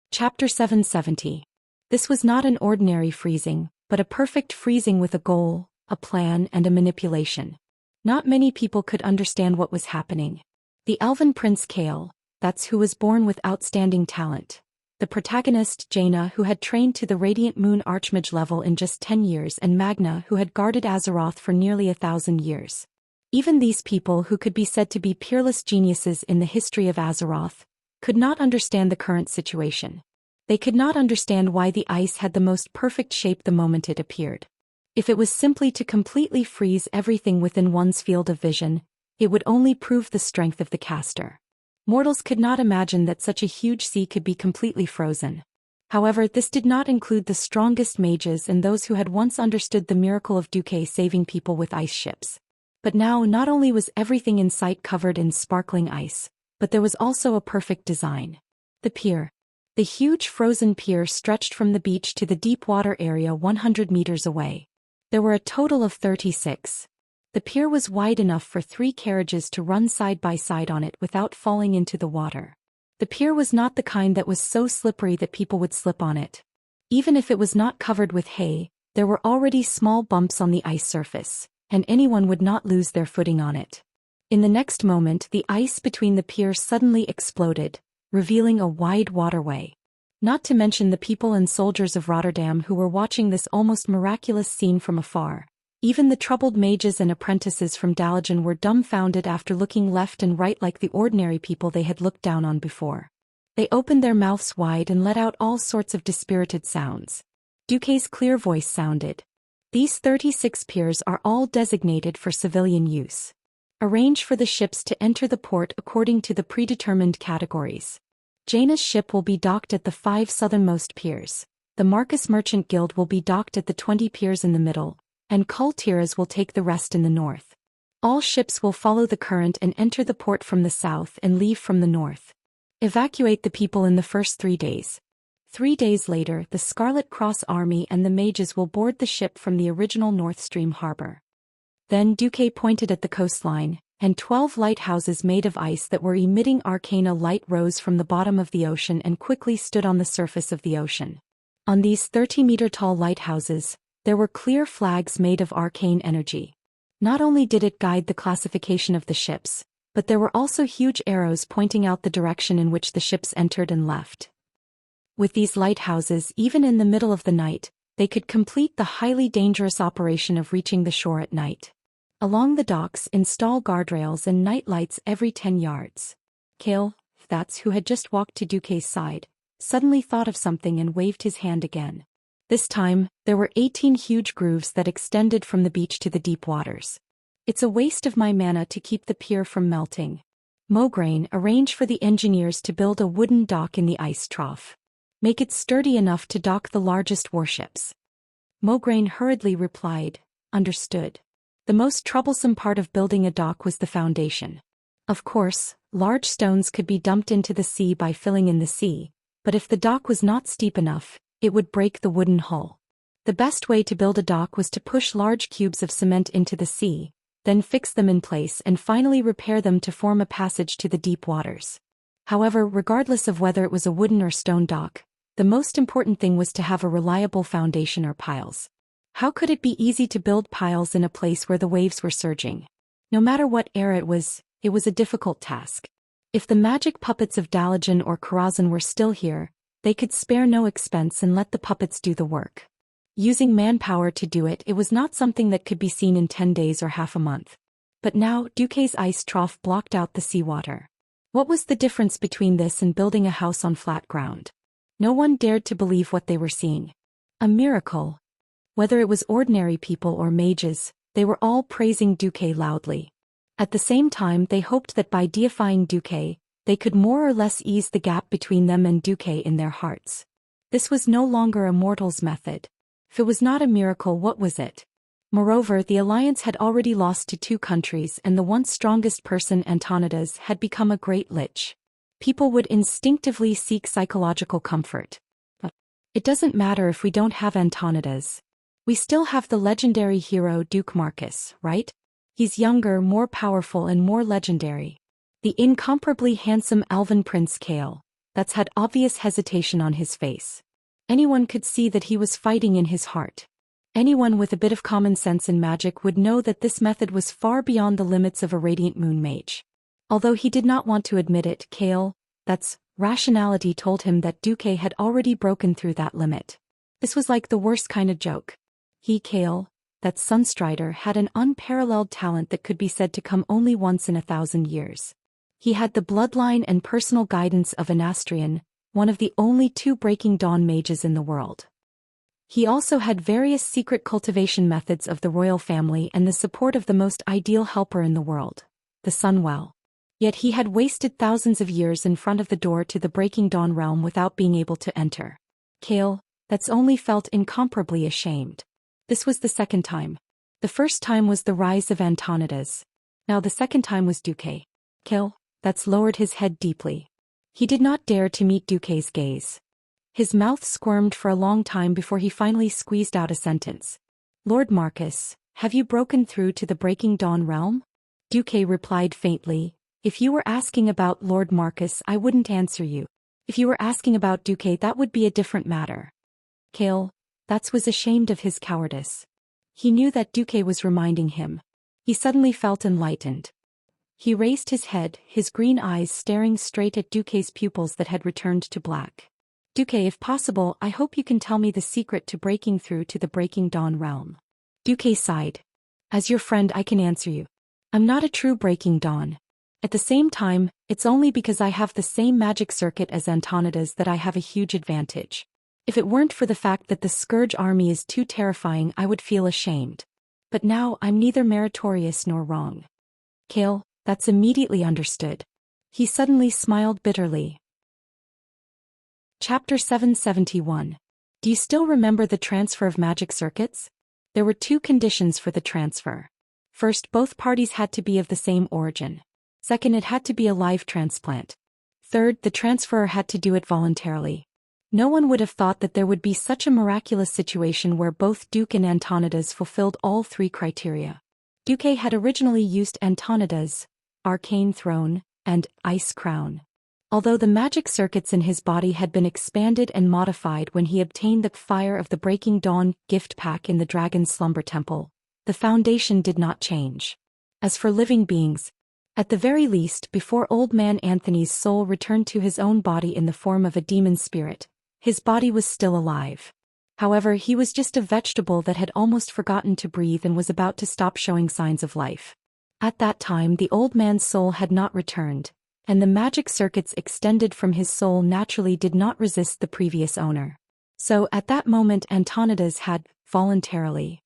Chapter 770. This was not an ordinary freezing, but a perfect freezing with a goal, a plan, and a manipulation. Not many people could understand what was happening. The elven prince Kale, that's who was born with outstanding talent. The protagonist Jaina, who had trained to the Radiant Moon Archmage level in just 10 years, and Magna, who had guarded Azeroth for nearly 1,000 years. Even these people, who could be said to be peerless geniuses in the history of Azeroth, could not understand the current situation. They could not understand why the ice had the most perfect shape the moment it appeared. If it was simply to completely freeze everything within one's field of vision, it would only prove the strength of the caster. Mortals could not imagine that such a huge sea could be completely frozen. However, this did not include the strongest mages and those who had once understood the miracle of Duque saving people with ice ships. But now not only was everything in sight covered in sparkling ice, but there was also a perfect design. The pier. The huge frozen pier stretched from the beach to the deep water area 100 meters away. There were a total of 36. The pier was wide enough for 3 carriages to run side by side on it without falling into the water. The pier was not the kind that was so slippery that people would slip on it. Even if it was not covered with hay, there were already small bumps on the ice surface, and anyone would not lose their footing on it. In the next moment, the ice between the piers suddenly exploded, revealing a wide waterway. Not to mention the people and soldiers of Rotterdam who were watching this almost miraculous scene from afar. Even the troubled mages and apprentices from Dalajan were dumbfounded after looking left and right like the ordinary people they had looked down on before. They opened their mouths wide and let out all sorts of dispirited sounds. Duque's clear voice sounded. These 36 piers are all designated for civilian use. Arrange for the ships to enter the port according to the predetermined categories. Jaina's ship will be docked at the 5 southernmost piers. The Marcus Merchant Guild will be docked at the 20 piers in the middle, and Cultivation will take the rest in the north. All ships will follow the current and enter the port from the south and leave from the north. Evacuate the people in the first 3 days. 3 days later, the Scarlet Cross Army and the mages will board the ship from the original North Stream harbor. Then Duque pointed at the coastline, and 12 lighthouses made of ice that were emitting arcana light rose from the bottom of the ocean and quickly stood on the surface of the ocean. On these 30-meter-tall lighthouses, there were clear flags made of arcane energy. Not only did it guide the classification of the ships, but there were also huge arrows pointing out the direction in which the ships entered and left. With these lighthouses, even in the middle of the night, they could complete the highly dangerous operation of reaching the shore at night. Along the docks, install guardrails and night lights every 10 yards. Kale, that's who had just walked to Duque's side, suddenly thought of something and waved his hand again. This time, there were 18 huge grooves that extended from the beach to the deep waters. It's a waste of my mana to keep the pier from melting. Mograine, arrange for the engineers to build a wooden dock in the ice trough. Make it sturdy enough to dock the largest warships. Mograine hurriedly replied, understood. The most troublesome part of building a dock was the foundation. Of course, large stones could be dumped into the sea by filling in the sea, but if the dock was not steep enough, it would break the wooden hull. The best way to build a dock was to push large cubes of cement into the sea, then fix them in place and finally repair them to form a passage to the deep waters. However, regardless of whether it was a wooden or stone dock, the most important thing was to have a reliable foundation or piles. How could it be easy to build piles in a place where the waves were surging? No matter what era it was a difficult task. If the magic puppets of Dalajan or Karazhan were still here, they could spare no expense and let the puppets do the work. Using manpower to do it, it was not something that could be seen in 10 days or half a month. But now, Duque's ice trough blocked out the seawater. What was the difference between this and building a house on flat ground? No one dared to believe what they were seeing. A miracle. Whether it was ordinary people or mages, they were all praising Duque loudly. At the same time, they hoped that by deifying Duque, they could more or less ease the gap between them and Duque in their hearts. This was no longer a mortal's method. If it was not a miracle, what was it? Moreover, the alliance had already lost to 2 countries and the once strongest person, Antonidas, had become a great lich. People would instinctively seek psychological comfort. But it doesn't matter if we don't have Antonidas. We still have the legendary hero Duke Marcus, right? He's younger, more powerful and more legendary. The incomparably handsome elven Prince Kale, that's had obvious hesitation on his face. Anyone could see that he was fighting in his heart. Anyone with a bit of common sense in magic would know that this method was far beyond the limits of a Radiant Moon mage. Although he did not want to admit it, that's rationality told him that Duque had already broken through that limit. This was like the worst kind of joke. That Sunstrider had an unparalleled talent that could be said to come only once in 1,000 years. He had the bloodline and personal guidance of an Astrian, one of the only 2 Breaking Dawn mages in the world. He also had various secret cultivation methods of the royal family and the support of the most ideal helper in the world, the Sunwell. Yet he had wasted thousands of years in front of the door to the Breaking Dawn realm without being able to enter. That's only felt incomparably ashamed. This was the second time. The first time was the rise of Antonidas. Now the second time was Duque. That's lowered his head deeply. He did not dare to meet Duque's gaze. His mouth squirmed for a long time before he finally squeezed out a sentence. Lord Marcus, have you broken through to the Breaking Dawn realm? Duque replied faintly, if you were asking about Lord Marcus I wouldn't answer you. If you were asking about Duque that would be a different matter. That was ashamed of his cowardice. He knew that Duque was reminding him. He suddenly felt enlightened. He raised his head, his green eyes staring straight at Duque's pupils that had returned to black. Duque, if possible, I hope you can tell me the secret to breaking through to the Breaking Dawn realm. Duque sighed. As your friend I can answer you. I'm not a true Breaking Dawn. At the same time, it's only because I have the same magic circuit as Antonidas that I have a huge advantage. If it weren't for the fact that the Scourge army is too terrifying I would feel ashamed. But now I'm neither meritorious nor wrong. That's immediately understood. He suddenly smiled bitterly. Chapter 771. Do you still remember the transfer of magic circuits? There were 2 conditions for the transfer. First, both parties had to be of the same origin. Second, it had to be a live transplant. Third, the transferer had to do it voluntarily. No one would have thought that there would be such a miraculous situation where both Duque and Antonidas fulfilled all 3 criteria. Duque had originally used Antonidas, Arcane Throne, and Ice Crown. Although the magic circuits in his body had been expanded and modified when he obtained the Fire of the Breaking Dawn gift pack in the Dragon's Slumber Temple, the foundation did not change. As for living beings, at the very least before Old Man Anthony's soul returned to his own body in the form of a demon spirit, his body was still alive. However, he was just a vegetable that had almost forgotten to breathe and was about to stop showing signs of life. At that time the old man's soul had not returned, and the magic circuits extended from his soul naturally did not resist the previous owner. So at that moment Antonidas had, voluntarily.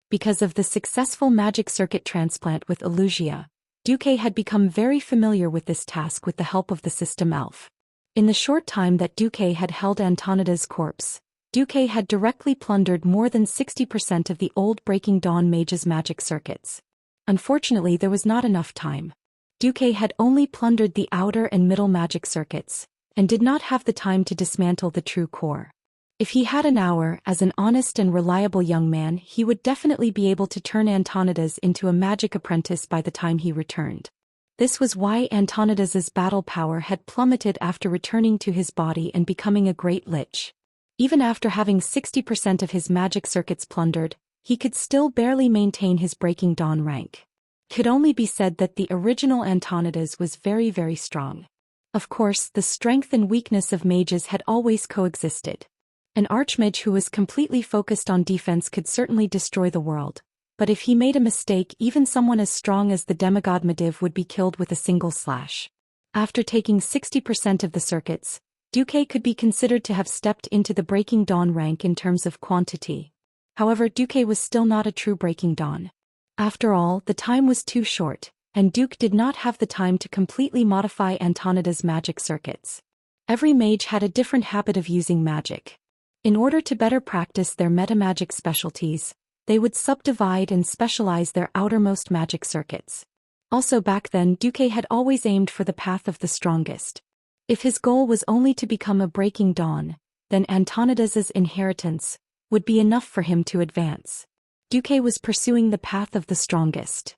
Because of the successful magic circuit transplant with Wuxia, Duque had become very familiar with this task with the help of the system elf. In the short time that Duque had held Antonidas' corpse, Duque had directly plundered more than 60% of the old Breaking Dawn mage's magic circuits. Unfortunately there was not enough time. Duque had only plundered the outer and middle magic circuits, and did not have the time to dismantle the true core. If he had an hour, as an honest and reliable young man he would definitely be able to turn Antonidas into a magic apprentice by the time he returned. This was why Antonidas's battle power had plummeted after returning to his body and becoming a great lich. Even after having 60% of his magic circuits plundered, he could still barely maintain his Breaking Dawn rank. Could only be said that the original Antonidas was very, very strong. Of course, the strength and weakness of mages had always coexisted. An archmage who was completely focused on defense could certainly destroy the world, but if he made a mistake even someone as strong as the demigod Medivh would be killed with a single slash. After taking 60% of the circuits, Duque could be considered to have stepped into the Breaking Dawn rank in terms of quantity. However, Duque was still not a true Breaking Dawn. After all, the time was too short, and Duque did not have the time to completely modify Antonida's magic circuits. Every mage had a different habit of using magic. In order to better practice their metamagic specialties, they would subdivide and specialize their outermost magic circuits. Also back then Duque had always aimed for the path of the strongest. If his goal was only to become a Breaking Dawn, then Antonidas's inheritance would be enough for him to advance. Duque was pursuing the path of the strongest.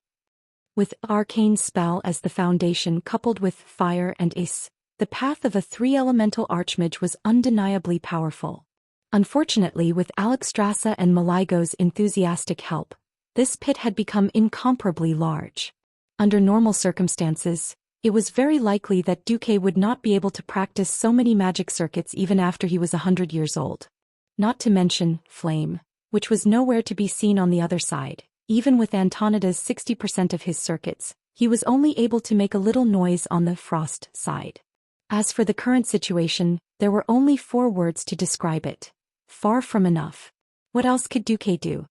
With arcane spell as the foundation coupled with fire and ice, the path of a three-elemental archmage was undeniably powerful. Unfortunately, with Alexstrasza and Maligo's enthusiastic help, this pit had become incomparably large. Under normal circumstances, it was very likely that Duque would not be able to practice so many magic circuits even after he was 100 years old. Not to mention flame, which was nowhere to be seen on the other side. Even with Antonida's 60% of his circuits, he was only able to make a little noise on the frost side. As for the current situation, there were only 4 words to describe it. Far from enough. What else could Duque do?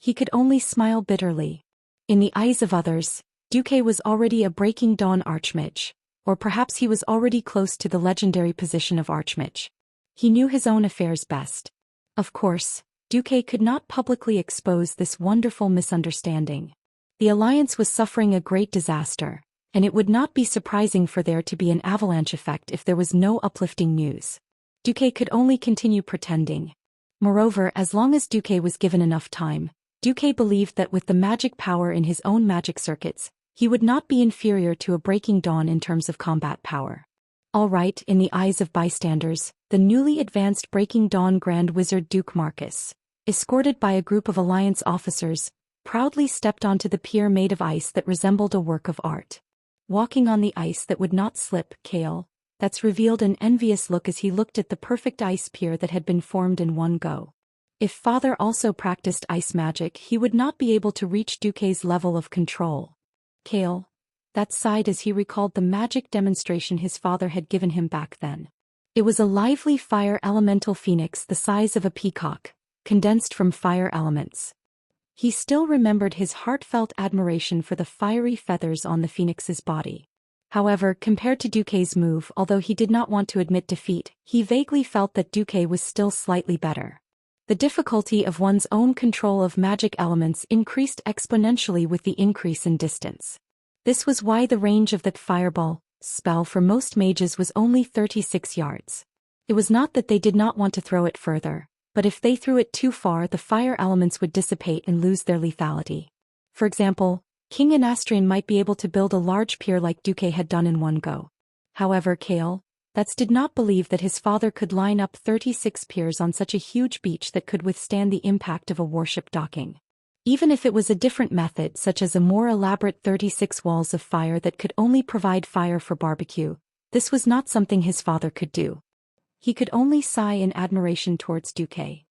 He could only smile bitterly. In the eyes of others, Duque was already a Breaking Dawn Archmage, or perhaps he was already close to the legendary position of Archmage. He knew his own affairs best. Of course, Duque could not publicly expose this wonderful misunderstanding. The alliance was suffering a great disaster, and it would not be surprising for there to be an avalanche effect if there was no uplifting news. Duque could only continue pretending. Moreover, as long as Duque was given enough time, Duque believed that with the magic power in his own magic circuits, he would not be inferior to a Breaking Dawn in terms of combat power. All right, in the eyes of bystanders, the newly advanced Breaking Dawn Grand Wizard Duke Marcus, escorted by a group of Alliance officers, proudly stepped onto the pier made of ice that resembled a work of art. Walking on the ice that would not slip, Kale, that's revealed an envious look as he looked at the perfect ice pier that had been formed in one go. If Father also practiced ice magic, he would not be able to reach Duque's level of control. Kale, that sighed as he recalled the magic demonstration his father had given him back then. It was a lively fire elemental phoenix the size of a peacock, condensed from fire elements. He still remembered his heartfelt admiration for the fiery feathers on the phoenix's body. However, compared to Duque's move, although he did not want to admit defeat, he vaguely felt that Duque was still slightly better. The difficulty of one's own control of magic elements increased exponentially with the increase in distance. This was why the range of that fireball spell for most mages was only 36 yards. It was not that they did not want to throw it further, but if they threw it too far, the fire elements would dissipate and lose their lethality. For example, King Anastrian might be able to build a large pier like Duque had done in one go. However, Kale, That's did not believe that his father could line up 36 piers on such a huge beach that could withstand the impact of a warship docking. Even if it was a different method, such as a more elaborate 36 walls of fire that could only provide fire for barbecue, this was not something his father could do. He could only sigh in admiration towards Duque.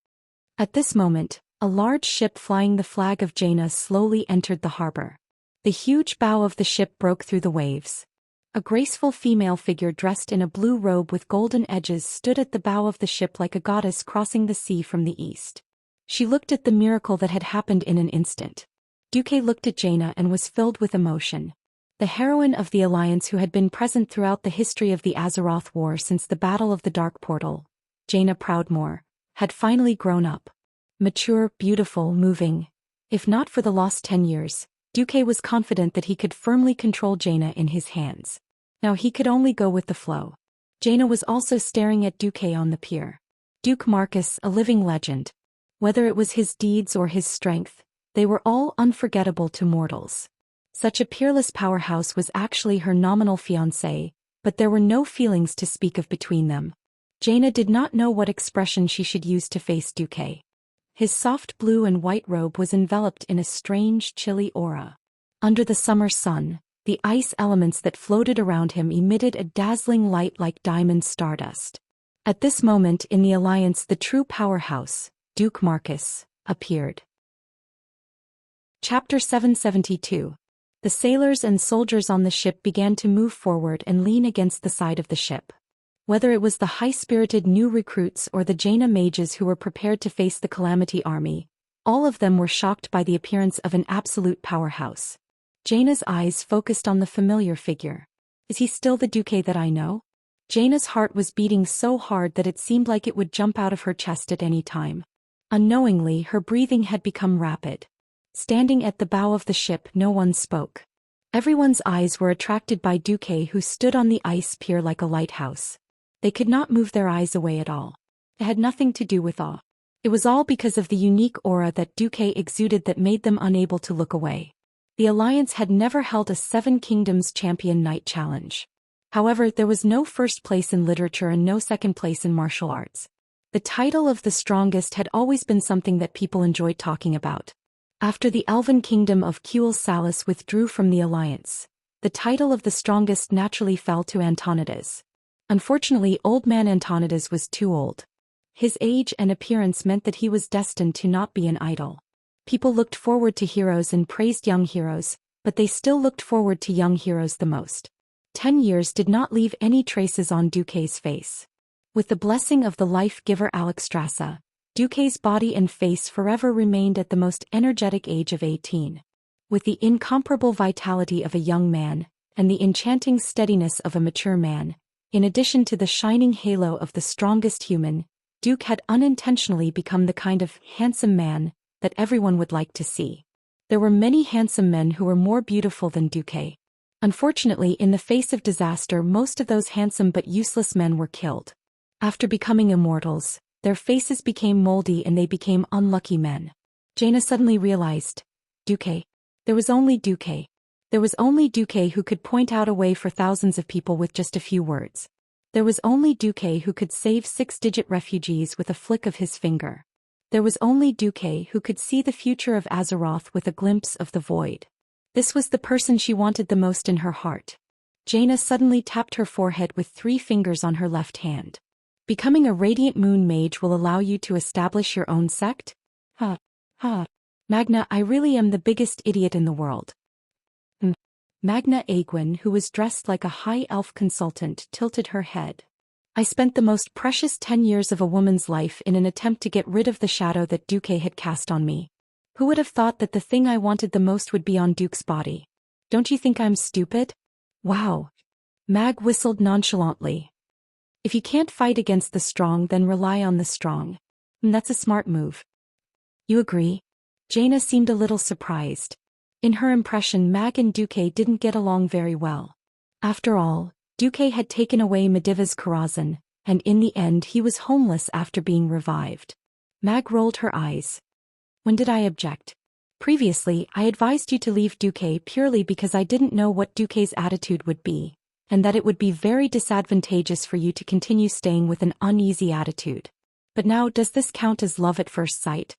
At this moment, a large ship flying the flag of Jaina slowly entered the harbor. The huge bow of the ship broke through the waves. A graceful female figure dressed in a blue robe with golden edges stood at the bow of the ship like a goddess crossing the sea from the east. She looked at the miracle that had happened in an instant. Duque looked at Jaina and was filled with emotion. The heroine of the Alliance who had been present throughout the history of the Azeroth War since the Battle of the Dark Portal, Jaina Proudmoore, had finally grown up. Mature, beautiful, moving. If not for the lost 10 years, Duque was confident that he could firmly control Jaina in his hands. Now he could only go with the flow. Jaina was also staring at Duque on the pier. Duke Marcus, a living legend. Whether it was his deeds or his strength, they were all unforgettable to mortals. Such a peerless powerhouse was actually her nominal fiancé, but there were no feelings to speak of between them. Jaina did not know what expression she should use to face Duque. His soft blue and white robe was enveloped in a strange, chilly aura. Under the summer sun, the ice elements that floated around him emitted a dazzling light like diamond stardust. At this moment in the Alliance, the true powerhouse, Duke Marcus, appeared. Chapter 772. The sailors and soldiers on the ship began to move forward and lean against the side of the ship. Whether it was the high-spirited new recruits or the Jaina mages who were prepared to face the Calamity army, all of them were shocked by the appearance of an absolute powerhouse. Jaina's eyes focused on the familiar figure. Is he still the Duque that I know? Jaina's heart was beating so hard that it seemed like it would jump out of her chest at any time. Unknowingly, her breathing had become rapid. Standing at the bow of the ship, no one spoke. Everyone's eyes were attracted by Duque, who stood on the ice pier like a lighthouse. They could not move their eyes away at all. It had nothing to do with awe. It was all because of the unique aura that Duque exuded that made them unable to look away. The Alliance had never held a Seven Kingdoms Champion Night challenge. However, there was no first place in literature and no second place in martial arts. The title of the strongest had always been something that people enjoyed talking about. After the elven kingdom of Kuel Salus withdrew from the alliance, the title of the strongest naturally fell to Antonidas. Unfortunately, old man Antonidas was too old. His age and appearance meant that he was destined to not be an idol. People looked forward to heroes and praised young heroes, but they still looked forward to young heroes the most. 10 years did not leave any traces on Duque's face. With the blessing of the life-giver Alexstrasza, Duque's body and face forever remained at the most energetic age of 18. With the incomparable vitality of a young man, and the enchanting steadiness of a mature man, in addition to the shining halo of the strongest human, Duque had unintentionally become the kind of handsome man that everyone would like to see. There were many handsome men who were more beautiful than Duque. Unfortunately, in the face of disaster, most of those handsome but useless men were killed. After becoming immortals, their faces became moldy and they became unlucky men. Jaina suddenly realized, Duque. There was only Duque. There was only Duque who could point out a way for thousands of people with just a few words. There was only Duque who could save 6-digit refugees with a flick of his finger. There was only Duque who could see the future of Azeroth with a glimpse of the void. This was the person she wanted the most in her heart. Jaina suddenly tapped her forehead with 3 fingers on her left hand. Becoming a Radiant Moon Mage will allow you to establish your own sect? Magna, I really am the biggest idiot in the world. Magna Aegwin, who was dressed like a high elf consultant, tilted her head. I spent the most precious 10 years of a woman's life in an attempt to get rid of the shadow that Duque had cast on me. Who would have thought that the thing I wanted the most would be on Duque's body? Don't you think I'm stupid? Wow. Mag whistled nonchalantly. If you can't fight against the strong, then rely on the strong. That's a smart move. You agree? Jaina seemed a little surprised. In her impression, Mag and Duque didn't get along very well. After all, Duque had taken away Mediva's Karazhan, and in the end he was homeless after being revived. Mag rolled her eyes. When did I object? Previously, I advised you to leave Duque purely because I didn't know what Duque's attitude would be, and that it would be very disadvantageous for you to continue staying with an uneasy attitude. But now, does this count as love at first sight?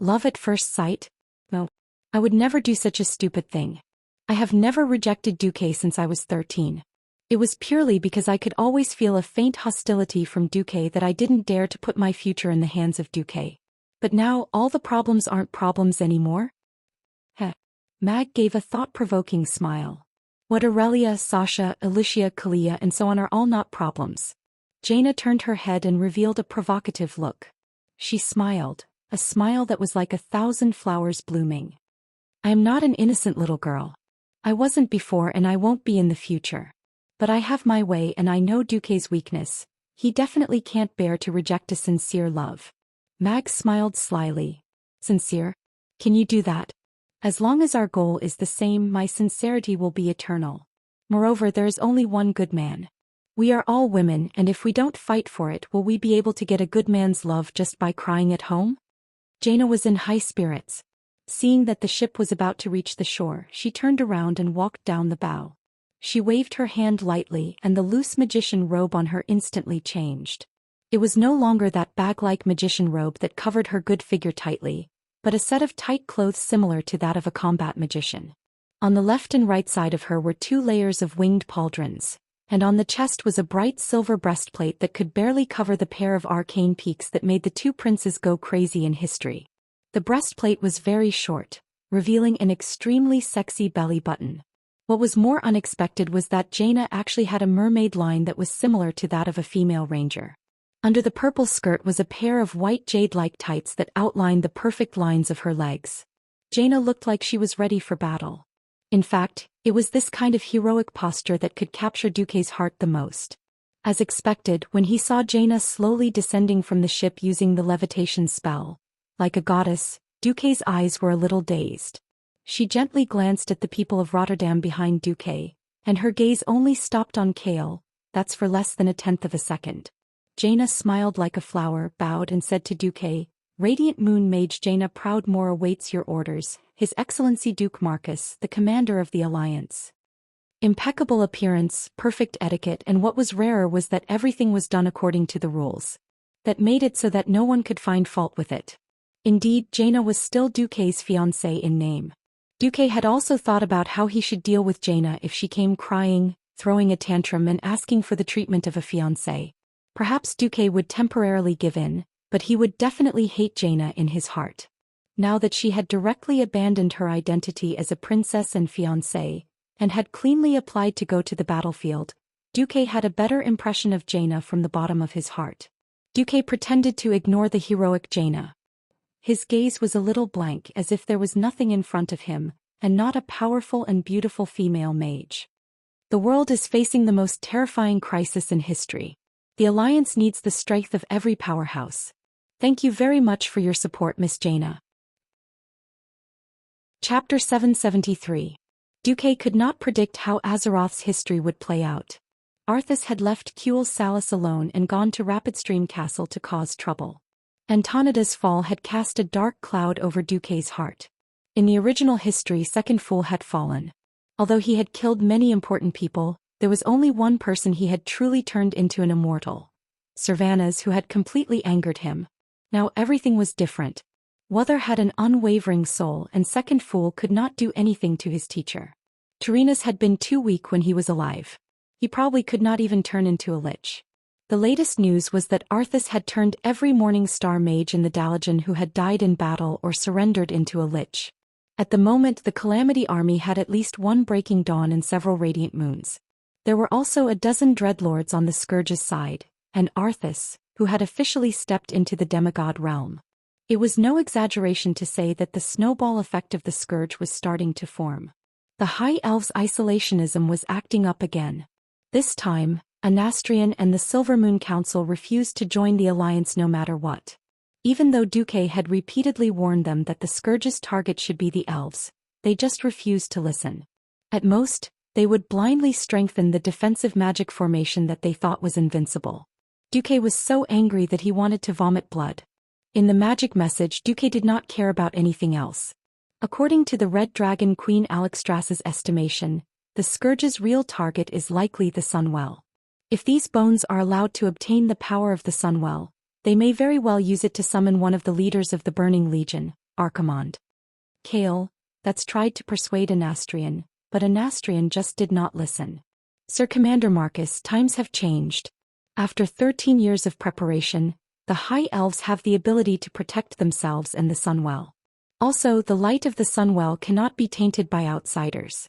Love at first sight? No. I would never do such a stupid thing. I have never rejected Duque since I was 13. It was purely because I could always feel a faint hostility from Duque that I didn't dare to put my future in the hands of Duque. But now, all the problems aren't problems anymore? Mag gave a thought-provoking smile. What Aurelia, Sasha, Alicia, Kalia and so on are all not problems. Jaina turned her head and revealed a provocative look. She smiled, a smile that was like 1,000 flowers blooming. I am not an innocent little girl. I wasn't before and I won't be in the future. But I have my way and I know Duque's weakness. He definitely can't bear to reject a sincere love. Mag smiled slyly. Sincere? Can you do that? As long as our goal is the same, my sincerity will be eternal. Moreover, there is only one good man. We are all women, and if we don't fight for it, will we be able to get a good man's love just by crying at home? Jaina was in high spirits. Seeing that the ship was about to reach the shore, she turned around and walked down the bow. She waved her hand lightly and the loose magician robe on her instantly changed. It was no longer that bag-like magician robe that covered her good figure tightly, but a set of tight clothes similar to that of a combat magician. On the left and right side of her were 2 layers of winged pauldrons, and on the chest was a bright silver breastplate that could barely cover the pair of arcane peaks that made the 2 princes go crazy in history. The breastplate was very short, revealing an extremely sexy belly button. What was more unexpected was that Jaina actually had a mermaid line that was similar to that of a female ranger. Under the purple skirt was a pair of white jade-like tights that outlined the perfect lines of her legs. Jaina looked like she was ready for battle. In fact, it was this kind of heroic posture that could capture Duque's heart the most. As expected, when he saw Jaina slowly descending from the ship using the levitation spell, like a goddess, Duque's eyes were a little dazed. She gently glanced at the people of Rotterdam behind Duque, and her gaze only stopped on Kale. That's for less than 1/10 of a second. Jaina smiled like a flower, bowed and said to Duque, Radiant Moon Mage Jaina Proudmoore awaits your orders, His Excellency Duke Marcus, the commander of the Alliance. Impeccable appearance, perfect etiquette, and what was rarer was that everything was done according to the rules. That made it so that no one could find fault with it. Indeed, Jaina was still Duque's fiancée in name. Duque had also thought about how he should deal with Jaina if she came crying, throwing a tantrum and asking for the treatment of a fiancé. Perhaps Duque would temporarily give in, but he would definitely hate Jaina in his heart. Now that she had directly abandoned her identity as a princess and fiancée, and had cleanly applied to go to the battlefield, Duque had a better impression of Jaina from the bottom of his heart. Duque pretended to ignore the heroic Jaina. His gaze was a little blank, as if there was nothing in front of him, and not a powerful and beautiful female mage. The world is facing the most terrifying crisis in history. The Alliance needs the strength of every powerhouse. Thank you very much for your support, Miss Jaina. Chapter 773. Duque could not predict how Azeroth's history would play out. Arthas had left Kuel Salis alone and gone to Rapidstream Castle to cause trouble. Antonida's fall had cast a dark cloud over Duque's heart. In the original history, Second Fool had fallen. Although he had killed many important people, there was only one person he had truly turned into an immortal. Sylvanas, who had completely angered him. Now everything was different. Wuther had an unwavering soul and Second Fool could not do anything to his teacher. Tyrannus had been too weak when he was alive. He probably could not even turn into a lich. The latest news was that Arthas had turned every Morning Star mage in the Dalajan who had died in battle or surrendered into a lich. At the moment, the Calamity army had at least one Breaking Dawn and several Radiant Moons. There were also a dozen Dreadlords on the Scourge's side, and Arthas, who had officially stepped into the demigod realm. It was no exaggeration to say that the snowball effect of the Scourge was starting to form. The High Elves' isolationism was acting up again. This time, Anastrian and the Silvermoon Council refused to join the Alliance no matter what. Even though Duque had repeatedly warned them that the Scourge's target should be the elves, they just refused to listen. At most, they would blindly strengthen the defensive magic formation that they thought was invincible. Duque was so angry that he wanted to vomit blood. In the magic message, Duque did not care about anything else. According to the Red Dragon Queen Alexstrasza's estimation, the Scourge's real target is likely the Sunwell. If these bones are allowed to obtain the power of the Sunwell, they may very well use it to summon one of the leaders of the Burning Legion, Archimonde. Kael, that's tried to persuade Anastrian, but Anastrian just did not listen. Sir Commander Marcus, times have changed. After 13 years of preparation, the High Elves have the ability to protect themselves and the Sunwell. Also, the light of the Sunwell cannot be tainted by outsiders.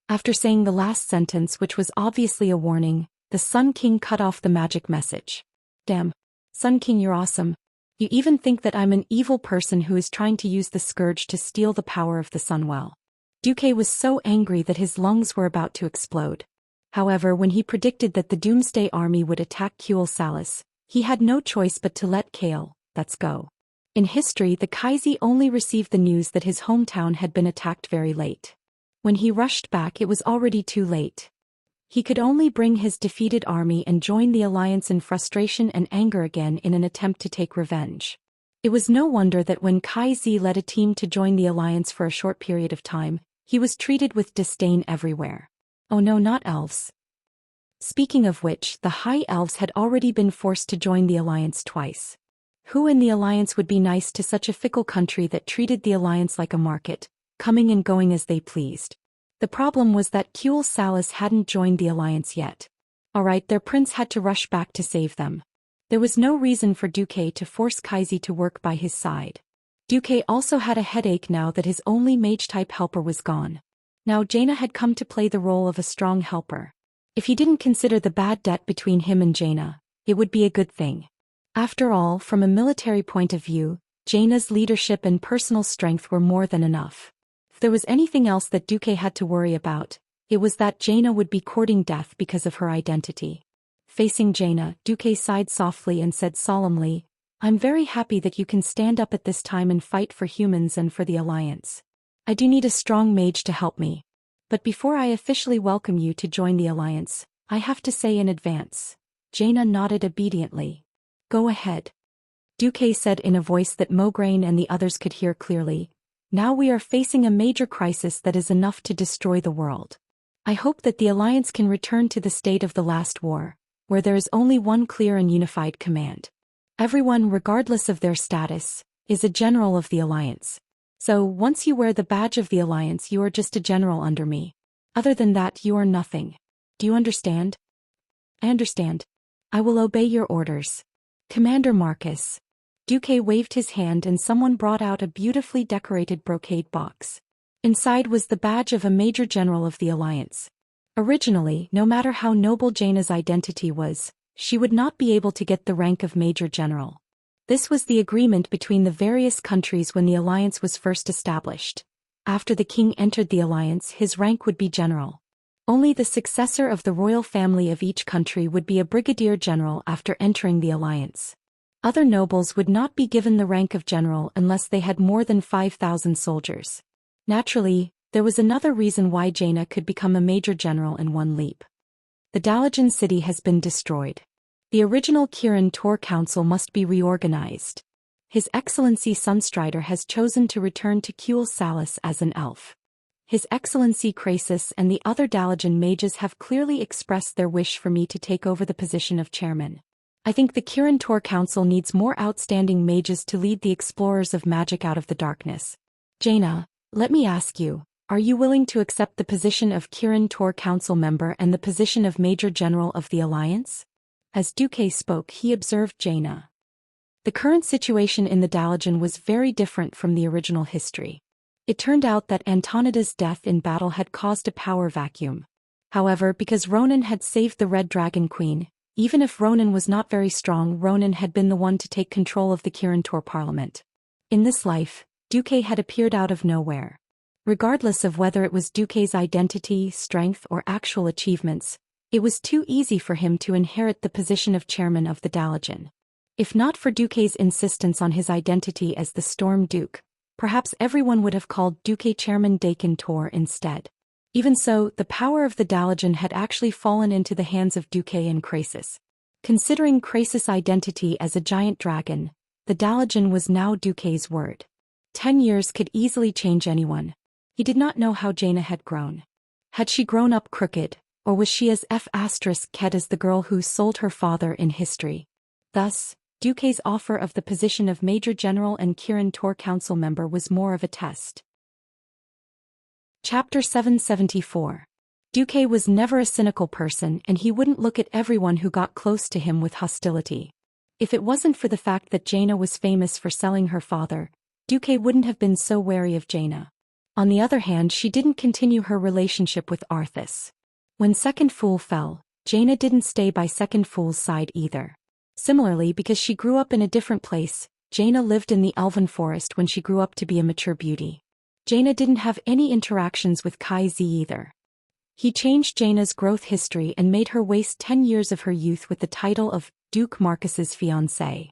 After saying the last sentence, which was obviously a warning, the Sun King cut off the magic message. Damn. Sun King, you're awesome. You even think that I'm an evil person who is trying to use the Scourge to steal the power of the Sunwell. Duque was so angry that his lungs were about to explode. However, when he predicted that the Doomsday Army would attack Kuel Salis, he had no choice but to let Kael, let's go. In history, the Kaisi only received the news that his hometown had been attacked very late. When he rushed back, it was already too late. He could only bring his defeated army and join the Alliance in frustration and anger again in an attempt to take revenge. It was no wonder that when Kaisi led a team to join the Alliance for a short period of time, he was treated with disdain everywhere. Oh no, not elves. Speaking of which, the High Elves had already been forced to join the Alliance twice. Who in the Alliance would be nice to such a fickle country that treated the Alliance like a market, coming and going as they pleased? The problem was that Kuel Salis hadn't joined the Alliance yet. Alright, their prince had to rush back to save them. There was no reason for Duque to force Kaisi to work by his side. Duque also had a headache now that his only mage-type helper was gone. Now Jaina had come to play the role of a strong helper. If he didn't consider the bad debt between him and Jaina, it would be a good thing. After all, from a military point of view, Jaina's leadership and personal strength were more than enough. If there was anything else that Duque had to worry about, it was that Jaina would be courting death because of her identity. Facing Jaina, Duque sighed softly and said solemnly, "I'm very happy that you can stand up at this time and fight for humans and for the Alliance. I do need a strong mage to help me. But before I officially welcome you to join the Alliance, I have to say in advance." Jaina nodded obediently. "Go ahead," Duque said in a voice that Mograine and the others could hear clearly. "Now we are facing a major crisis that is enough to destroy the world. I hope that the alliance can return to the state of the last war, where there is only one clear and unified command. Everyone, regardless of their status, is a general of the alliance. So, once you wear the badge of the alliance, you are just a general under me. Other than that, you are nothing. Do you understand? I understand. I will obey your orders. Commander Marcus. Duque waved his hand and someone brought out a beautifully decorated brocade box. Inside was the badge of a major general of the alliance. Originally, no matter how noble Jaina's identity was, she would not be able to get the rank of major general. This was the agreement between the various countries when the alliance was first established. After the king entered the alliance, his rank would be general. Only the successor of the royal family of each country would be a brigadier general after entering the alliance. Other nobles would not be given the rank of general unless they had more than 5,000 soldiers. Naturally, there was another reason why Jaina could become a major general in one leap. The Dalajan city has been destroyed. The original Kirin Tor Council must be reorganized. His Excellency Sunstrider has chosen to return to Kuel Salis as an elf. His Excellency Krasis and the other Dalajan mages have clearly expressed their wish for me to take over the position of chairman. I think the Kirin Tor Council needs more outstanding mages to lead the explorers of magic out of the darkness. Jaina, let me ask you, are you willing to accept the position of Kirin Tor Council member and the position of Major General of the Alliance? As Duque spoke, he observed Jaina. The current situation in the Dalajan was very different from the original history. It turned out that Antonida's death in battle had caused a power vacuum. However, because Ronan had saved the Red Dragon Queen, even if Ronan was not very strong, Ronan had been the one to take control of the Kirin Tor Parliament. In this life, Duque had appeared out of nowhere. Regardless of whether it was Duque's identity, strength, or actual achievements, it was too easy for him to inherit the position of chairman of the Dalajan. If not for Duque's insistence on his identity as the Storm Duke, perhaps everyone would have called Duque Chairman Dakin Tor instead. Even so, the power of the Dalajan had actually fallen into the hands of Duque and Krasis. Considering Krasis' identity as a giant dragon, the Dalajan was now Duque's word. 10 years could easily change anyone. He did not know how Jaina had grown. Had she grown up crooked, or was she as F***ed as the girl who sold her father in history? Thus, Duque's offer of the position of Major General and Kirin Tor Council member was more of a test. Chapter 774. Duque was never a cynical person and he wouldn't look at everyone who got close to him with hostility. If it wasn't for the fact that Jaina was famous for selling her father, Duque wouldn't have been so wary of Jaina. On the other hand, she didn't continue her relationship with Arthas. When Second Fool fell, Jaina didn't stay by Second Fool's side either. Similarly, because she grew up in a different place, Jaina lived in the Elven Forest when she grew up to be a mature beauty. Jaina didn't have any interactions with Kai Z either. He changed Jaina's growth history and made her waste 10 years of her youth with the title of Duke Marcus's fiancée.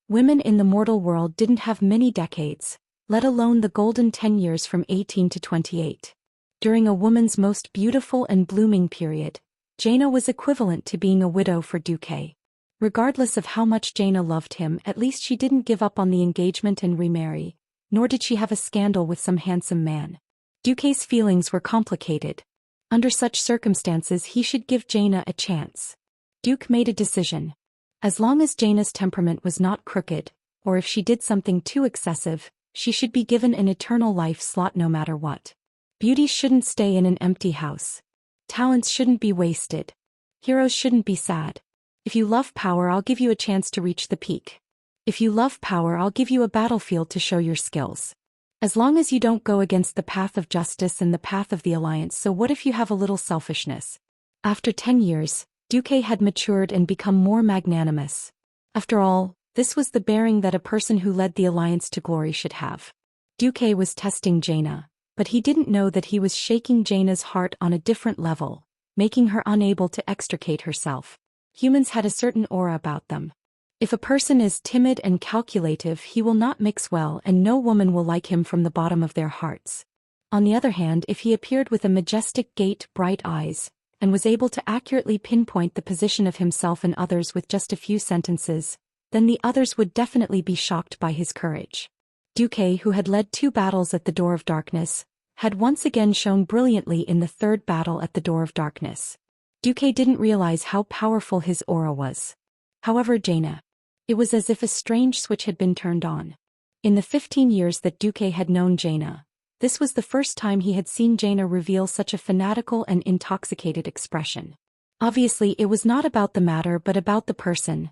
Women in the mortal world didn't have many decades, let alone the golden 10 years from 18 to 28. During a woman's most beautiful and blooming period, Jaina was equivalent to being a widow for Duque. Regardless of how much Jaina loved him, at least she didn't give up on the engagement and remarry, nor did she have a scandal with some handsome man. Duque's feelings were complicated. Under such circumstances, he should give Jaina a chance. Duke made a decision. As long as Jaina's temperament was not crooked, or if she did something too excessive, she should be given an eternal life slot no matter what. Beauty shouldn't stay in an empty house. Talents shouldn't be wasted. Heroes shouldn't be sad. If you love power, I'll give you a chance to reach the peak. If you love power, I'll give you a battlefield to show your skills. As long as you don't go against the path of justice and the path of the alliance, so what if you have a little selfishness? After 10 years, Duque had matured and become more magnanimous. After all, this was the bearing that a person who led the alliance to glory should have. Duque was testing Jaina, but he didn't know that he was shaking Jaina's heart on a different level, making her unable to extricate herself. Humans had a certain aura about them. If a person is timid and calculative, he will not mix well and no woman will like him from the bottom of their hearts. On the other hand, if he appeared with a majestic gait, bright eyes, and was able to accurately pinpoint the position of himself and others with just a few sentences, then the others would definitely be shocked by his courage. Duque, who had led 2 battles at the Door of Darkness, had once again shone brilliantly in the third battle at the Door of Darkness. Duque didn't realize how powerful his aura was. However, Jaina. It was as if a strange switch had been turned on. In the 15 years that Duque had known Jaina, this was the first time he had seen Jaina reveal such a fanatical and intoxicated expression. Obviously, it was not about the matter but about the person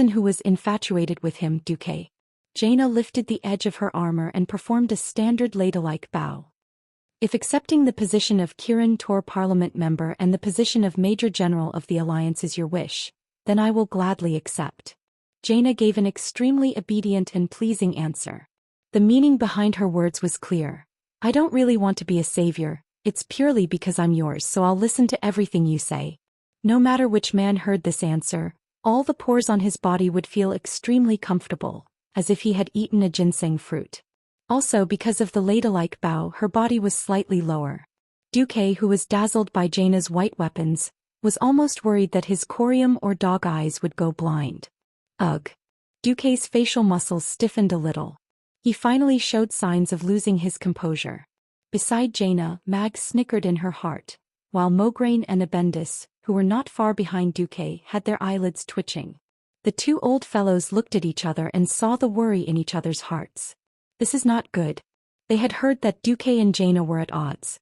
who was infatuated with him, Duque. Jaina lifted the edge of her armor and performed a standard ladylike bow. If accepting the position of Kirin Tor Parliament member and the position of Major General of the Alliance is your wish, then I will gladly accept. Jaina gave an extremely obedient and pleasing answer. The meaning behind her words was clear. I don't really want to be a savior, it's purely because I'm yours, so I'll listen to everything you say. No matter which man heard this answer, all the pores on his body would feel extremely comfortable, as if he had eaten a ginseng fruit. Also, because of the ladylike bow, her body was slightly lower. Duque, who was dazzled by Jaina's white weapons, was almost worried that his corium or dog eyes would go blind. Ugh. Duque's facial muscles stiffened a little. He finally showed signs of losing his composure. Beside Jaina, Mag snickered in her heart, while Mograine and Abendis, who were not far behind Duque, had their eyelids twitching. The two old fellows looked at each other and saw the worry in each other's hearts. This is not good. They had heard that Duque and Jaina were at odds.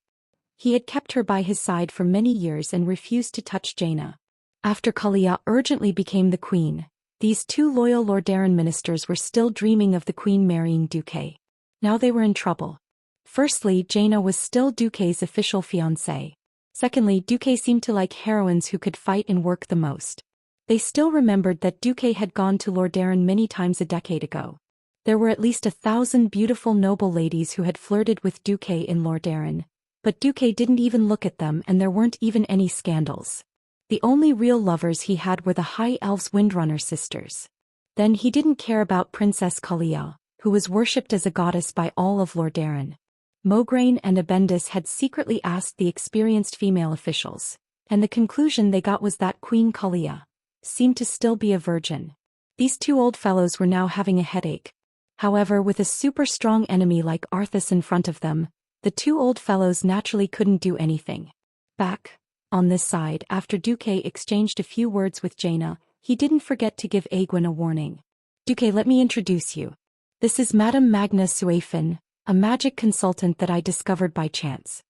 He had kept her by his side for many years and refused to touch Jaina. After Kalia urgently became the queen, these two loyal Lordaeron ministers were still dreaming of the queen marrying Duque. Now they were in trouble. Firstly, Jaina was still Duque's official fiancée. Secondly, Duque seemed to like heroines who could fight and work the most. They still remembered that Duque had gone to Lordaeron many times a decade ago. There were at least 1,000 beautiful noble ladies who had flirted with Duque in Lordaeron, but Duque didn't even look at them and there weren't even any scandals. The only real lovers he had were the High Elves Windrunner sisters. Then he didn't care about Princess Kalia, who was worshipped as a goddess by all of Lordaeron. Mograine and Abendis had secretly asked the experienced female officials, and the conclusion they got was that Queen Kalia seemed to still be a virgin. These two old fellows were now having a headache. However, with a super strong enemy like Arthas in front of them, the two old fellows naturally couldn't do anything. Back on this side, after Duque exchanged a few words with Jaina, he didn't forget to give Aegwyn a warning. Duque, let me introduce you. This is Madame Magna Suefin, a magic consultant that I discovered by chance.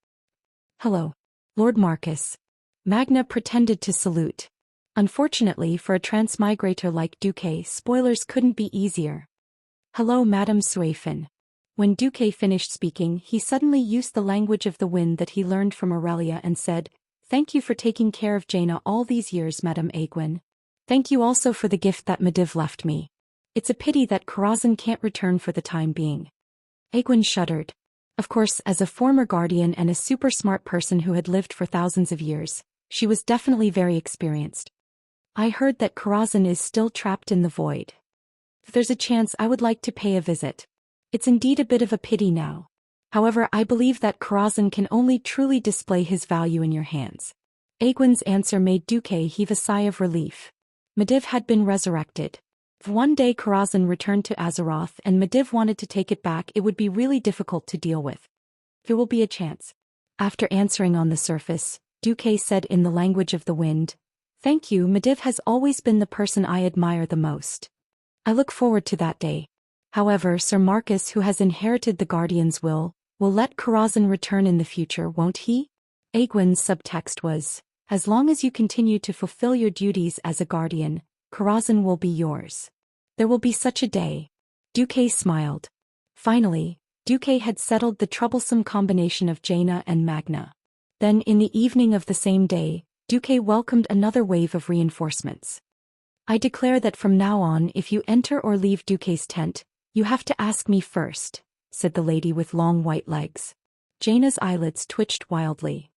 Hello, Lord Marcus. Magna pretended to salute. Unfortunately for a transmigrator like Duque, spoilers couldn't be easier. Hello, Madame Suefin. When Duque finished speaking, he suddenly used the language of the wind that he learned from Aurelia and said, "Thank you for taking care of Jaina all these years, Madame Aegwyn. Thank you also for the gift that Medivh left me. It's a pity that Karazhan can't return for the time being." Aegwyn shuddered. Of course, as a former guardian and a super smart person who had lived for thousands of years, she was definitely very experienced. I heard that Karazhan is still trapped in the void. If there's a chance, I would like to pay a visit. It's indeed a bit of a pity now. However, I believe that Karazhan can only truly display his value in your hands. Aegwyn's answer made Duque heave a sigh of relief. Medivh had been resurrected. If one day Karazhan returned to Azeroth and Medivh wanted to take it back, it would be really difficult to deal with. There will be a chance. After answering on the surface, Duque said in the language of the wind, "Thank you, Medivh has always been the person I admire the most. I look forward to that day. However, Sir Marcus, who has inherited the Guardian's will let Karazhan return in the future, won't he?" Aegwyn's subtext was, "As long as you continue to fulfill your duties as a Guardian, Karazhan will be yours. There will be such a day." Duque smiled. Finally, Duque had settled the troublesome combination of Jaina and Magna. Then in the evening of the same day, Duque welcomed another wave of reinforcements. "I declare that from now on, if you enter or leave Duque's tent, you have to ask me first," said the lady with long white legs. Jaina's eyelids twitched wildly.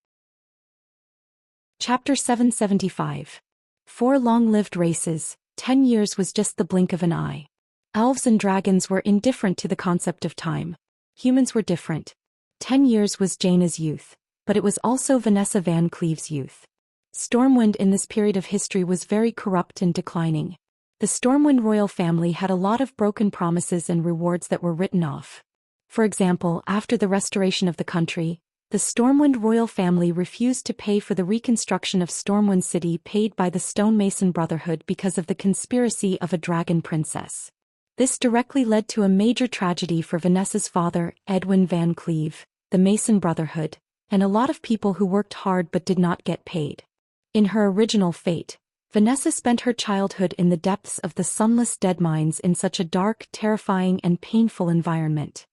Chapter 775. 4 long-lived races, 10 years was just the blink of an eye. Elves and dragons were indifferent to the concept of time. Humans were different. 10 years was Jaina's youth, but it was also Vanessa Van Cleve's youth. Stormwind in this period of history was very corrupt and declining. The Stormwind royal family had a lot of broken promises and rewards that were written off. For example, after the restoration of the country, the Stormwind royal family refused to pay for the reconstruction of Stormwind City paid by the Stonemason Brotherhood because of the conspiracy of a dragon princess. This directly led to a major tragedy for Vanessa's father, Edwin Van Cleve, the Mason Brotherhood, and a lot of people who worked hard but did not get paid. In her original fate, Vanessa spent her childhood in the depths of the sunless dead mines in such a dark, terrifying, and painful environment.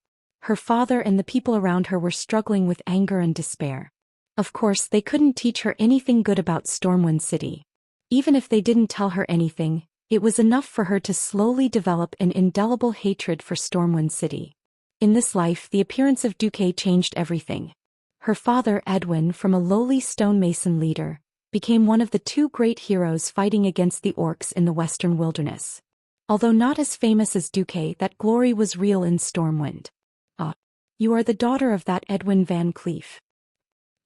Her father and the people around her were struggling with anger and despair. Of course, they couldn't teach her anything good about Stormwind City. Even if they didn't tell her anything, it was enough for her to slowly develop an indelible hatred for Stormwind City. In this life, the appearance of Duque changed everything. Her father, Edwin, from a lowly stonemason leader, became one of the two great heroes fighting against the orcs in the western wilderness. Although not as famous as Duque, that glory was real in Stormwind. Ah, you are the daughter of that Edwin Van Cleef.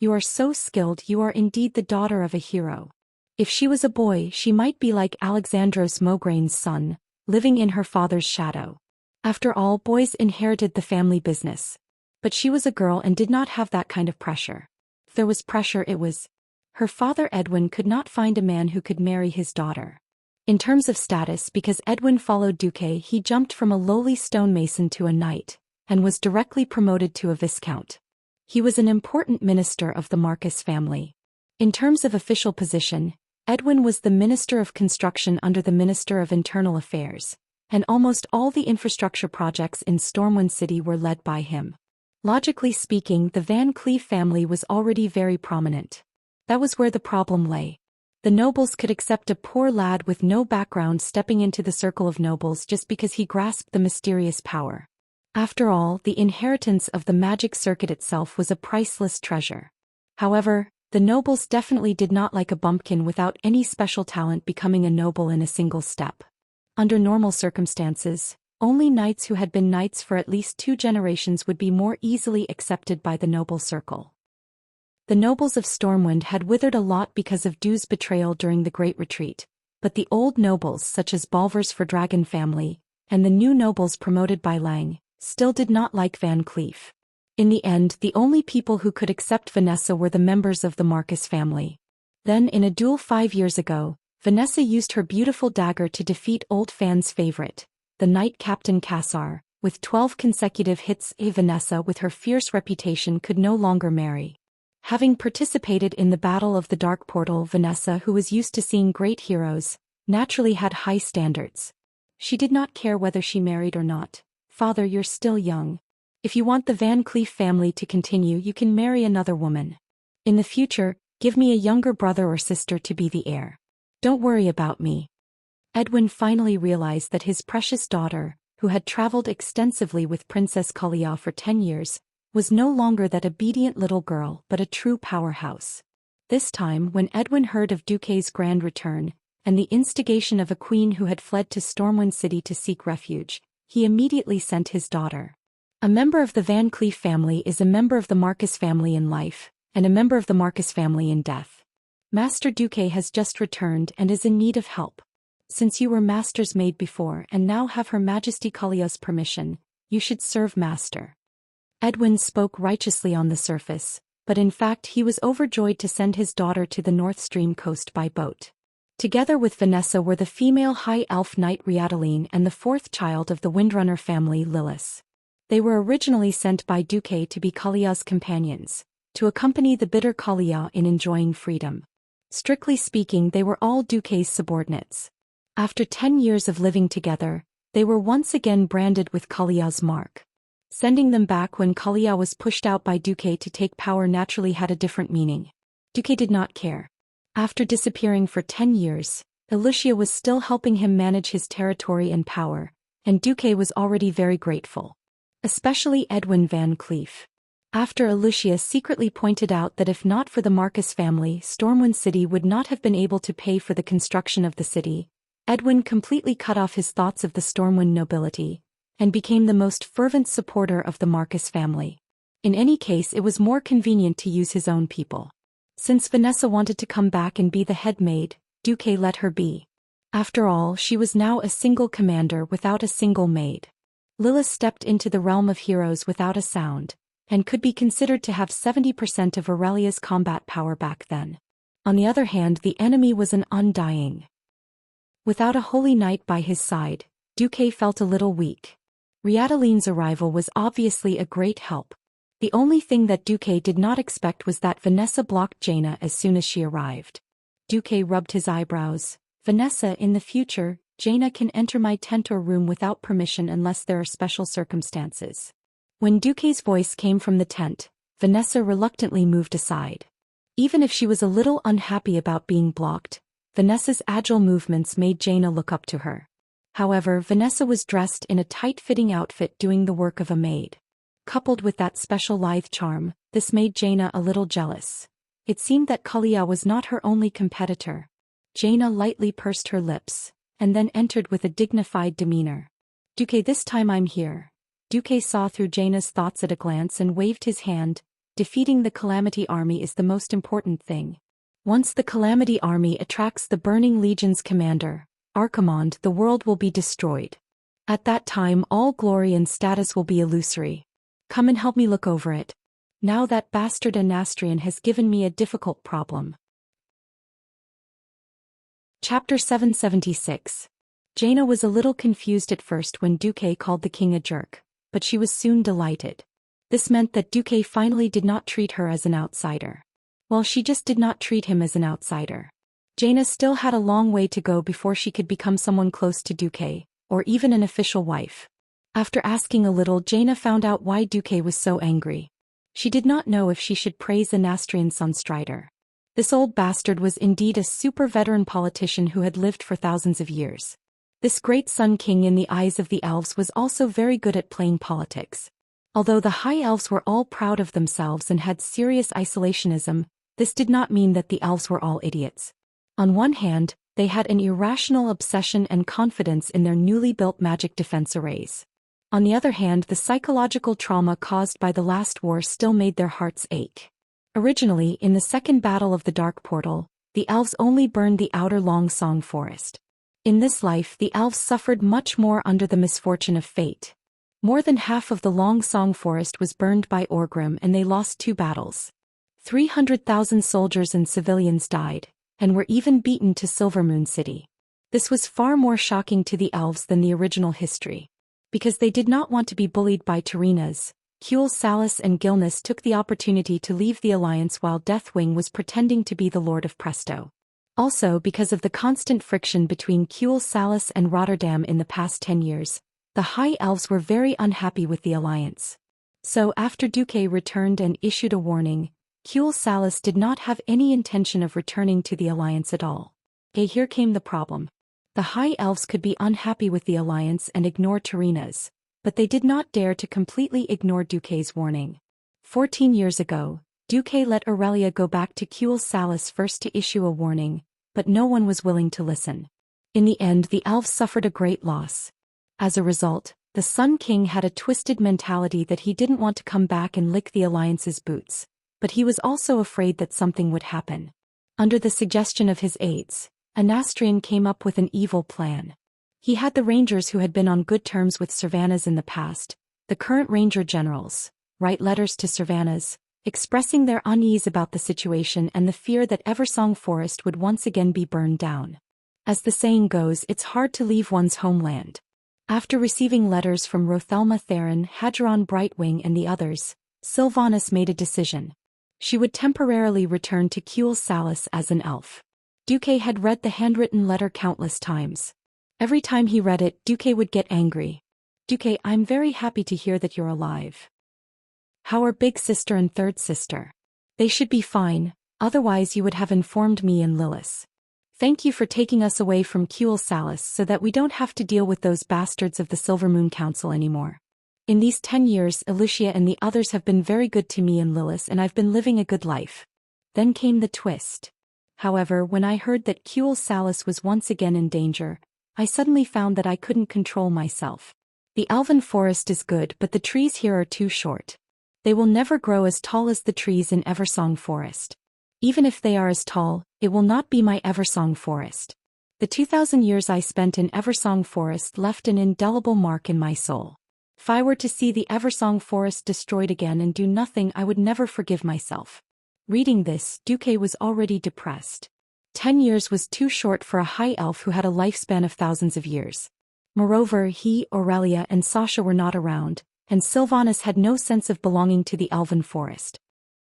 You are so skilled, you are indeed the daughter of a hero. If she was a boy, she might be like Alexandros Mograin's son, living in her father's shadow. After all, boys inherited the family business. But she was a girl and did not have that kind of pressure. If there was pressure, it was. Her father Edwin could not find a man who could marry his daughter. In terms of status, because Edwin followed Duque, he jumped from a lowly stonemason to a knight, and was directly promoted to a viscount. He was an important minister of the Marcus family. In terms of official position, Edwin was the Minister of Construction under the Minister of Internal Affairs, and almost all the infrastructure projects in Stormwind City were led by him. Logically speaking, the Van Cleef family was already very prominent. That was where the problem lay. The nobles could accept a poor lad with no background stepping into the circle of nobles just because he grasped the mysterious power. After all, the inheritance of the magic circuit itself was a priceless treasure. However, the nobles definitely did not like a bumpkin without any special talent becoming a noble in a single step. Under normal circumstances, only knights who had been knights for at least 2 generations would be more easily accepted by the noble circle. The nobles of Stormwind had withered a lot because of Du's betrayal during the Great Retreat, but the old nobles such as Balvers for Dragon family, and the new nobles promoted by Lang, still did not like Van Cleef. In the end, the only people who could accept Vanessa were the members of the Marcus family. Then, in a duel 5 years ago, Vanessa used her beautiful dagger to defeat old Fan's favorite, the Knight Captain Cassar. With 12 consecutive hits, Vanessa, with her fierce reputation, could no longer marry. Having participated in the Battle of the Dark Portal, Vanessa, who was used to seeing great heroes, naturally had high standards. She did not care whether she married or not. Father, you're still young. If you want the Van Cleef family to continue, you can marry another woman. In the future, give me a younger brother or sister to be the heir. Don't worry about me. Edwin finally realized that his precious daughter, who had traveled extensively with Princess Kalia for 10 years, was no longer that obedient little girl but a true powerhouse. This time, when Edwin heard of Duque's grand return, and the instigation of a queen who had fled to Stormwind City to seek refuge, he immediately sent his daughter. A member of the Van Cleef family is a member of the Marcus family in life, and a member of the Marcus family in death. Master Duque has just returned and is in need of help. Since you were Master's maid before and now have Her Majesty Kalia's permission, you should serve Master. Edwin spoke righteously on the surface, but in fact he was overjoyed to send his daughter to the North Stream coast by boat. Together with Vanessa were the female High Elf Knight Riadaline and the 4th child of the Windrunner family, Lilith. They were originally sent by Duque to be Kalia's companions, to accompany the bitter Kalia in enjoying freedom. Strictly speaking, they were all Duque's subordinates. After 10 years of living together, they were once again branded with Kalia's mark. Sending them back when Kalia was pushed out by Duque to take power naturally had a different meaning. Duque did not care. After disappearing for 10 years, Lucia was still helping him manage his territory and power, and Duque was already very grateful. Especially Edwin Van Cleef. After Lucia secretly pointed out that if not for the Marcus family, Stormwind City would not have been able to pay for the construction of the city, Edwin completely cut off his thoughts of the Stormwind nobility, and became the most fervent supporter of the Marcus family. In any case, it was more convenient to use his own people. Since Vanessa wanted to come back and be the head maid, Duque let her be. After all, she was now a single commander without a single maid. Lilith stepped into the realm of heroes without a sound, and could be considered to have 70% of Aurelia's combat power back then. On the other hand, the enemy was an undying. Without a holy knight by his side, Duque felt a little weak. Riadeline's arrival was obviously a great help. The only thing that Duque did not expect was that Vanessa blocked Jaina as soon as she arrived. Duque rubbed his eyebrows. Vanessa, in the future, Jaina can enter my tent or room without permission unless there are special circumstances. When Duque's voice came from the tent, Vanessa reluctantly moved aside. Even if she was a little unhappy about being blocked, Vanessa's agile movements made Jaina look up to her. However, Vanessa was dressed in a tight-fitting outfit doing the work of a maid. Coupled with that special lithe charm, this made Jaina a little jealous. It seemed that Kalia was not her only competitor. Jaina lightly pursed her lips, and then entered with a dignified demeanor. Duque, this time I'm here. Duque saw through Jaina's thoughts at a glance and waved his hand. Defeating the Calamity Army is the most important thing. Once the Calamity Army attracts the Burning Legion's commander, Archimonde, the world will be destroyed. At that time all glory and status will be illusory. Come and help me look over it. Now that bastard Anastrian has given me a difficult problem. Chapter 776. Jaina was a little confused at first when Duque called the king a jerk, but she was soon delighted. This meant that Duque finally did not treat her as an outsider. Well, she just did not treat him as an outsider. Jaina still had a long way to go before she could become someone close to Duque, or even an official wife. After asking a little, Jaina found out why Duque was so angry. She did not know if she should praise Anastrian Sunstrider. This old bastard was indeed a super veteran politician who had lived for thousands of years. This great Sun King in the eyes of the elves was also very good at playing politics. Although the High Elves were all proud of themselves and had serious isolationism, this did not mean that the elves were all idiots. On one hand, they had an irrational obsession and confidence in their newly built magic defense arrays. On the other hand, the psychological trauma caused by the last war still made their hearts ache. Originally, in the Second Battle of the Dark Portal, the elves only burned the outer Long Song Forest. In this life, the elves suffered much more under the misfortune of fate. More than half of the Long Song Forest was burned by Orgrim and they lost 2 battles. 300,000 soldiers and civilians died, and were even beaten to Silvermoon City. This was far more shocking to the elves than the original history. Because they did not want to be bullied by Tarinas, Kuel Salus and Gilnis took the opportunity to leave the alliance while Deathwing was pretending to be the Lord of Presto. Also, because of the constant friction between Kuel Salus and Rotterdam in the past 10 years, the High Elves were very unhappy with the alliance. So after Duque returned and issued a warning, Kuel Salus did not have any intention of returning to the alliance at all. Here came the problem. The High Elves could be unhappy with the alliance and ignore Tarinas, but they did not dare to completely ignore Duque's warning. 14 years ago, Duque let Aurelia go back to Kuel Salus first to issue a warning, but no one was willing to listen. In the end, the elves suffered a great loss. As a result, the Sun King had a twisted mentality that he didn't want to come back and lick the alliance's boots, but he was also afraid that something would happen. Under the suggestion of his aides, Anastrian came up with an evil plan. He had the rangers who had been on good terms with Servanas in the past, the current ranger generals, write letters to Servanas, expressing their unease about the situation and the fear that Eversong Forest would once again be burned down. As the saying goes, it's hard to leave one's homeland. After receiving letters from Rothelma Theron, Hadron Brightwing and the others, Sylvanas made a decision. She would temporarily return to Kuel Salus as an elf. Duque had read the handwritten letter countless times. Every time he read it, Duque would get angry. Duque, I'm very happy to hear that you're alive. How are big sister and third sister? They should be fine, otherwise you would have informed me and Lilith. Thank you for taking us away from Kuel Salus so that we don't have to deal with those bastards of the Silvermoon Council anymore. In these 10 years, Lucia and the others have been very good to me and Lilith, and I've been living a good life. Then came the twist. However, when I heard that Kuel Salus was once again in danger, I suddenly found that I couldn't control myself. The elven forest is good, but the trees here are too short. They will never grow as tall as the trees in Eversong Forest. Even if they are as tall, it will not be my Eversong Forest. The 2,000 years I spent in Eversong Forest left an indelible mark in my soul. If I were to see the Eversong forest destroyed again and do nothing, I would never forgive myself. Reading this, Duque was already depressed. 10 years was too short for a high elf who had a lifespan of thousands of years. Moreover, he, Aurelia, and Sasha were not around, and Sylvanas had no sense of belonging to the elven forest.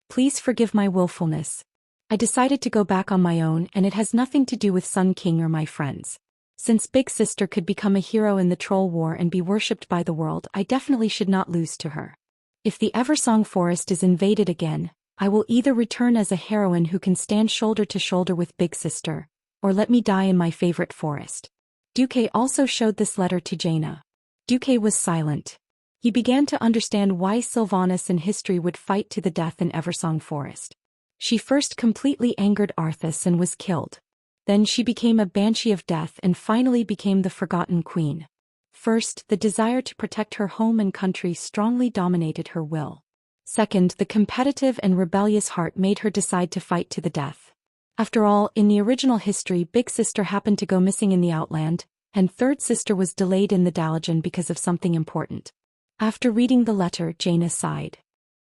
Please forgive my willfulness. I decided to go back on my own, and it has nothing to do with Sun King or my friends. Since Big Sister could become a hero in the Troll War and be worshipped by the world, I definitely should not lose to her. If the Eversong forest is invaded again, I will either return as a heroine who can stand shoulder to shoulder with Big Sister, or let me die in my favorite forest. Duque also showed this letter to Jaina. Duque was silent. He began to understand why Sylvanas in history would fight to the death in Eversong forest. She first completely angered Arthas and was killed. Then she became a banshee of death and finally became the Forgotten Queen. First, the desire to protect her home and country strongly dominated her will. Second, the competitive and rebellious heart made her decide to fight to the death. After all, in the original history, Big Sister happened to go missing in the Outland, and Third Sister was delayed in the Dalajan because of something important. After reading the letter, Jaina sighed.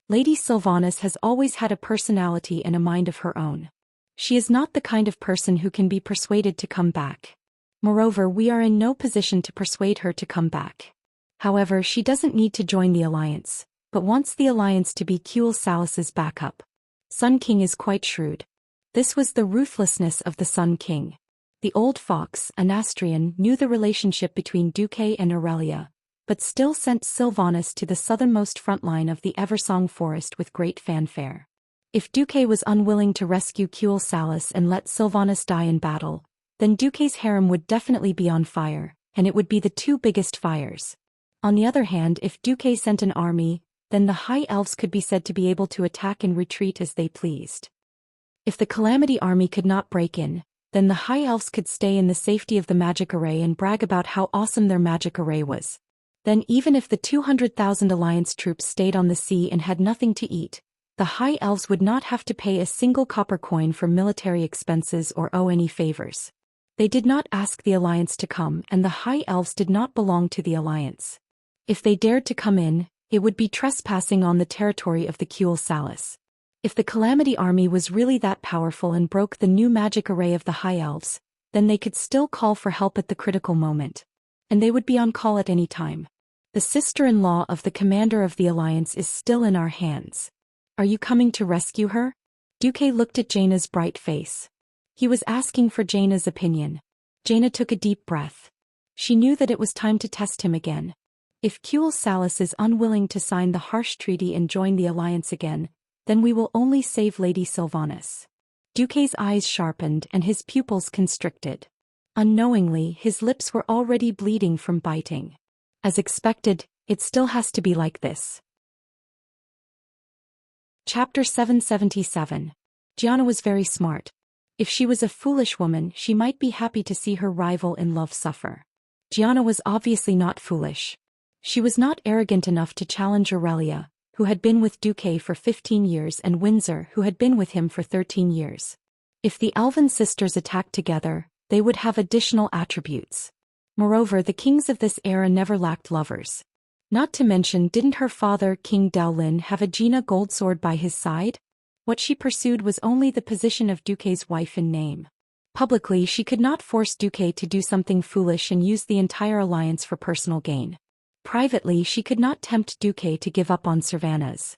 Lady Sylvanas has always had a personality and a mind of her own. She is not the kind of person who can be persuaded to come back. Moreover, we are in no position to persuade her to come back. However, she doesn't need to join the alliance, but wants the alliance to be Kuel Salas's backup. Sun King is quite shrewd. This was the ruthlessness of the Sun King. The old fox, Anastrian, knew the relationship between Duque and Aurelia, but still sent Sylvanas to the southernmost front line of the Eversong forest with great fanfare. If Duque was unwilling to rescue Kuel Salas and let Sylvanas die in battle, then Duque's harem would definitely be on fire, and it would be the two biggest fires. On the other hand, if Duque sent an army, then the High Elves could be said to be able to attack and retreat as they pleased. If the Calamity army could not break in, then the High Elves could stay in the safety of the magic array and brag about how awesome their magic array was. Then even if the 200,000 Alliance troops stayed on the sea and had nothing to eat, the High Elves would not have to pay a single copper coin for military expenses or owe any favors. They did not ask the Alliance to come, and the High Elves did not belong to the Alliance. If they dared to come in, it would be trespassing on the territory of the Kuel Salas. If the Calamity army was really that powerful and broke the new magic array of the High Elves, then they could still call for help at the critical moment. And they would be on call at any time. The sister-in-law of the commander of the Alliance is still in our hands. Are you coming to rescue her? Duque looked at Jaina's bright face. He was asking for Jaina's opinion. Jaina took a deep breath. She knew that it was time to test him again. If Kuel Salas is unwilling to sign the harsh treaty and join the Alliance again, then we will only save Lady Sylvanas. Duque's eyes sharpened and his pupils constricted. Unknowingly, his lips were already bleeding from biting. As expected, it still has to be like this. Chapter 777. Gianna was very smart. If she was a foolish woman, she might be happy to see her rival in love suffer. Gianna was obviously not foolish. She was not arrogant enough to challenge Aurelia, who had been with Duque for 15 years, and Windsor, who had been with him for 13 years. If the elven sisters attacked together, they would have additional attributes. Moreover, the kings of this era never lacked lovers. Not to mention, didn't her father, King Daolin, have a Gina Goldsword by his side? What she pursued was only the position of Duque's wife in name. Publicly, she could not force Duque to do something foolish and use the entire alliance for personal gain. Privately, she could not tempt Duque to give up on Sylvanas.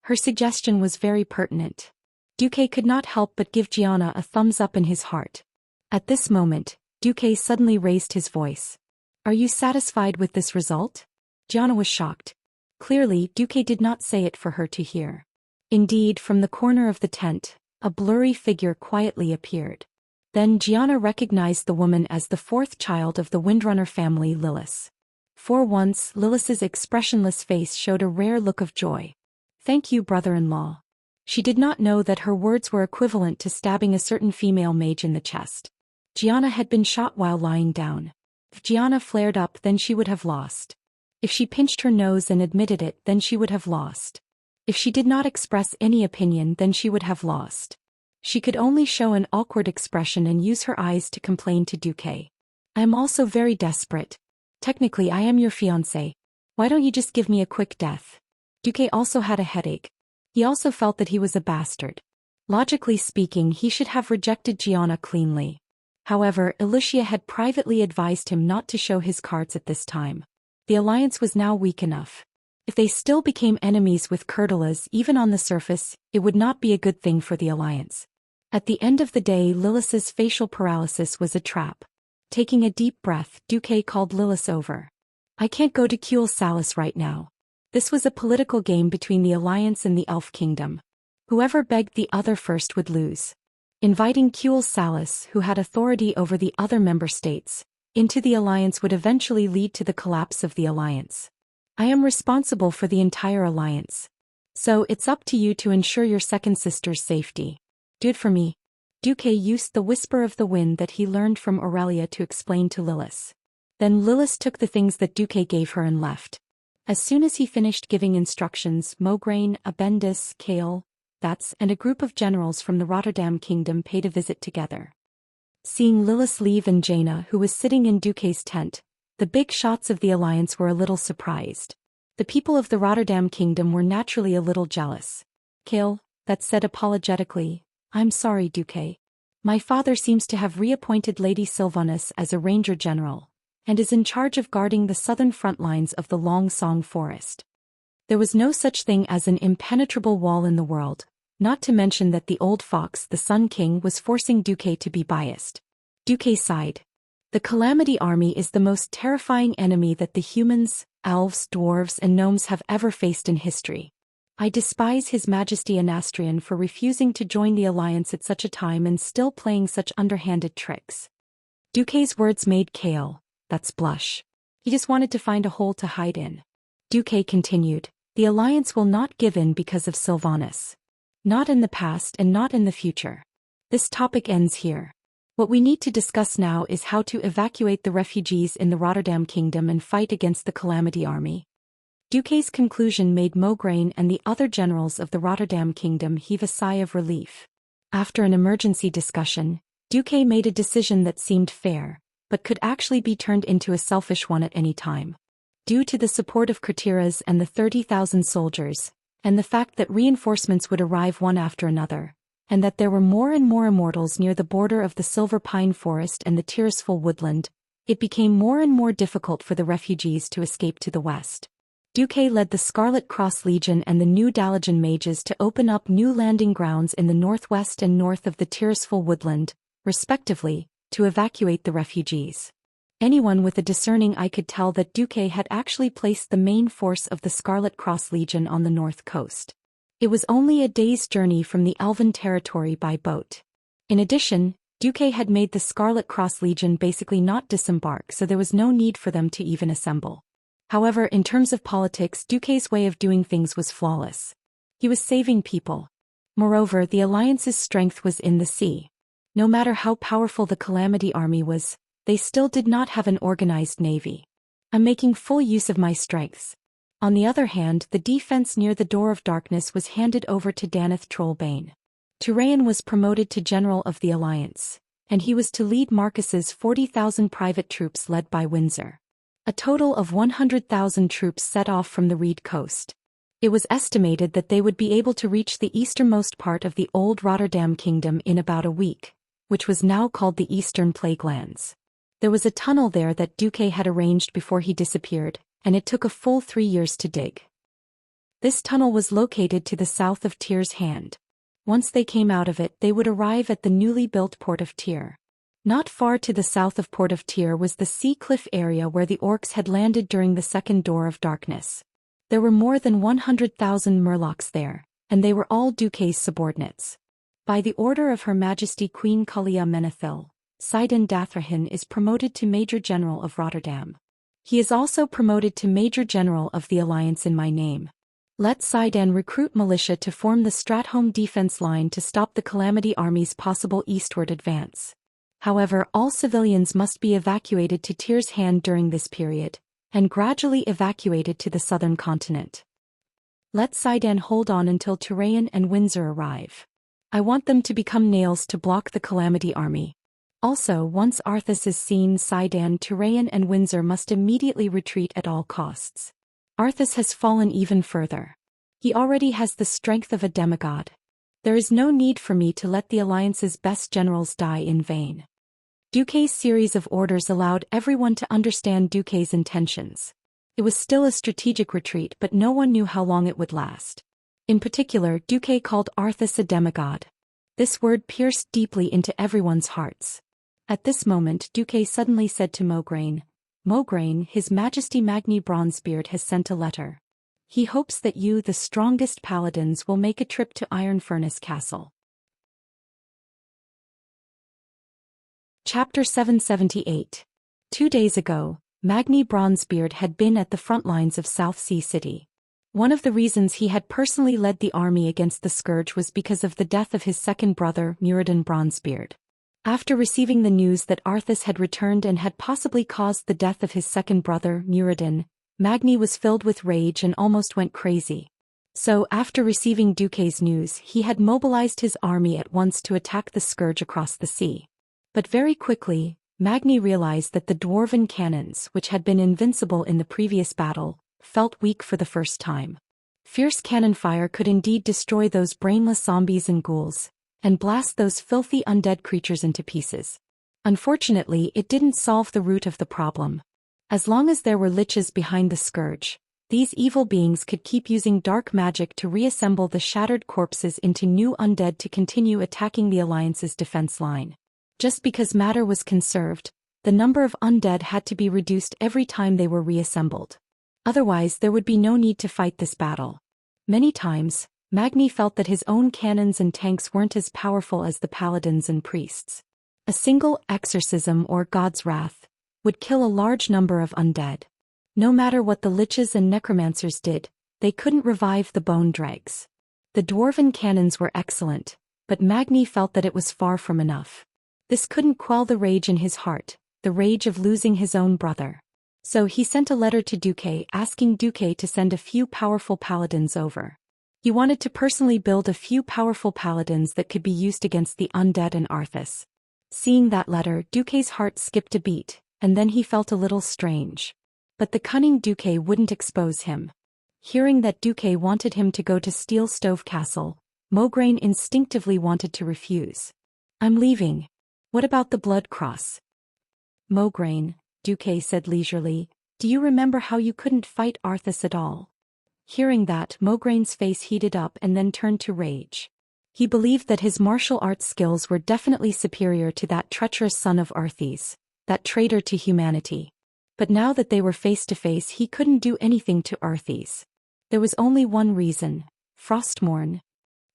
Her suggestion was very pertinent. Duque could not help but give Gianna a thumbs up in his heart. At this moment, Duque suddenly raised his voice. Are you satisfied with this result? Gianna was shocked. Clearly, Duque did not say it for her to hear. Indeed, from the corner of the tent, a blurry figure quietly appeared. Then Gianna recognized the woman as the fourth child of the Windrunner family, Lilith. For once, Lilith's expressionless face showed a rare look of joy. Thank you, brother-in-law. She did not know that her words were equivalent to stabbing a certain female mage in the chest. Gianna had been shot while lying down. If Gianna flared up, then she would have lost. If she pinched her nose and admitted it, then she would have lost. If she did not express any opinion, then she would have lost. She could only show an awkward expression and use her eyes to complain to Duque. I am also very desperate. Technically, I am your fiancé. Why don't you just give me a quick death? Duque also had a headache. He also felt that he was a bastard. Logically speaking, he should have rejected Gianna cleanly. However, Lucia had privately advised him not to show his cards at this time. The alliance was now weak enough. If they still became enemies with Curtilas even on the surface, it would not be a good thing for the alliance. At the end of the day, Lilith's facial paralysis was a trap. Taking a deep breath, Duque called Lilith over. I can't go to Kuel Salis right now. This was a political game between the alliance and the Elf Kingdom. Whoever begged the other first would lose. Inviting Kuel Salis, who had authority over the other member states, into the alliance would eventually lead to the collapse of the alliance. I am responsible for the entire alliance. So it's up to you to ensure your second sister's safety. Do it for me. Duque used the whisper of the wind that he learned from Aurelia to explain to Lilith. Then Lilith took the things that Duque gave her and left. As soon as he finished giving instructions, Mograine, Abendis, Kale, That's and a group of generals from the Rotterdam kingdom paid a visit together. Seeing Lilith leave and Jaina, who was sitting in Duque's tent, the big shots of the alliance were a little surprised. The people of the Rotterdam kingdom were naturally a little jealous. Kale, that said apologetically, I'm sorry, Duque. My father seems to have reappointed Lady Sylvanas as a ranger general, and is in charge of guarding the southern front lines of the Long Song forest. There was no such thing as an impenetrable wall in the world, not to mention that the old fox, the Sun King, was forcing Duque to be biased. Duque sighed. The Calamity Army is the most terrifying enemy that the humans, elves, dwarves and gnomes have ever faced in history. I despise His Majesty Anastrian for refusing to join the alliance at such a time and still playing such underhanded tricks. Duque's words made Kale, that's blush. He just wanted to find a hole to hide in. Duque continued, the alliance will not give in because of Sylvanas. Not in the past and not in the future. This topic ends here. What we need to discuss now is how to evacuate the refugees in the Rotterdam kingdom and fight against the Calamity Army. Duque's conclusion made Mograine and the other generals of the Rotterdam kingdom heave a sigh of relief. After an emergency discussion, Duque made a decision that seemed fair, but could actually be turned into a selfish one at any time. Due to the support of Kratiras and the 30,000 soldiers, and the fact that reinforcements would arrive one after another, and that there were more and more immortals near the border of the Silver Pine Forest and the Tirisful Woodland, it became more and more difficult for the refugees to escape to the west. Duque led the Scarlet Cross Legion and the New Dalajan Mages to open up new landing grounds in the northwest and north of the Tirisful Woodland, respectively, to evacuate the refugees. Anyone with a discerning eye could tell that Duque had actually placed the main force of the Scarlet Cross Legion on the north coast. It was only a day's journey from the Elven territory by boat. In addition, Duque had made the Scarlet Cross Legion basically not disembark, so there was no need for them to even assemble. However, in terms of politics, Duque's way of doing things was flawless. He was saving people. Moreover, the alliance's strength was in the sea. No matter how powerful the Calamity Army was, they still did not have an organized navy. I'm making full use of my strengths. On the other hand, the defense near the Door of Darkness was handed over to Daneth Trollbane. Turayan was promoted to General of the Alliance, and he was to lead Marcus's 40,000 private troops led by Windsor. A total of 100,000 troops set off from the Reed Coast. It was estimated that they would be able to reach the easternmost part of the old Rotterdam Kingdom in about a week, which was now called the Eastern Plaguelands. There was a tunnel there that Duque had arranged before he disappeared, and it took a full 3 years to dig. This tunnel was located to the south of Tyr's Hand. Once they came out of it, they would arrive at the newly built Port of Tyr. Not far to the south of Port of Tyr was the sea cliff area where the orcs had landed during the Second Door of Darkness. There were more than 100,000 murlocs there, and they were all Duque's subordinates. By the order of Her Majesty Queen Kalia Menethil, Sidon Dathrahin is promoted to Major General of Rotterdam. He is also promoted to Major General of the Alliance in my name. Let Sidon recruit militia to form the Stratholm defense line to stop the Calamity Army's possible eastward advance. However, all civilians must be evacuated to Tyr's Hand during this period, and gradually evacuated to the southern continent. Let Sidon hold on until Turayan and Windsor arrive. I want them to become nails to block the Calamity Army. Also, once Arthas is seen, Sidon, Turayan and Windsor must immediately retreat at all costs. Arthas has fallen even further. He already has the strength of a demigod. There is no need for me to let the Alliance's best generals die in vain. Duque's series of orders allowed everyone to understand Duque's intentions. It was still a strategic retreat, but no one knew how long it would last. In particular, Duque called Arthas a demigod. This word pierced deeply into everyone's hearts. At this moment, Duque suddenly said to Mograine, "Mograine, His Majesty Magni Bronzebeard has sent a letter. He hopes that you, the strongest paladins, will make a trip to Iron Furnace Castle." Chapter 778. 2 days ago, Magni Bronzebeard had been at the front lines of South Sea City. One of the reasons he had personally led the army against the Scourge was because of the death of his second brother, Muradin Bronzebeard. After receiving the news that Arthas had returned and had possibly caused the death of his second brother, Muradin, Magni was filled with rage and almost went crazy. So, after receiving Duque's news, he had mobilized his army at once to attack the Scourge across the sea. But very quickly, Magni realized that the dwarven cannons, which had been invincible in the previous battle, felt weak for the first time. Fierce cannon fire could indeed destroy those brainless zombies and ghouls, and blast those filthy undead creatures into pieces. Unfortunately, it didn't solve the root of the problem. As long as there were liches behind the Scourge, these evil beings could keep using dark magic to reassemble the shattered corpses into new undead to continue attacking the Alliance's defense line. Just because matter was conserved, the number of undead had to be reduced every time they were reassembled. Otherwise, there would be no need to fight this battle. Many times, Magni felt that his own cannons and tanks weren't as powerful as the paladins and priests. A single exorcism or God's wrath would kill a large number of undead. No matter what the liches and necromancers did, they couldn't revive the bone dregs. The dwarven cannons were excellent, but Magni felt that it was far from enough. This couldn't quell the rage in his heart, the rage of losing his own brother. So he sent a letter to Duque asking Duque to send a few powerful paladins over. He wanted to personally build a few powerful paladins that could be used against the undead and Arthas. Seeing that letter, Duque's heart skipped a beat, and then he felt a little strange. But the cunning Duque wouldn't expose him. Hearing that Duque wanted him to go to Steel Stove Castle, Mograine instinctively wanted to refuse. "I'm leaving. What about the Blood Cross?" "Mograine," Duque said leisurely, "do you remember how you couldn't fight Arthas at all?" Hearing that, Mograine's face heated up and then turned to rage. He believed that his martial arts skills were definitely superior to that treacherous son of Arthas, that traitor to humanity. But now that they were face to face, he couldn't do anything to Arthas. There was only one reason: Frostmourne.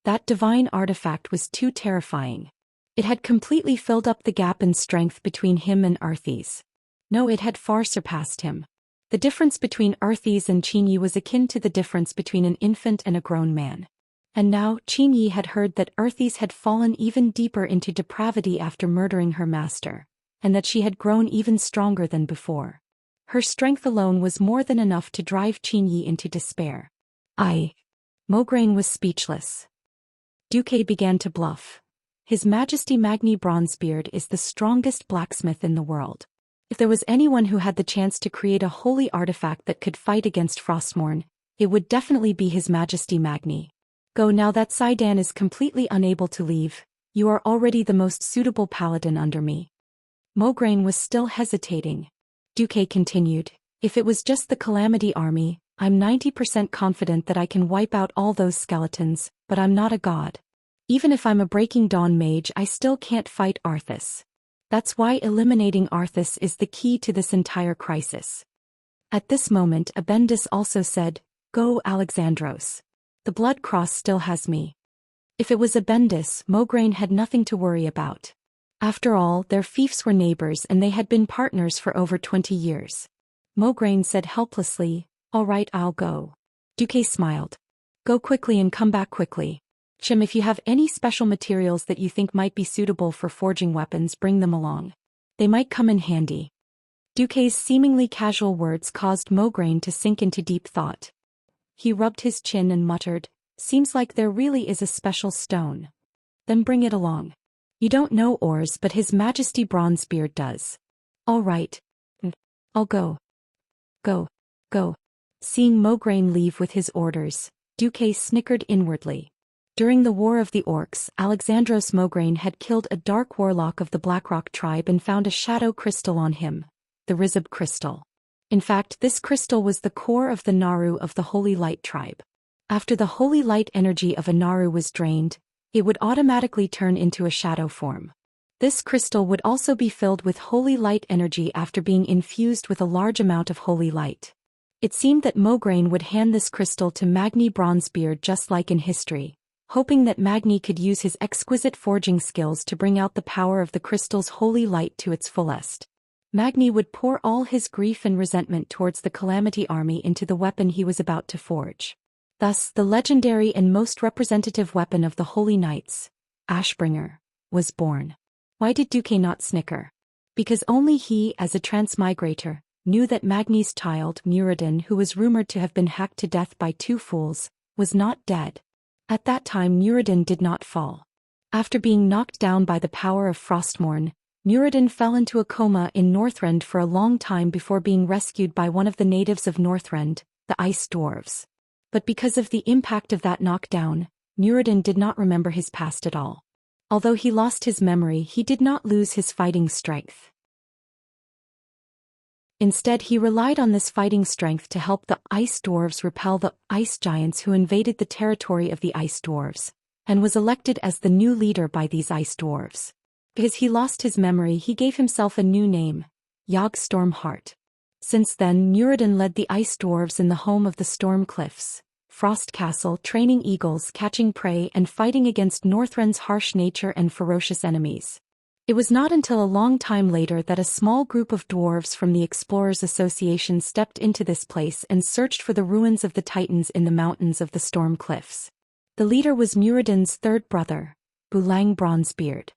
That divine artifact was too terrifying. It had completely filled up the gap in strength between him and Arthas. No, it had far surpassed him. The difference between Arthas and Qinyi was akin to the difference between an infant and a grown man. And now, Qinyi had heard that Arthas had fallen even deeper into depravity after murdering her master, and that she had grown even stronger than before. Her strength alone was more than enough to drive Qinyi into despair. Mograine was speechless. Duque began to bluff. His Majesty Magni Bronzebeard is the strongest blacksmith in the world. If there was anyone who had the chance to create a holy artifact that could fight against Frostmourne, it would definitely be His Majesty Magni. Go now that Saidan is completely unable to leave, you are already the most suitable paladin under me. Mograine was still hesitating. Duque continued, "If it was just the Calamity army, I'm 90% confident that I can wipe out all those skeletons, but I'm not a god. Even if I'm a Breaking Dawn mage, I still can't fight Arthas. That's why eliminating Arthas is the key to this entire crisis." At this moment, Abendis also said, "Go, Alexandros. The Blood Cross still has me." If it was Abendis, Mograine had nothing to worry about. After all, their fiefs were neighbors and they had been partners for over 20 years. Mograine said helplessly, "All right, I'll go." Duque smiled. "Go quickly and come back quickly. Chim, if you have any special materials that you think might be suitable for forging weapons, bring them along. They might come in handy." Duque's seemingly casual words caused Mograine to sink into deep thought. He rubbed his chin and muttered, "Seems like there really is a special stone. Then bring it along. You don't know ores, but His Majesty Bronzebeard does." "All right. I'll go. Go. Seeing Mograine leave with his orders, Duque snickered inwardly. During the War of the Orcs, Alexandros Mograine had killed a dark warlock of the Blackrock tribe and found a shadow crystal on him, the Rizab crystal. In fact, this crystal was the core of the Naru of the Holy Light tribe. After the holy light energy of a Naru was drained, it would automatically turn into a shadow form. This crystal would also be filled with holy light energy after being infused with a large amount of holy light. It seemed that Mograine would hand this crystal to Magni Bronzebeard just like in history, hoping that Magni could use his exquisite forging skills to bring out the power of the crystal's holy light to its fullest. Magni would pour all his grief and resentment towards the Calamity Army into the weapon he was about to forge. Thus, the legendary and most representative weapon of the Holy Knights, Ashbringer, was born. Why did Duque not snicker? Because only he, as a transmigrator, knew that Magni's child, Muradin, who was rumored to have been hacked to death by two fools, was not dead. At that time Muradin did not fall. After being knocked down by the power of Frostmourne, Muradin fell into a coma in Northrend for a long time before being rescued by one of the natives of Northrend, the Ice Dwarves. But because of the impact of that knockdown, Muradin did not remember his past at all. Although he lost his memory, he did not lose his fighting strength. Instead, he relied on this fighting strength to help the Ice Dwarves repel the Ice Giants who invaded the territory of the Ice Dwarves, and was elected as the new leader by these Ice Dwarves. Because he lost his memory, he gave himself a new name, Yogg Stormheart. Since then, Muradin led the Ice Dwarves in the home of the Storm Cliffs, Frost Castle, training eagles, catching prey, and fighting against Northrend's harsh nature and ferocious enemies. It was not until a long time later that a small group of dwarves from the Explorers Association stepped into this place and searched for the ruins of the Titans in the mountains of the Storm Cliffs. The leader was Muradin's third brother, Bulang Bronzebeard.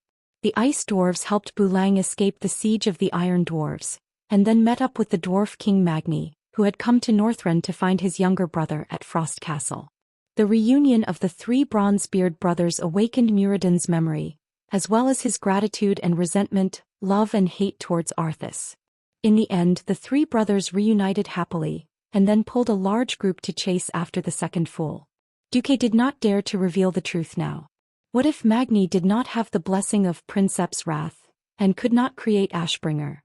The Ice Dwarves helped Bulang escape the siege of the Iron Dwarves, and then met up with the Dwarf King Magni, who had come to Northrend to find his younger brother at Frost Castle. The reunion of the three Bronzebeard brothers awakened Muradin's memory, as well as his gratitude and resentment, love and hate towards Arthas. In the end, the three brothers reunited happily, and then pulled a large group to chase after the second fool. Duque did not dare to reveal the truth now. What if Magni did not have the blessing of Princeps Wrath, and could not create Ashbringer?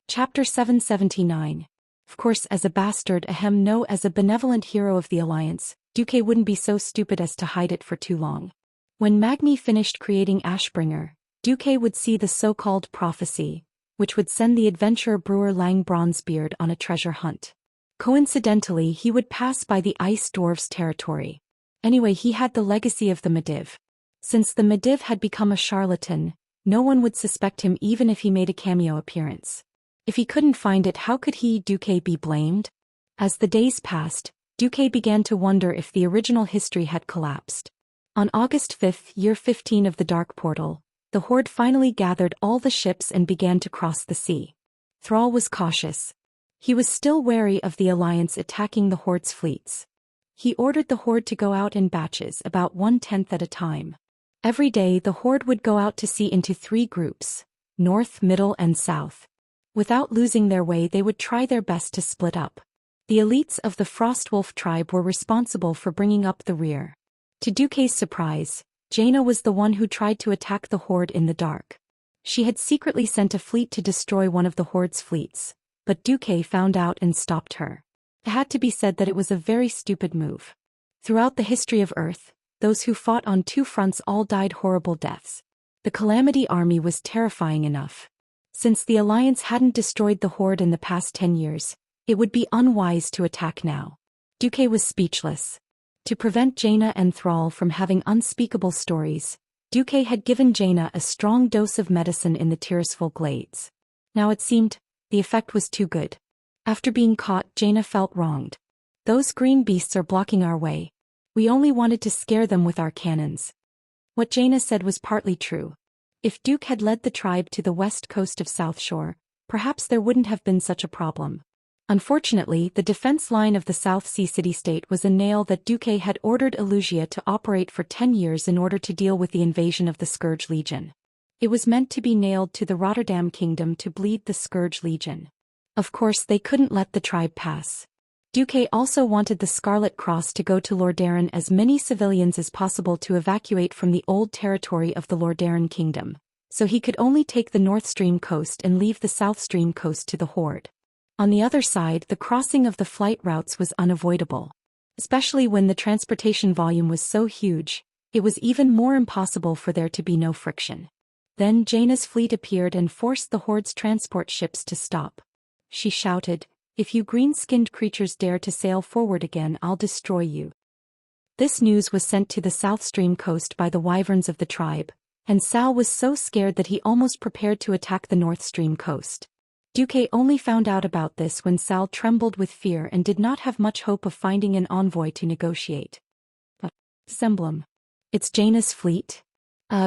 Chapter 779. Of course, as a bastard, no, as a benevolent hero of the Alliance, Duque wouldn't be so stupid as to hide it for too long. When Magni finished creating Ashbringer, Duque would see the so-called prophecy, which would send the adventurer brewer Lang Bronzebeard on a treasure hunt. Coincidentally, he would pass by the Ice Dwarves' territory. Anyway, he had the legacy of the Mediv. Since the Mediv had become a charlatan, no one would suspect him even if he made a cameo appearance. If he couldn't find it, how could he, Duque, be blamed? As the days passed, Duque began to wonder if the original history had collapsed. On August 5, year 15 of the Dark Portal, the Horde finally gathered all the ships and began to cross the sea. Thrall was cautious. He was still wary of the Alliance attacking the Horde's fleets. He ordered the Horde to go out in batches, about 1/10 at a time. Every day the Horde would go out to sea into 3 groups, north, middle and south. Without losing their way, they would try their best to split up. The elites of the Frostwolf tribe were responsible for bringing up the rear. To Duque's surprise, Jaina was the one who tried to attack the Horde in the dark. She had secretly sent a fleet to destroy one of the Horde's fleets, but Duque found out and stopped her. It had to be said that it was a very stupid move. Throughout the history of Earth, those who fought on 2 fronts all died horrible deaths. The Calamity Army was terrifying enough. Since the Alliance hadn't destroyed the Horde in the past 10 years, it would be unwise to attack now. Duque was speechless. To prevent Jaina and Thrall from having unspeakable stories, Duque had given Jaina a strong dose of medicine in the Tirisful Glades. Now it seemed, the effect was too good. After being caught, Jaina felt wronged. Those green beasts are blocking our way. We only wanted to scare them with our cannons. What Jaina said was partly true. If Duke had led the tribe to the west coast of South Shore, perhaps there wouldn't have been such a problem. Unfortunately, the defense line of the South Sea city-state was a nail that Duque had ordered Elugia to operate for 10 years in order to deal with the invasion of the Scourge Legion. It was meant to be nailed to the Rotterdam Kingdom to bleed the Scourge Legion. Of course they couldn't let the tribe pass. Duque also wanted the Scarlet Cross to go to Lordaeron as many civilians as possible to evacuate from the old territory of the Lordaeron kingdom, so he could only take the North Stream coast and leave the South Stream coast to the Horde. On the other side, the crossing of the flight routes was unavoidable. Especially when the transportation volume was so huge, it was even more impossible for there to be no friction. Then Jaina's fleet appeared and forced the Horde's transport ships to stop. She shouted, "If you green-skinned creatures dare to sail forward again, I'll destroy you." This news was sent to the South Stream coast by the wyverns of the tribe, and Sal was so scared that he almost prepared to attack the North Stream coast. Duque only found out about this when Sal trembled with fear and did not have much hope of finding an envoy to negotiate. But Semblem. It's Jaina's fleet?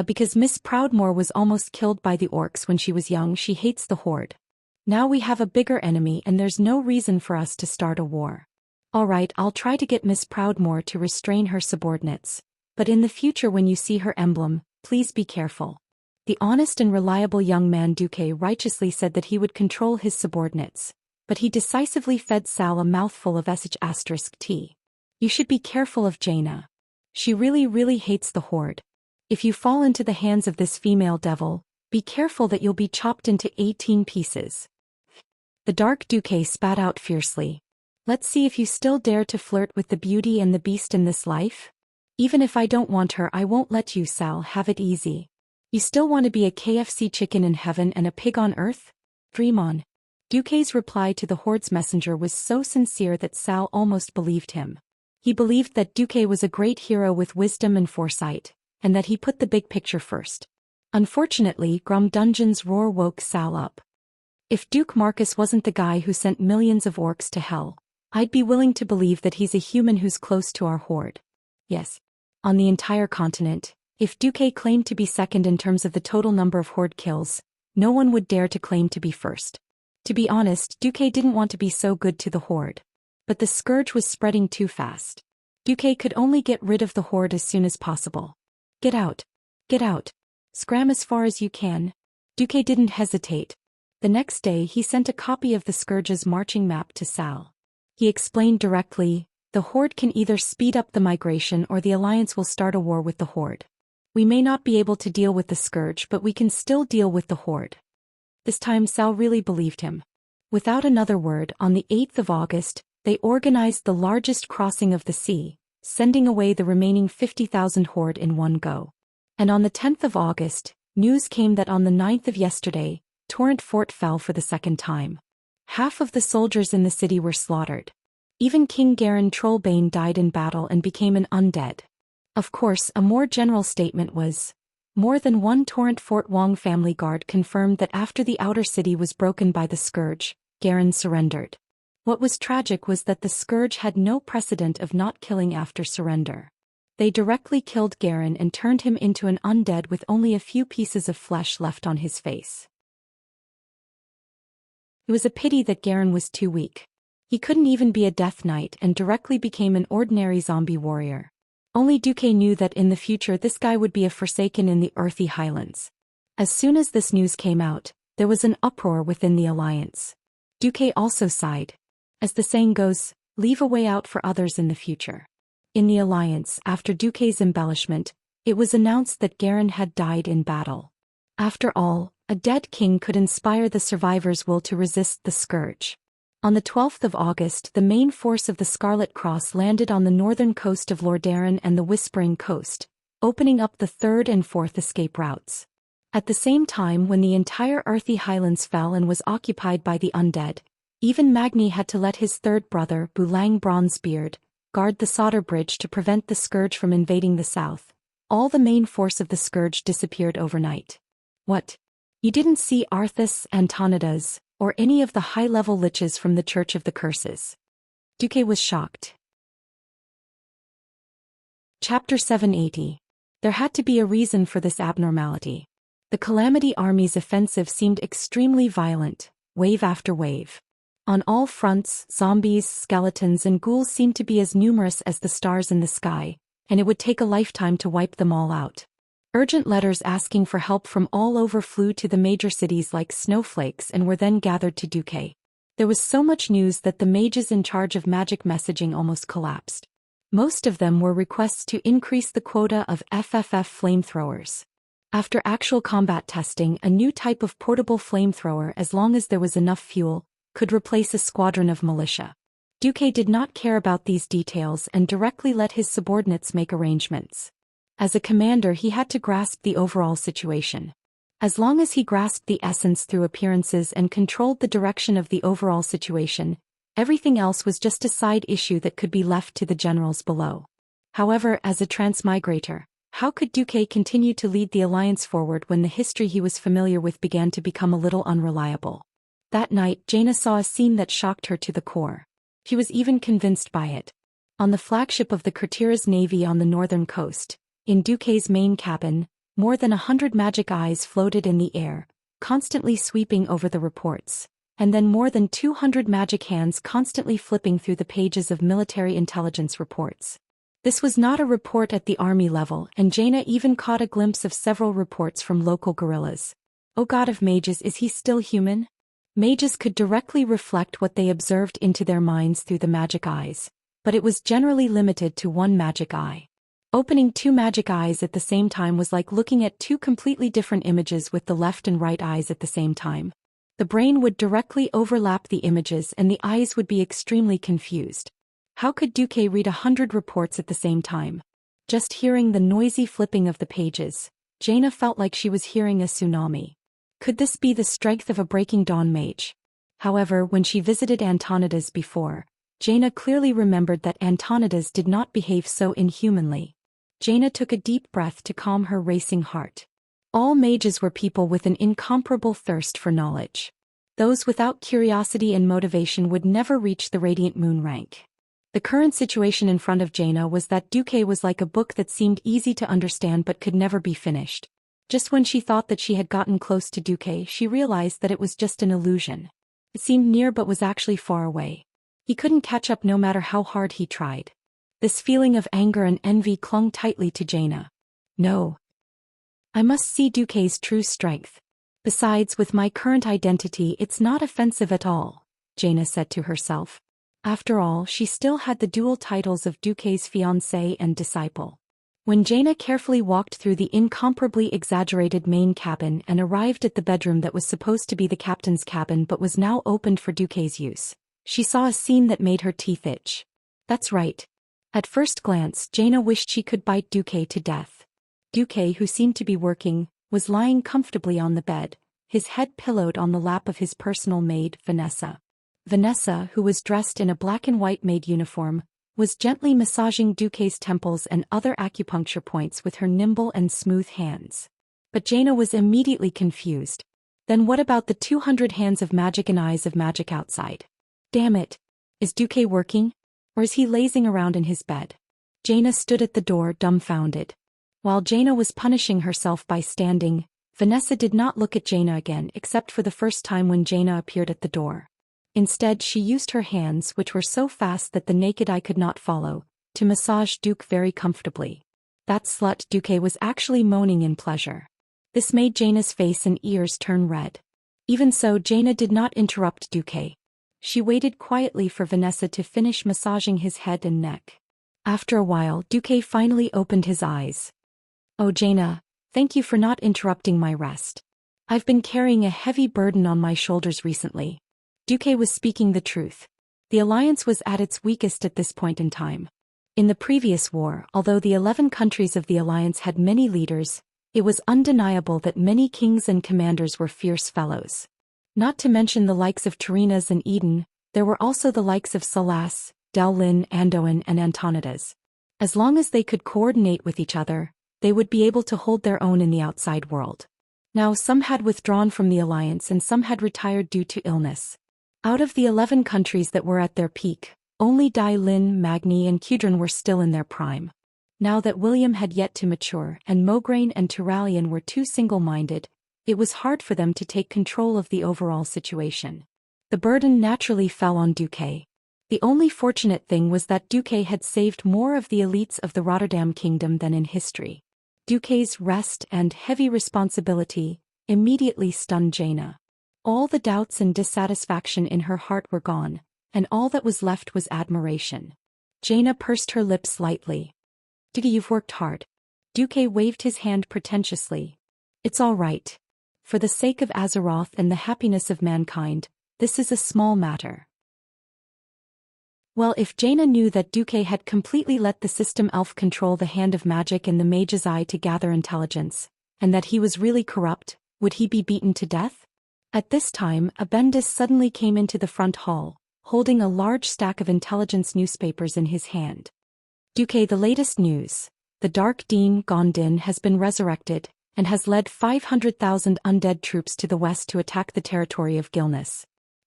Because Miss Proudmoore was almost killed by the orcs when she was young, she hates the Horde. Now we have a bigger enemy and there's no reason for us to start a war. Alright, I'll try to get Miss Proudmoore to restrain her subordinates. But in the future when you see her emblem, please be careful. The honest and reliable young man Duque righteously said that he would control his subordinates. But he decisively fed Sal a mouthful of *T. You should be careful of Jaina. She really hates the Horde. If you fall into the hands of this female devil, be careful that you'll be chopped into 18 pieces. The dark Duque spat out fiercely. Let's see if you still dare to flirt with the beauty and the beast in this life? Even if I don't want her, I won't let you, Sal, have it easy. You still want to be a KFC chicken in heaven and a pig on earth? Dream on. Duque's reply to the Horde's messenger was so sincere that Sal almost believed him. He believed that Duque was a great hero with wisdom and foresight, and that he put the big picture first. Unfortunately, Grum Dungeon's roar woke Sal up. If Duke Marcus wasn't the guy who sent millions of orcs to hell, I'd be willing to believe that he's a human who's close to our Horde. Yes. On the entire continent, if Duque claimed to be second in terms of the total number of Horde kills, no one would dare to claim to be first. To be honest, Duque didn't want to be so good to the Horde. But the scourge was spreading too fast. Duque could only get rid of the Horde as soon as possible. Get out. Get out. Scram as far as you can. Duque didn't hesitate. The next day he sent a copy of the Scourge's marching map to Sal. He explained directly, the Horde can either speed up the migration or the Alliance will start a war with the Horde. We may not be able to deal with the Scourge, but we can still deal with the Horde. This time Sal really believed him. Without another word, on the 8th of August, they organized the largest crossing of the sea, sending away the remaining 50,000 Horde in one go. And on the 10th of August, news came that on the 9th of yesterday, Torrent Fort fell for the second time. Half of the soldiers in the city were slaughtered. Even King Garen Trollbane died in battle and became an undead. Of course, a more general statement was, more than one Torrent Fort Wong family guard confirmed that after the outer city was broken by the Scourge, Garen surrendered. What was tragic was that the Scourge had no precedent of not killing after surrender. They directly killed Garen and turned him into an undead with only a few pieces of flesh left on his face. It was a pity that Garen was too weak. He couldn't even be a Death Knight and directly became an ordinary zombie warrior. Only Duque knew that in the future this guy would be a Forsaken in the Earthy Highlands. As soon as this news came out, there was an uproar within the Alliance. Duque also sighed. As the saying goes, leave a way out for others in the future. In the Alliance, after Duque's embellishment, it was announced that Garen had died in battle. After all, a dead king could inspire the survivors' will to resist the Scourge. On the 12th of August, the main force of the Scarlet Cross landed on the northern coast of Lordaeron and the Whispering Coast, opening up the 3rd and 4th escape routes. At the same time, when the entire Earthy Highlands fell and was occupied by the undead, even Magni had to let his third brother, Bulang Bronzebeard, guard the Solder Bridge to prevent the Scourge from invading the south. All the main force of the Scourge disappeared overnight. What? You didn't see Arthas, Antonidas, or any of the high-level liches from the Church of the Curses? Duque was shocked. Chapter 780. There had to be a reason for this abnormality. The Calamity Army's offensive seemed extremely violent, wave after wave. On all fronts, zombies, skeletons and ghouls seemed to be as numerous as the stars in the sky, and it would take a lifetime to wipe them all out. Urgent letters asking for help from all over flew to the major cities like snowflakes and were then gathered to Duque. There was so much news that the mages in charge of magic messaging almost collapsed. Most of them were requests to increase the quota of FFF flamethrowers. After actual combat testing, a new type of portable flamethrower, as long as there was enough fuel, could replace a squadron of militia. Duque did not care about these details and directly let his subordinates make arrangements. As a commander, he had to grasp the overall situation. As long as he grasped the essence through appearances and controlled the direction of the overall situation, everything else was just a side issue that could be left to the generals below. However, as a transmigrator, how could Duque continue to lead the alliance forward when the history he was familiar with began to become a little unreliable? That night, Jaina saw a scene that shocked her to the core. She was even convinced by it. On the flagship of the Kurtira's navy on the northern coast, in Duque's main cabin, more than 100 magic eyes floated in the air, constantly sweeping over the reports, and then more than 200 magic hands constantly flipping through the pages of military intelligence reports. This was not a report at the army level, and Jaina even caught a glimpse of several reports from local guerrillas. O god of mages, is he still human? Mages could directly reflect what they observed into their minds through the magic eyes, but it was generally limited to one magic eye. Opening two magic eyes at the same time was like looking at two completely different images with the left and right eyes at the same time. The brain would directly overlap the images and the eyes would be extremely confused. How could Duque read 100 reports at the same time? Just hearing the noisy flipping of the pages, Jaina felt like she was hearing a tsunami. Could this be the strength of a Breaking Dawn mage? However, when she visited Antonidas before, Jaina clearly remembered that Antonidas did not behave so inhumanly. Jaina took a deep breath to calm her racing heart. All mages were people with an incomparable thirst for knowledge. Those without curiosity and motivation would never reach the Radiant Moon rank. The current situation in front of Jaina was that Duque was like a book that seemed easy to understand but could never be finished. Just when she thought that she had gotten close to Duque, she realized that it was just an illusion. It seemed near but was actually far away. He couldn't catch up no matter how hard he tried. This feeling of anger and envy clung tightly to Jaina. No. I must see Duque's true strength. Besides, with my current identity, it's not offensive at all, Jaina said to herself. After all, she still had the dual titles of Duque's fiancée and disciple. When Jaina carefully walked through the incomparably exaggerated main cabin and arrived at the bedroom that was supposed to be the captain's cabin but was now opened for Duque's use, she saw a scene that made her teeth itch. That's right. At first glance, Jaina wished she could bite Duque to death. Duque, who seemed to be working, was lying comfortably on the bed, his head pillowed on the lap of his personal maid, Vanessa. Vanessa, who was dressed in a black and white maid uniform, was gently massaging Duque's temples and other acupuncture points with her nimble and smooth hands. But Jaina was immediately confused. Then what about the 200 hands of magic and eyes of magic outside? Damn it! Is Duque working? Or is he lazing around in his bed? Jaina stood at the door, dumbfounded. While Jaina was punishing herself by standing, Vanessa did not look at Jaina again except for the first time when Jaina appeared at the door. Instead, she used her hands, which were so fast that the naked eye could not follow, to massage Duque very comfortably. That slut Duque was actually moaning in pleasure. This made Jaina's face and ears turn red. Even so, Jaina did not interrupt Duque. She waited quietly for Vanessa to finish massaging his head and neck. After a while, Duque finally opened his eyes. Oh Jaina, thank you for not interrupting my rest. I've been carrying a heavy burden on my shoulders recently. Duque was speaking the truth. The alliance was at its weakest at this point in time. In the previous war, although the 11 countries of the alliance had many leaders, it was undeniable that many kings and commanders were fierce fellows. Not to mention the likes of Turinas and Eden, there were also the likes of Salas, Daolin, Andoin, and Antonidas. As long as they could coordinate with each other, they would be able to hold their own in the outside world. Now some had withdrawn from the alliance and some had retired due to illness. Out of the 11 countries that were at their peak, only Dai Lin, Magni and Kudrin were still in their prime. Now that William had yet to mature and Mograine and Turalian were too single-minded, it was hard for them to take control of the overall situation. The burden naturally fell on Duque. The only fortunate thing was that Duque had saved more of the elites of the Rotterdam kingdom than in history. Duque's rest and heavy responsibility immediately stunned Jaina. All the doubts and dissatisfaction in her heart were gone, and all that was left was admiration. Jaina pursed her lips slightly. Duke, you've worked hard. Duke waved his hand pretentiously. It's all right. For the sake of Azeroth and the happiness of mankind, this is a small matter. Well, if Jaina knew that Duke had completely let the system elf control the hand of magic and the mage's eye to gather intelligence, and that he was really corrupt, would he be beaten to death? At this time, Abendis suddenly came into the front hall, holding a large stack of intelligence newspapers in his hand. Duke, the latest news. The Dark Dean Gondin has been resurrected, and has led 500,000 undead troops to the west to attack the territory of Gilnis.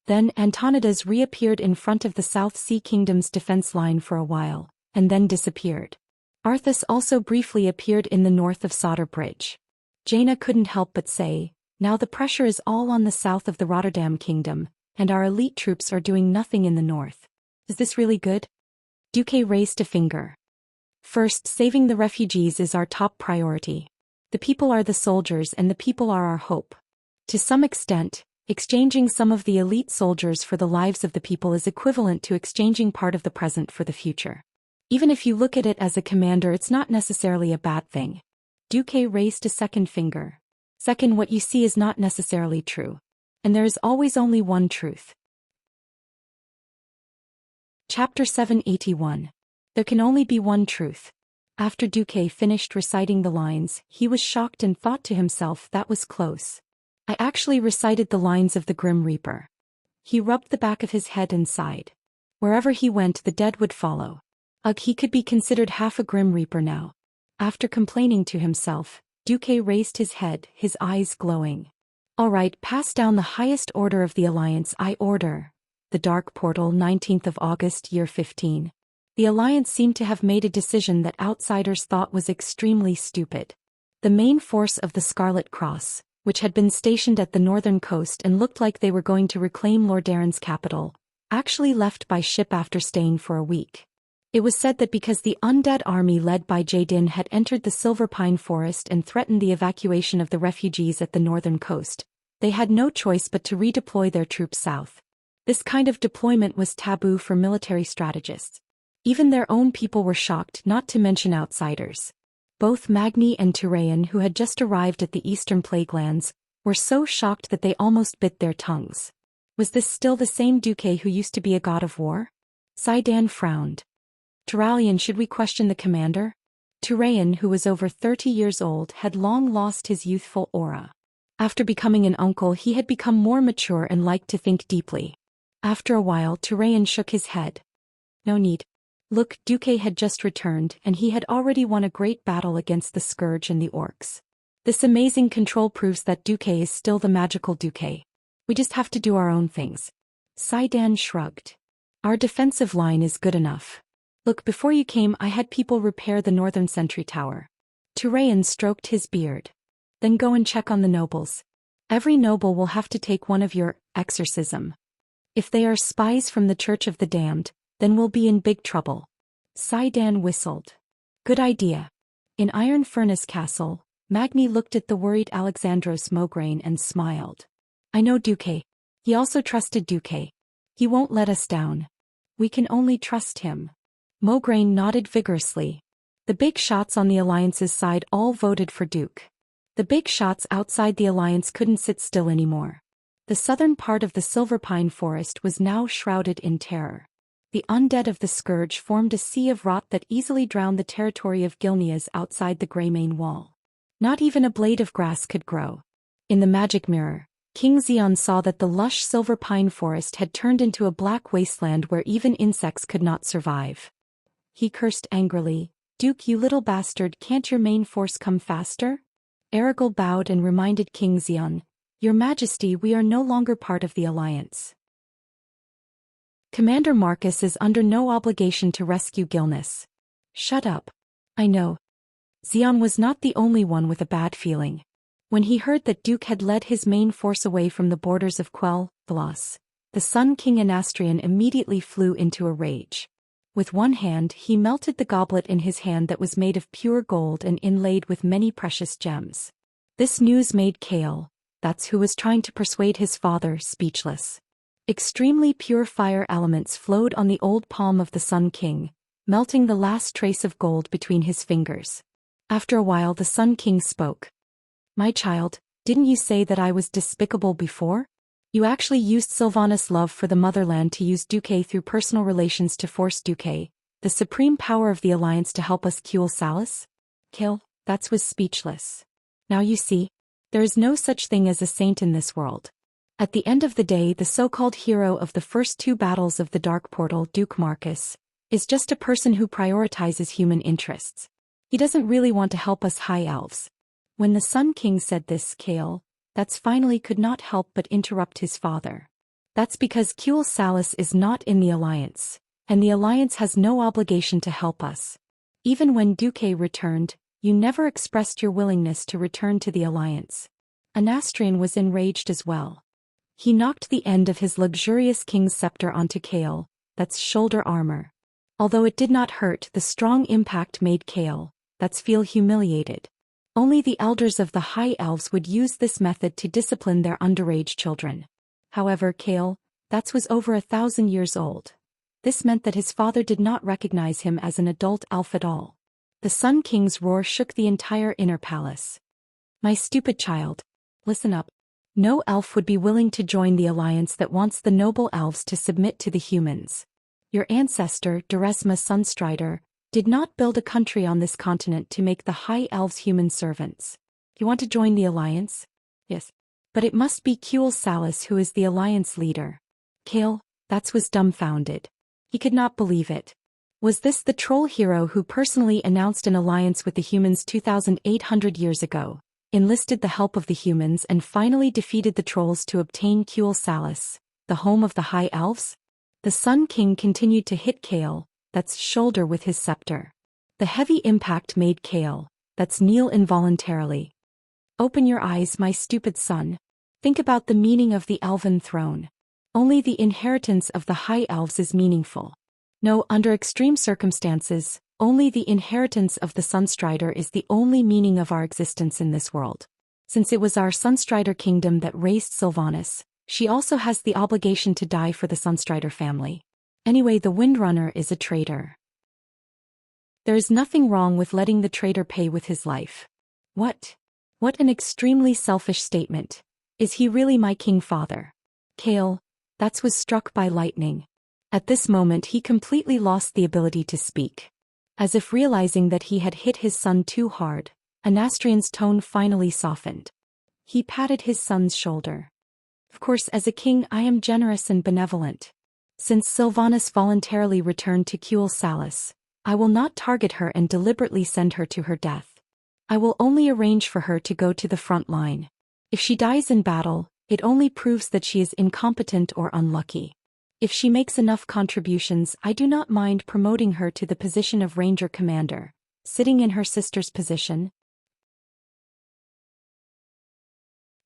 Then Antonidas reappeared in front of the South Sea Kingdom's defense line for a while, and then disappeared. Arthas also briefly appeared in the north of Sodder Bridge. Jaina couldn't help but say, now the pressure is all on the south of the Rotterdam Kingdom, and our elite troops are doing nothing in the north. Is this really good? Duque raised a finger. First, saving the refugees is our top priority. The people are the soldiers and the people are our hope. To some extent, exchanging some of the elite soldiers for the lives of the people is equivalent to exchanging part of the present for the future. Even if you look at it as a commander, it's not necessarily a bad thing. Duque raised a second finger. Second, what you see is not necessarily true. And there is always only one truth. Chapter 781. There can only be one truth. After Duque finished reciting the lines, he was shocked and thought to himself, that was close. I actually recited the lines of the Grim Reaper. He rubbed the back of his head and sighed. Wherever he went, the dead would follow. Ugh, he could be considered half a Grim Reaper now. After complaining to himself, Duque raised his head, his eyes glowing. All right, pass down the highest order of the Alliance. I order. The Dark Portal, 19th of August, year 15. The Alliance seemed to have made a decision that outsiders thought was extremely stupid. The main force of the Scarlet Cross, which had been stationed at the northern coast and looked like they were going to reclaim Lordaeron's capital, actually left by ship after staying for a week. It was said that because the undead army led by Jaedin had entered the Silver Pine Forest and threatened the evacuation of the refugees at the northern coast, they had no choice but to redeploy their troops south. This kind of deployment was taboo for military strategists. Even their own people were shocked, not to mention outsiders. Both Magni and Turayan, who had just arrived at the eastern Plaguelands, were so shocked that they almost bit their tongues. Was this still the same Duque who used to be a god of war? Saidan frowned. Turalian, should we question the commander? Turayan, who was over 30 years old, had long lost his youthful aura. After becoming an uncle, he had become more mature and liked to think deeply. After a while, Turayan shook his head. No need. Look, Duque had just returned, and he had already won a great battle against the Scourge and the Orcs. This amazing control proves that Duque is still the magical Duque. We just have to do our own things. Saidan shrugged. Our defensive line is good enough. Look, before you came, I had people repair the northern sentry tower. Turayan stroked his beard. Then go and check on the nobles. Every noble will have to take one of your exorcism. If they are spies from the Church of the Damned, then we'll be in big trouble. Saidan whistled. Good idea. In Iron Furnace Castle, Magni looked at the worried Alexandros Mograine and smiled. I know Duque. He also trusted Duque. He won't let us down. We can only trust him. Mograine nodded vigorously. The big shots on the Alliance's side all voted for Duke. The big shots outside the Alliance couldn't sit still anymore. The southern part of the Silver Pine Forest was now shrouded in terror. The undead of the Scourge formed a sea of rot that easily drowned the territory of Gilneas outside the Greymane Wall. Not even a blade of grass could grow. In the magic mirror, King Xian saw that the lush Silver Pine Forest had turned into a black wasteland where even insects could not survive. He cursed angrily. Duke, you little bastard, can't your main force come faster? Erigel bowed and reminded King Xian, Your Majesty, we are no longer part of the Alliance. Commander Marcus is under no obligation to rescue Gilnis. Shut up. I know. Xian was not the only one with a bad feeling. When he heard that Duke had led his main force away from the borders of Quell, Vlos, the Sun King Anastrian immediately flew into a rage. With one hand he melted the goblet in his hand that was made of pure gold and inlaid with many precious gems. This news made Kale, that's who was trying to persuade his father, speechless. Extremely pure fire elements flowed on the old palm of the Sun King, melting the last trace of gold between his fingers. After a while the Sun King spoke. My child, didn't you say that I was despicable before? You actually used Sylvanas' love for the motherland to use Duque through personal relations to force Duque, the supreme power of the Alliance, to help us kill Salas? Kill, that was speechless. Now you see, there is no such thing as a saint in this world. At the end of the day, the so-called hero of the first two battles of the Dark Portal, Duke Marcus, is just a person who prioritizes human interests. He doesn't really want to help us high elves. When the Sun King said this, Kale, that's finally could not help but interrupt his father. That's because Kuel Salas is not in the Alliance, and the Alliance has no obligation to help us. Even when Duque returned, you never expressed your willingness to return to the Alliance. Anastrian was enraged as well. He knocked the end of his luxurious king's scepter onto Kale, that's shoulder armor. Although it did not hurt, the strong impact made Kale, that's feel humiliated. Only the elders of the High Elves would use this method to discipline their underage children. However, Kale, that was over 1,000 years old. This meant that his father did not recognize him as an adult elf at all. The Sun King's roar shook the entire inner palace. My stupid child, listen up. No elf would be willing to join the alliance that wants the noble elves to submit to the humans. Your ancestor, Duresma Sunstrider, did not build a country on this continent to make the High Elves human servants. You want to join the alliance? Yes. But it must be Kuel Salas who is the alliance leader. Kale, that was dumbfounded. He could not believe it. Was this the troll hero who personally announced an alliance with the humans 2,800 years ago, enlisted the help of the humans, and finally defeated the trolls to obtain Kuel Salas, the home of the High Elves? The Sun King continued to hit Kale, that's shoulder with his scepter. The heavy impact made Kale, that's kneel involuntarily. Open your eyes, my stupid son. Think about the meaning of the elven throne. Only the inheritance of the High Elves is meaningful. No, under extreme circumstances, only the inheritance of the Sunstrider is the only meaning of our existence in this world. Since it was our Sunstrider kingdom that raised Sylvanas, she also has the obligation to die for the Sunstrider family. Anyway, the Windrunner is a traitor. There is nothing wrong with letting the traitor pay with his life. What? What an extremely selfish statement. Is he really my king father? Kale, that was struck by lightning. At this moment he completely lost the ability to speak. As if realizing that he had hit his son too hard, Anastrian's tone finally softened. He patted his son's shoulder. Of course, as a king I am generous and benevolent. Since Sylvanas voluntarily returned to Kuel Salas, I will not target her and deliberately send her to her death. I will only arrange for her to go to the front line. If she dies in battle, it only proves that she is incompetent or unlucky. If she makes enough contributions, I do not mind promoting her to the position of Ranger Commander, sitting in her sister's position.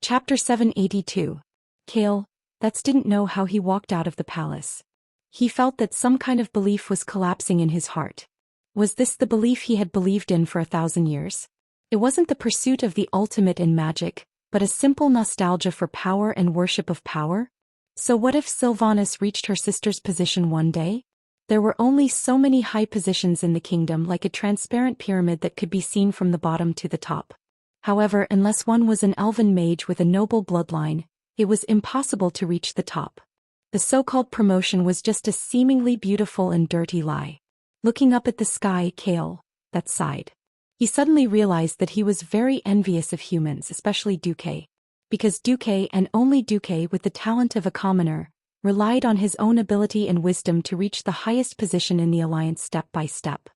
Chapter 782. Kale, that didn't know how he walked out of the palace. He felt that some kind of belief was collapsing in his heart. Was this the belief he had believed in for 1,000 years? It wasn't the pursuit of the ultimate in magic, but a simple nostalgia for power and worship of power? So what if Sylvanas reached her sister's position one day? There were only so many high positions in the kingdom, like a transparent pyramid that could be seen from the bottom to the top. However, unless one was an elven mage with a noble bloodline, it was impossible to reach the top. The so-called promotion was just a seemingly beautiful and dirty lie. Looking up at the sky, Kale, that sighed. He suddenly realized that he was very envious of humans, especially Duque. Because Duque, and only Duque with the talent of a commoner, relied on his own ability and wisdom to reach the highest position in the alliance step by step.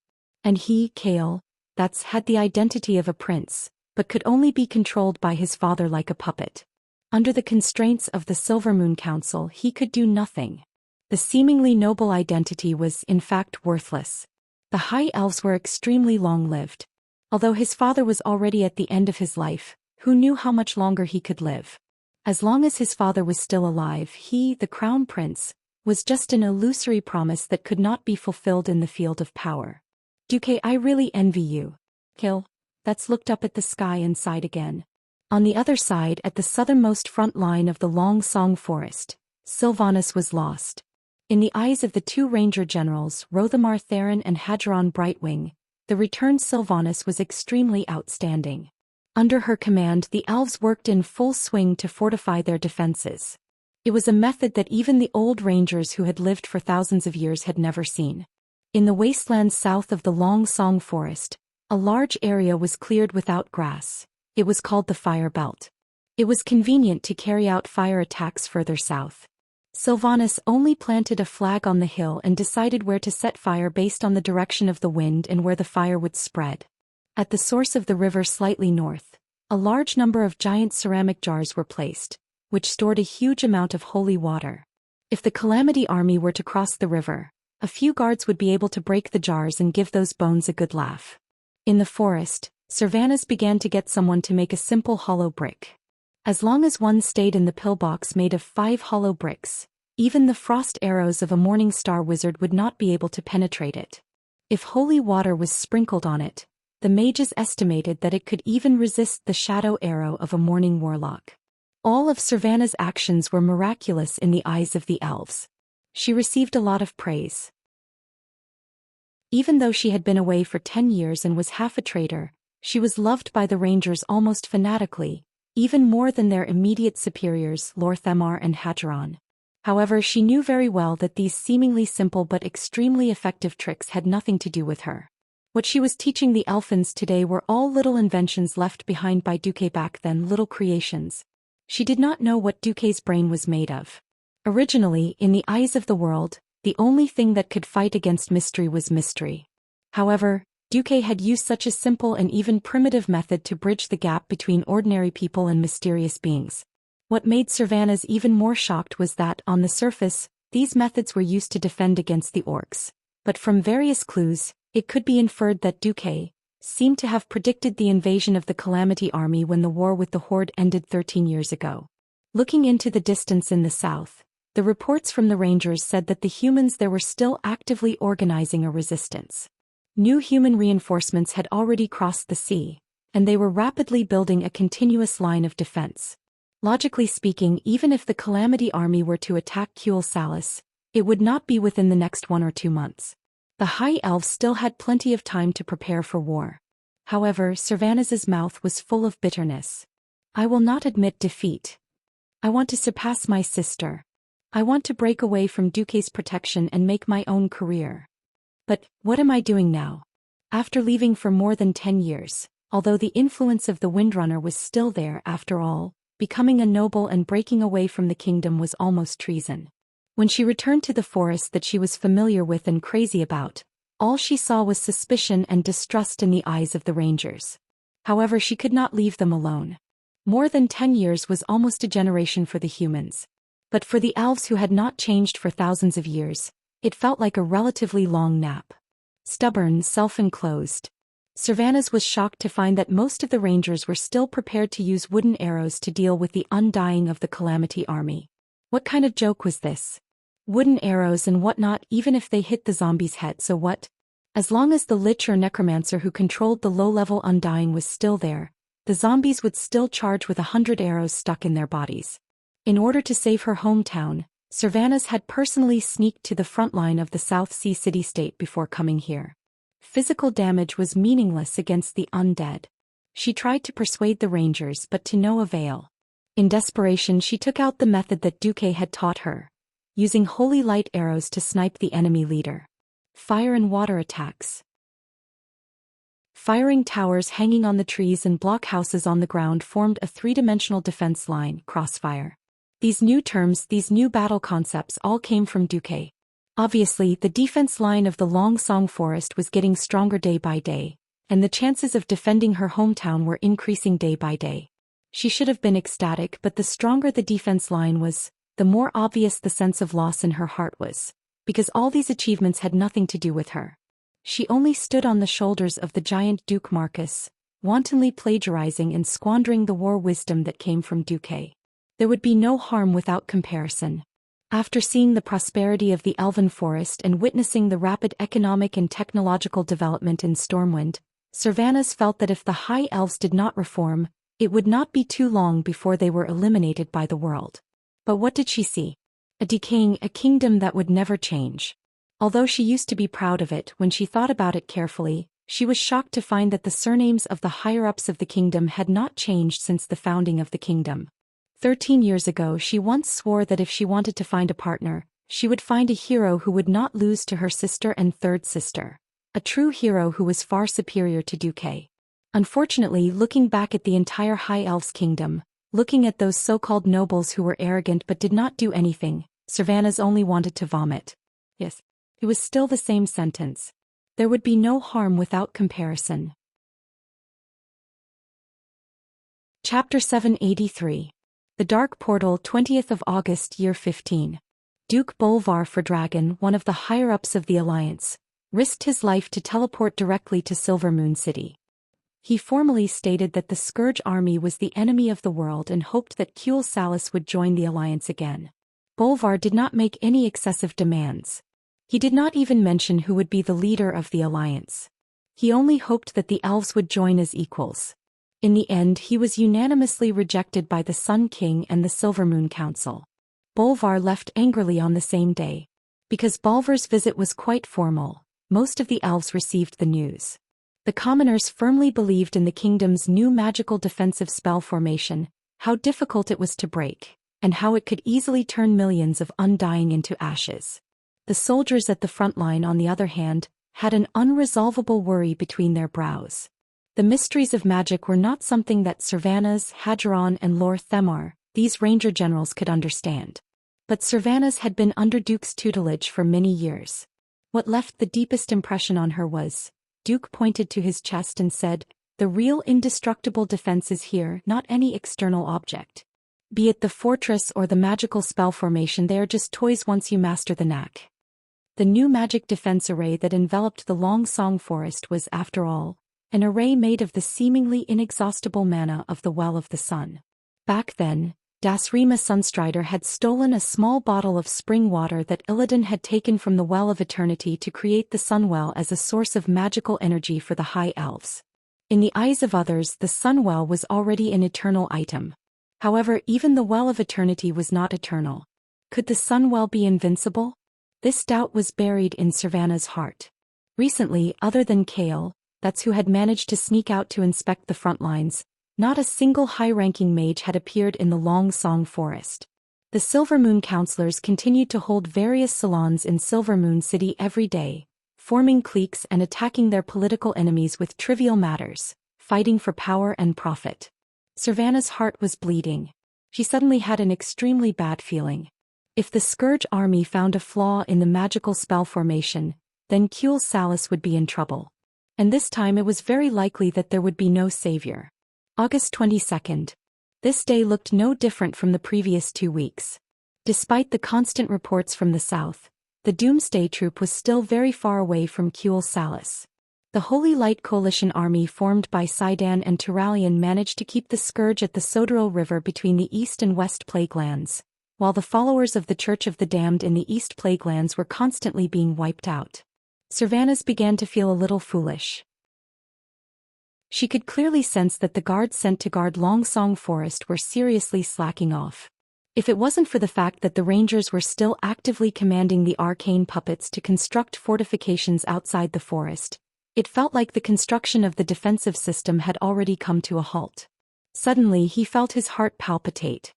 And he, Kale, had the identity of a prince, but could only be controlled by his father like a puppet. Under the constraints of the Silver Moon Council, he could do nothing. The seemingly noble identity was, in fact, worthless. The High Elves were extremely long-lived. Although his father was already at the end of his life, who knew how much longer he could live? As long as his father was still alive, he, the Crown Prince, was just an illusory promise that could not be fulfilled in the field of power. Duque, I really envy you. Kale, that's looked up at the sky and sighed again. On the other side, at the southernmost front line of the Long Song Forest, Sylvanas was lost. In the eyes of the two ranger generals, Rothamar Theron and Hadron Brightwing, the returned Sylvanas was extremely outstanding. Under her command, the elves worked in full swing to fortify their defenses. It was a method that even the old rangers who had lived for thousands of years had never seen. In the wastelands south of the Long Song Forest, a large area was cleared without grass. It was called the Fire Belt. It was convenient to carry out fire attacks further south. Sylvanas only planted a flag on the hill and decided where to set fire based on the direction of the wind and where the fire would spread. At the source of the river slightly north, a large number of giant ceramic jars were placed, which stored a huge amount of holy water. If the Calamity army were to cross the river, a few guards would be able to break the jars and give those bones a good laugh. In the forest, Sylvanas began to get someone to make a simple hollow brick. As long as one stayed in the pillbox made of 5 hollow bricks, even the frost arrows of a morning star wizard would not be able to penetrate it. If holy water was sprinkled on it, the mages estimated that it could even resist the shadow arrow of a morning warlock. All of Sylvanas' actions were miraculous in the eyes of the elves. She received a lot of praise. Even though she had been away for 10 years and was half a traitor, she was loved by the rangers almost fanatically, even more than their immediate superiors Lorthamar and Hadron. However, she knew very well that these seemingly simple but extremely effective tricks had nothing to do with her. What she was teaching the Elfins today were all little inventions left behind by Duque back then, little creations. She did not know what Duque's brain was made of. Originally, in the eyes of the world, the only thing that could fight against mystery was mystery. However, Duque had used such a simple and even primitive method to bridge the gap between ordinary people and mysterious beings. What made Sylvanas even more shocked was that, on the surface, these methods were used to defend against the orcs. But from various clues, it could be inferred that Duque seemed to have predicted the invasion of the Calamity army when the war with the Horde ended 13 years ago. Looking into the distance in the south, the reports from the rangers said that the humans there were still actively organizing a resistance. New human reinforcements had already crossed the sea, and they were rapidly building a continuous line of defense. Logically speaking, even if the Calamity army were to attack Kuel Salis, it would not be within the next 1 or 2 months. The High Elves still had plenty of time to prepare for war. However, Sylvanas's mouth was full of bitterness. I will not admit defeat. I want to surpass my sister. I want to break away from Duque's protection and make my own career. But, what am I doing now? After leaving for more than 10 years, although the influence of the Windrunner was still there after all, becoming a noble and breaking away from the kingdom was almost treason. When she returned to the forest that she was familiar with and crazy about, all she saw was suspicion and distrust in the eyes of the rangers. However, she could not leave them alone. More than 10 years was almost a generation for the humans. But for the elves who had not changed for thousands of years, it felt like a relatively long nap. Stubborn, self-enclosed, Sylvanas was shocked to find that most of the rangers were still prepared to use wooden arrows to deal with the undying of the Calamity army. What kind of joke was this? Wooden arrows and whatnot, even if they hit the zombie's head, so what? As long as the Lich or Necromancer who controlled the low-level Undying was still there, the zombies would still charge with 100 arrows stuck in their bodies. In order to save her hometown, Sylvanas had personally sneaked to the front line of the South Sea city-state before coming here. Physical damage was meaningless against the undead. She tried to persuade the rangers but to no avail. In desperation, she took out the method that Duque had taught her, using holy light arrows to snipe the enemy leader. Fire and water attacks. Firing towers hanging on the trees and blockhouses on the ground formed a 3-dimensional defense line, crossfire. These new terms, these new battle concepts all came from Duque. Obviously, the defense line of the Long Song Forest was getting stronger day by day, and the chances of defending her hometown were increasing day by day. She should have been ecstatic, but the stronger the defense line was, the more obvious the sense of loss in her heart was, because all these achievements had nothing to do with her. She only stood on the shoulders of the giant Duke Marcus, wantonly plagiarizing and squandering the war wisdom that came from Duque. There would be no harm without comparison. After seeing the prosperity of the Elven Forest and witnessing the rapid economic and technological development in Stormwind, Sylvanas felt that if the High Elves did not reform, It would not be too long before they were eliminated by the world. But what did she see? A kingdom that would never change. Although she used to be proud of it, when she thought about it carefully, she was shocked to find that the surnames of the higher-ups of the kingdom had not changed since the founding of the kingdom. 13 years ago she once swore that if she wanted to find a partner, she would find a hero who would not lose to her sister and third sister. A true hero who was far superior to Duque. Unfortunately, looking back at the entire High Elves kingdom, looking at those so-called nobles who were arrogant but did not do anything, Sylvanas only wanted to vomit. Yes, it was still the same sentence. There would be no harm without comparison. Chapter 783. The Dark Portal, 20th of August, Year 15. Duke Bolvar Dragon, one of the higher-ups of the Alliance, risked his life to teleport directly to Silver Moon City. He formally stated that the Scourge army was the enemy of the world and hoped that Kuel Salis would join the Alliance again. Bolvar did not make any excessive demands. He did not even mention who would be the leader of the Alliance. He only hoped that the elves would join as equals. In the end, he was unanimously rejected by the Sun King and the Silver Moon Council. Bolvar left angrily on the same day. Because Bolvar's visit was quite formal, most of the elves received the news. The commoners firmly believed in the kingdom's new magical defensive spell formation, how difficult it was to break, and how it could easily turn millions of undying into ashes. The soldiers at the front line, on the other hand, had an unresolvable worry between their brows. The mysteries of magic were not something that Sylvanas, Hadron and Lord Themar, these ranger generals, could understand. But Sylvanas had been under Duke's tutelage for many years. What left the deepest impression on her was, Duke pointed to his chest and said, "The real indestructible defense is here, not any external object. Be it the fortress or the magical spell formation, they are just toys once you master the knack." The new magic defense array that enveloped the Long Song Forest was, after all, an array made of the seemingly inexhaustible mana of the Well of the Sun. Back then, Dasrima Sunstrider had stolen a small bottle of spring water that Illidan had taken from the Well of Eternity to create the Sunwell as a source of magical energy for the High Elves. In the eyes of others, the Sunwell was already an eternal item. However, even the Well of Eternity was not eternal. Could the Sunwell be invincible? This doubt was buried in Sylvanas' heart. Recently, other than Kale, that's who had managed to sneak out to inspect the front lines, not a single high-ranking mage had appeared in the Long Song Forest. The Silver Moon counselors continued to hold various salons in Silver Moon City every day, forming cliques and attacking their political enemies with trivial matters, fighting for power and profit. Sylvanas' heart was bleeding. She suddenly had an extremely bad feeling. If the Scourge army found a flaw in the magical spell formation, then Kuel Salis would be in trouble. And this time it was very likely that there would be no savior. August 22nd. This day looked no different from the previous 2 weeks. Despite the constant reports from the south, the Doomsday Troop was still very far away from Kuel Salis. The Holy Light Coalition army formed by Sidon and Turalian managed to keep the Scourge at the Sodoril River between the East and West Plaguelands, while the followers of the Church of the Damned in the East Plaguelands were constantly being wiped out. Sylvanas began to feel a little foolish. She could clearly sense that the guards sent to guard Long Song Forest were seriously slacking off. If it wasn't for the fact that the rangers were still actively commanding the arcane puppets to construct fortifications outside the forest, it felt like the construction of the defensive system had already come to a halt. Suddenly he felt his heart palpitate.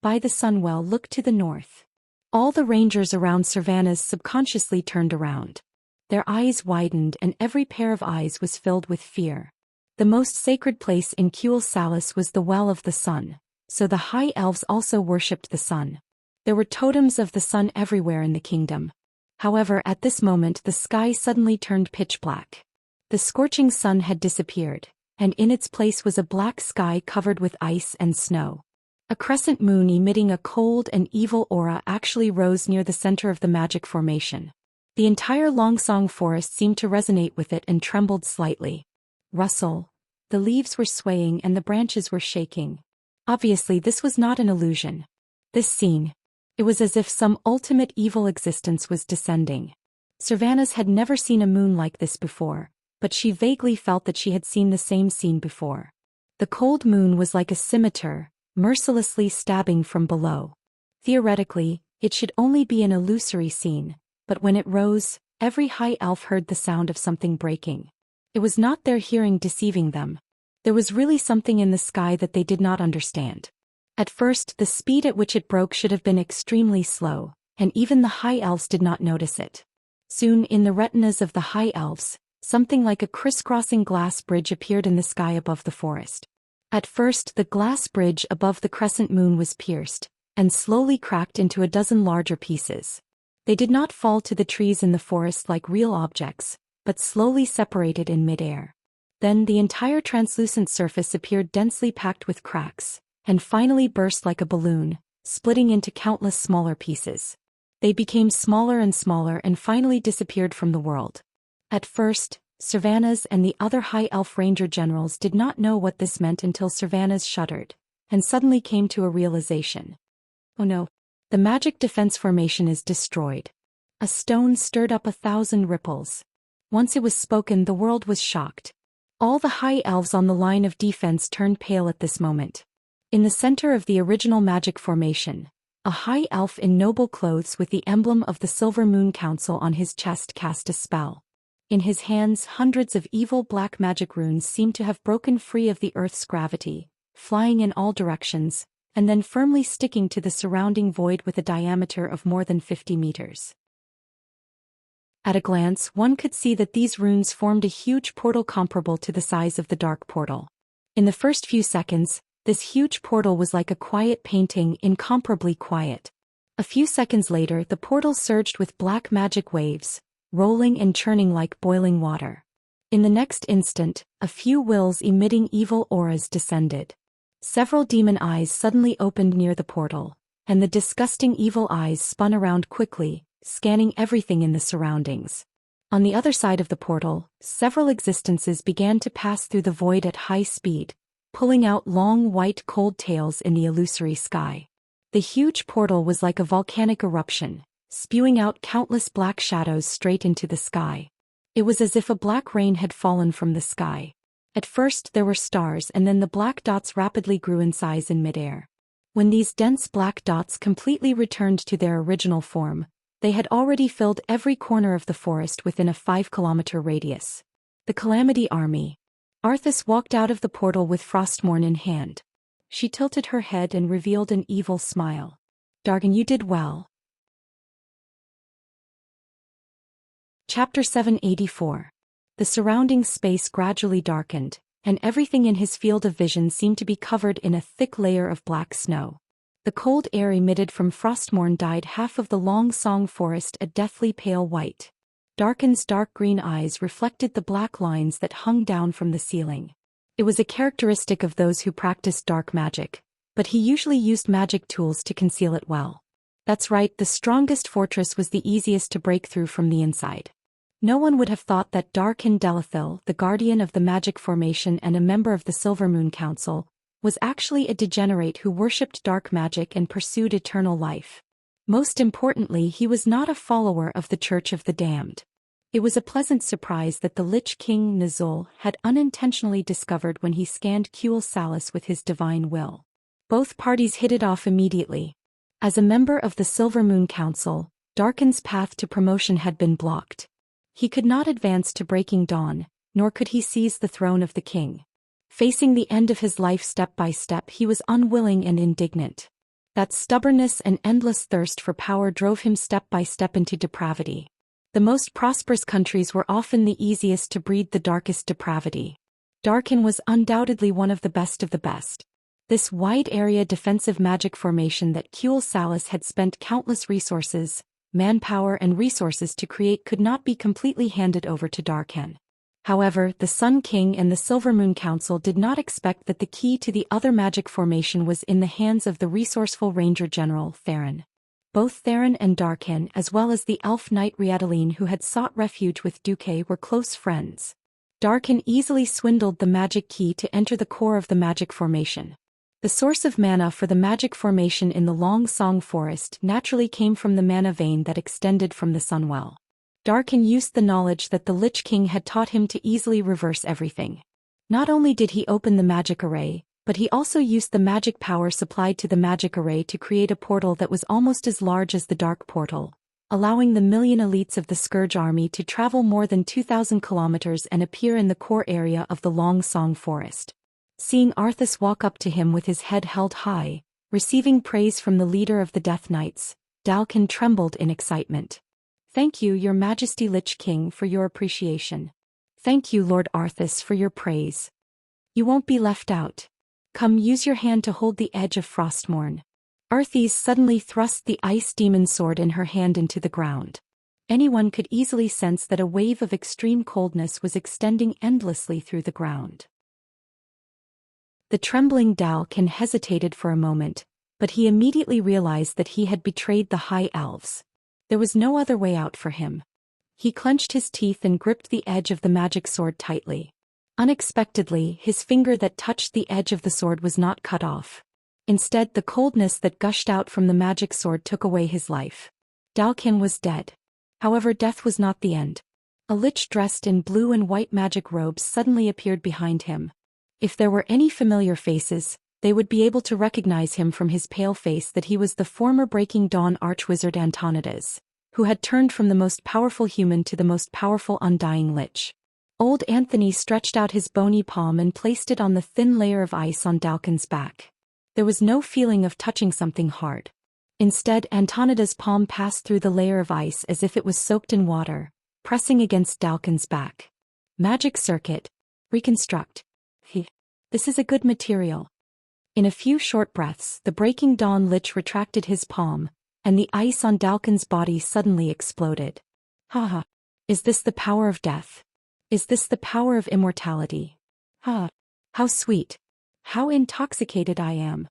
By the Sunwell looked to the north. All the rangers around Sylvanas subconsciously turned around. Their eyes widened and every pair of eyes was filled with fear. The most sacred place in Kuel Salis was the Well of the Sun, so the High Elves also worshipped the sun. There were totems of the sun everywhere in the kingdom. However, at this moment the sky suddenly turned pitch black. The scorching sun had disappeared, and in its place was a black sky covered with ice and snow. A crescent moon emitting a cold and evil aura actually rose near the center of the magic formation. The entire Long Song Forest seemed to resonate with it and trembled slightly. Rustle. The leaves were swaying and the branches were shaking. Obviously this was not an illusion. This scene. It was as if some ultimate evil existence was descending. Sylvanas had never seen a moon like this before, but she vaguely felt that she had seen the same scene before. The cold moon was like a scimitar, mercilessly stabbing from below. Theoretically, it should only be an illusory scene, but when it rose, every high elf heard the sound of something breaking. It was not their hearing deceiving them. There was really something in the sky that they did not understand. At first, the speed at which it broke should have been extremely slow, and even the high elves did not notice it. Soon, in the retinas of the high elves, something like a crisscrossing glass bridge appeared in the sky above the forest. At first, the glass bridge above the crescent moon was pierced, and slowly cracked into a dozen larger pieces. They did not fall to the trees in the forest like real objects, but slowly separated in midair. Then the entire translucent surface appeared densely packed with cracks, and finally burst like a balloon, splitting into countless smaller pieces. They became smaller and finally disappeared from the world. At first, Sylvanas and the other high elf ranger generals did not know what this meant until Sylvanas shuddered, and suddenly came to a realization. Oh no, the magic defense formation is destroyed. A stone stirred up 1,000 ripples. Once it was spoken, the world was shocked. All the high elves on the line of defense turned pale at this moment. In the center of the original magic formation, a high elf in noble clothes with the emblem of the Silver Moon Council on his chest cast a spell. In his hands, hundreds of evil black magic runes seemed to have broken free of the earth's gravity, flying in all directions, and then firmly sticking to the surrounding void with a diameter of more than 50 meters. At a glance, one could see that these runes formed a huge portal comparable to the size of the dark portal. In the first few seconds, this huge portal was like a quiet painting, incomparably quiet. A few seconds later, the portal surged with black magic waves, rolling and churning like boiling water. In the next instant, a few wills emitting evil auras descended. Several demon eyes suddenly opened near the portal, and the disgusting evil eyes spun around quickly, scanning everything in the surroundings. On the other side of the portal, several existences began to pass through the void at high speed, pulling out long white cold tails in the illusory sky. The huge portal was like a volcanic eruption, spewing out countless black shadows straight into the sky. It was as if a black rain had fallen from the sky. At first there were stars, and then the black dots rapidly grew in size in midair. When these dense black dots completely returned to their original form, they had already filled every corner of the forest within a 5-kilometer radius. The Calamity Army. Arthas walked out of the portal with Frostmourne in hand. She tilted her head and revealed an evil smile. Dargan, you did well. Chapter 784. The surrounding space gradually darkened, and everything in his field of vision seemed to be covered in a thick layer of black snow. The cold air emitted from Frostmourne dyed half of the Long Song forest a deathly pale white. Darkin's dark green eyes reflected the black lines that hung down from the ceiling. It was a characteristic of those who practiced dark magic, but he usually used magic tools to conceal it well. That's right, the strongest fortress was the easiest to break through from the inside. No one would have thought that Darkin Delethil, the guardian of the magic formation and a member of the Silver Moon Council, was actually a degenerate who worshipped dark magic and pursued eternal life. Most importantly, he was not a follower of the Church of the Damned. It was a pleasant surprise that the Lich King Nizul had unintentionally discovered when he scanned Kuel Salis with his divine will. Both parties hit it off immediately. As a member of the Silver Moon Council, Darkin's path to promotion had been blocked. He could not advance to Breaking Dawn, nor could he seize the throne of the king. Facing the end of his life step by step, he was unwilling and indignant. That stubbornness and endless thirst for power drove him step by step into depravity. The most prosperous countries were often the easiest to breed the darkest depravity. Darkin was undoubtedly one of the best of the best. This wide-area defensive magic formation that Kuel Salis had spent countless resources, manpower and resources to create could not be completely handed over to Darkin. However, the Sun King and the Silver Moon Council did not expect that the key to the other magic formation was in the hands of the resourceful Ranger General, Theron. Both Theron and Darkin, as well as the elf knight Riadaline who had sought refuge with Duque, were close friends. Darkin easily swindled the magic key to enter the core of the magic formation. The source of mana for the magic formation in the Long Song forest naturally came from the mana vein that extended from the Sunwell. Darkin used the knowledge that the Lich King had taught him to easily reverse everything. Not only did he open the magic array, but he also used the magic power supplied to the magic array to create a portal that was almost as large as the dark portal, allowing the million elites of the Scourge army to travel more than 2,000 kilometers and appear in the core area of the Long Song Forest. Seeing Arthas walk up to him with his head held high, receiving praise from the leader of the Death Knights, Dalkin trembled in excitement. "Thank you, Your Majesty Lich King, for your appreciation. Thank you, Lord Arthas, for your praise. You won't be left out. Come, use your hand to hold the edge of Frostmourne." Arthas suddenly thrust the ice demon sword in her hand into the ground. Anyone could easily sense that a wave of extreme coldness was extending endlessly through the ground. The trembling Dalkin hesitated for a moment, but he immediately realized that he had betrayed the High Elves. There was no other way out for him. He clenched his teeth and gripped the edge of the magic sword tightly. Unexpectedly, his finger that touched the edge of the sword was not cut off. Instead, the coldness that gushed out from the magic sword took away his life. Dalkin was dead. However, death was not the end. A lich dressed in blue and white magic robes suddenly appeared behind him. If there were any familiar faces, they would be able to recognize him from his pale face that he was the former Breaking Dawn archwizard Antonidas, who had turned from the most powerful human to the most powerful undying lich. Old Anthony stretched out his bony palm and placed it on the thin layer of ice on Dalkin's back. There was no feeling of touching something hard. Instead, Antonida's palm passed through the layer of ice as if it was soaked in water, pressing against Dalkin's back. Magic circuit. Reconstruct. This is a good material. In a few short breaths, the Breaking Dawn lich retracted his palm, and the ice on Dalkin's body suddenly exploded. Haha. Is this the power of death? Is this the power of immortality? Ha! How sweet. How intoxicated I am.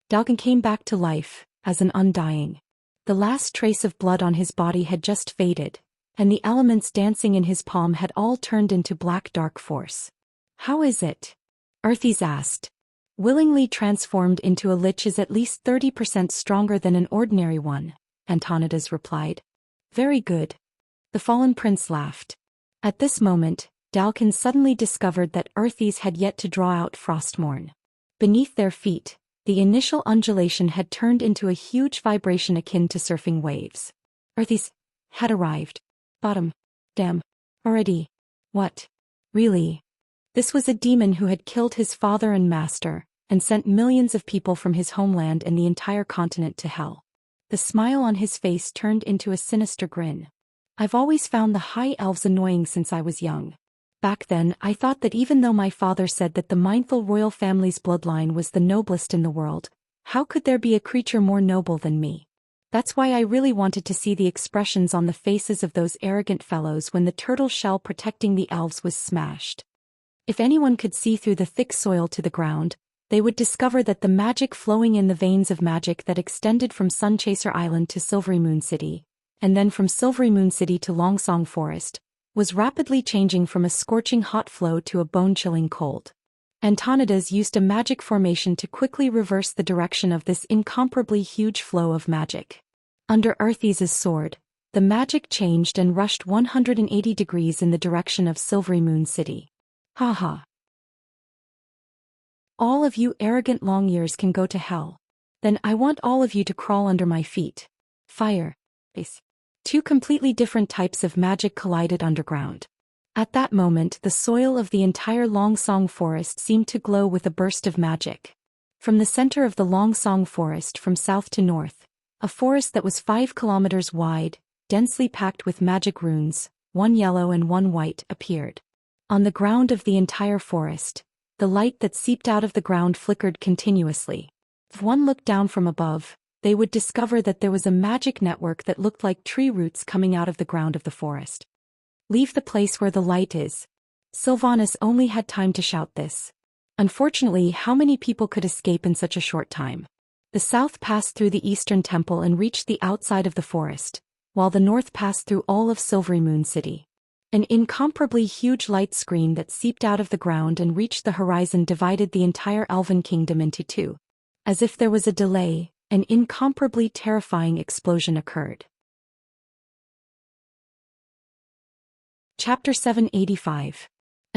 Dalkin came back to life, as an undying. The last trace of blood on his body had just faded, and the elements dancing in his palm had all turned into black dark force. How is it? Arthas asked. Willingly transformed into a lich is at least 30% stronger than an ordinary one, Antonidas replied. Very good. The fallen prince laughed. At this moment, Dalkin suddenly discovered that Arthas had yet to draw out Frostmourne. Beneath their feet, the initial undulation had turned into a huge vibration akin to surfing waves. Arthas had arrived. Bottom. Damn. Already. What? Really? This was a demon who had killed his father and master, and sent millions of people from his homeland and the entire continent to hell. The smile on his face turned into a sinister grin. I've always found the High Elves annoying since I was young. Back then, I thought that even though my father said that the mindful royal family's bloodline was the noblest in the world, how could there be a creature more noble than me? That's why I really wanted to see the expressions on the faces of those arrogant fellows when the turtle shell protecting the elves was smashed. If anyone could see through the thick soil to the ground, they would discover that the magic flowing in the veins of magic that extended from Sunchaser Island to Silvery Moon City, and then from Silvery Moon City to Longsong Forest, was rapidly changing from a scorching hot flow to a bone-chilling cold. Antonidas used a magic formation to quickly reverse the direction of this incomparably huge flow of magic. Under Arthas' sword, the magic changed and rushed 180 degrees in the direction of Silvery Moon City. Haha. All of you arrogant long ears can go to hell. Then I want all of you to crawl under my feet. Fire. Ice. Two completely different types of magic collided underground. At that moment, the soil of the entire Longsong Forest seemed to glow with a burst of magic. From the center of the Longsong Forest from south to north, a forest that was 5 kilometers wide, densely packed with magic runes, one yellow and one white, appeared. On the ground of the entire forest, the light that seeped out of the ground flickered continuously. If one looked down from above, they would discover that there was a magic network that looked like tree roots coming out of the ground of the forest. Leave the place where the light is. Sylvanas only had time to shout this. Unfortunately, how many people could escape in such a short time? The south passed through the eastern temple and reached the outside of the forest, while the north passed through all of Silvery Moon City. An incomparably huge light screen that seeped out of the ground and reached the horizon divided the entire Elven kingdom into two. As if there was a delay, an incomparably terrifying explosion occurred. Chapter 785.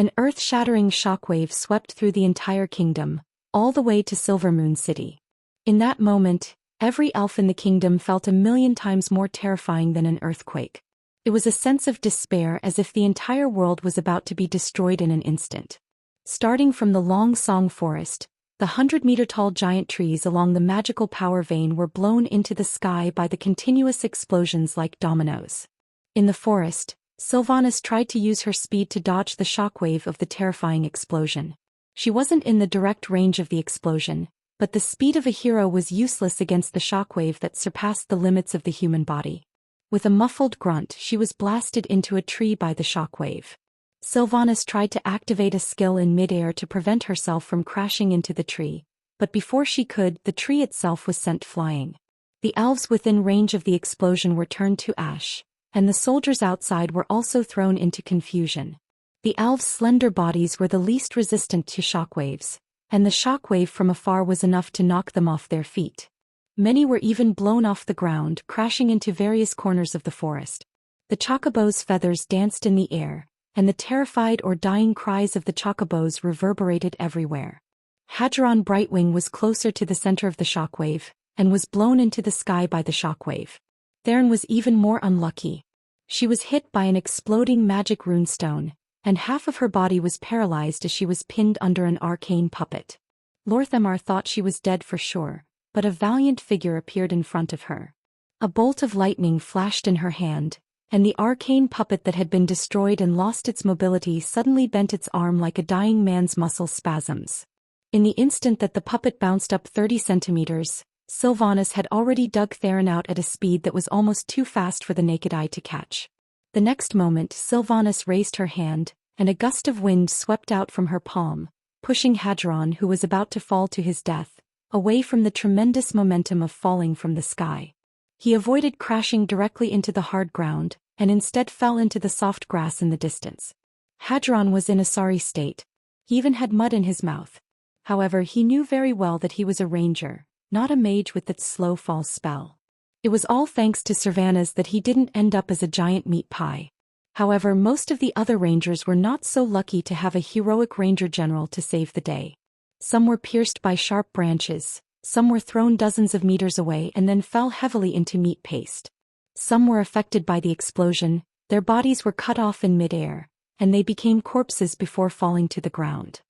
An earth-shattering shockwave swept through the entire kingdom, all the way to Silver Moon City. In that moment, every elf in the kingdom felt 1,000,000 times more terrifying than an earthquake. It was a sense of despair, as if the entire world was about to be destroyed in an instant. Starting from the Long Song Forest, the 100-meter-tall giant trees along the magical power vein were blown into the sky by the continuous explosions like dominoes. In the forest, Sylvanas tried to use her speed to dodge the shockwave of the terrifying explosion. She wasn't in the direct range of the explosion, but the speed of a hero was useless against the shockwave that surpassed the limits of the human body. With a muffled grunt, she was blasted into a tree by the shockwave. Sylvanas tried to activate a skill in midair to prevent herself from crashing into the tree, but before she could, the tree itself was sent flying. The elves within range of the explosion were turned to ash, and the soldiers outside were also thrown into confusion. The elves' slender bodies were the least resistant to shockwaves, and the shockwave from afar was enough to knock them off their feet. Many were even blown off the ground, crashing into various corners of the forest. The chocobo's feathers danced in the air, and the terrified or dying cries of the chocobos reverberated everywhere. Hadron Brightwing was closer to the center of the shockwave, and was blown into the sky by the shockwave. Theron was even more unlucky. She was hit by an exploding magic runestone, and half of her body was paralyzed as she was pinned under an arcane puppet. Lorthamar thought she was dead for sure, but a valiant figure appeared in front of her. A bolt of lightning flashed in her hand, and the arcane puppet that had been destroyed and lost its mobility suddenly bent its arm like a dying man's muscle spasms. In the instant that the puppet bounced up 30 centimeters, Sylvanas had already dug Theron out at a speed that was almost too fast for the naked eye to catch. The next moment, Sylvanas raised her hand, and a gust of wind swept out from her palm, pushing Hadron, who was about to fall to his death, away from the tremendous momentum of falling from the sky. He avoided crashing directly into the hard ground, and instead fell into the soft grass in the distance. Hadron was in a sorry state. He even had mud in his mouth. However, he knew very well that he was a ranger, not a mage with that slow fall spell. It was all thanks to Sylvanas that he didn't end up as a giant meat pie. However, most of the other rangers were not so lucky to have a heroic ranger general to save the day. Some were pierced by sharp branches, some were thrown dozens of meters away and then fell heavily into meat paste. Some were affected by the explosion, their bodies were cut off in midair, and they became corpses before falling to the ground.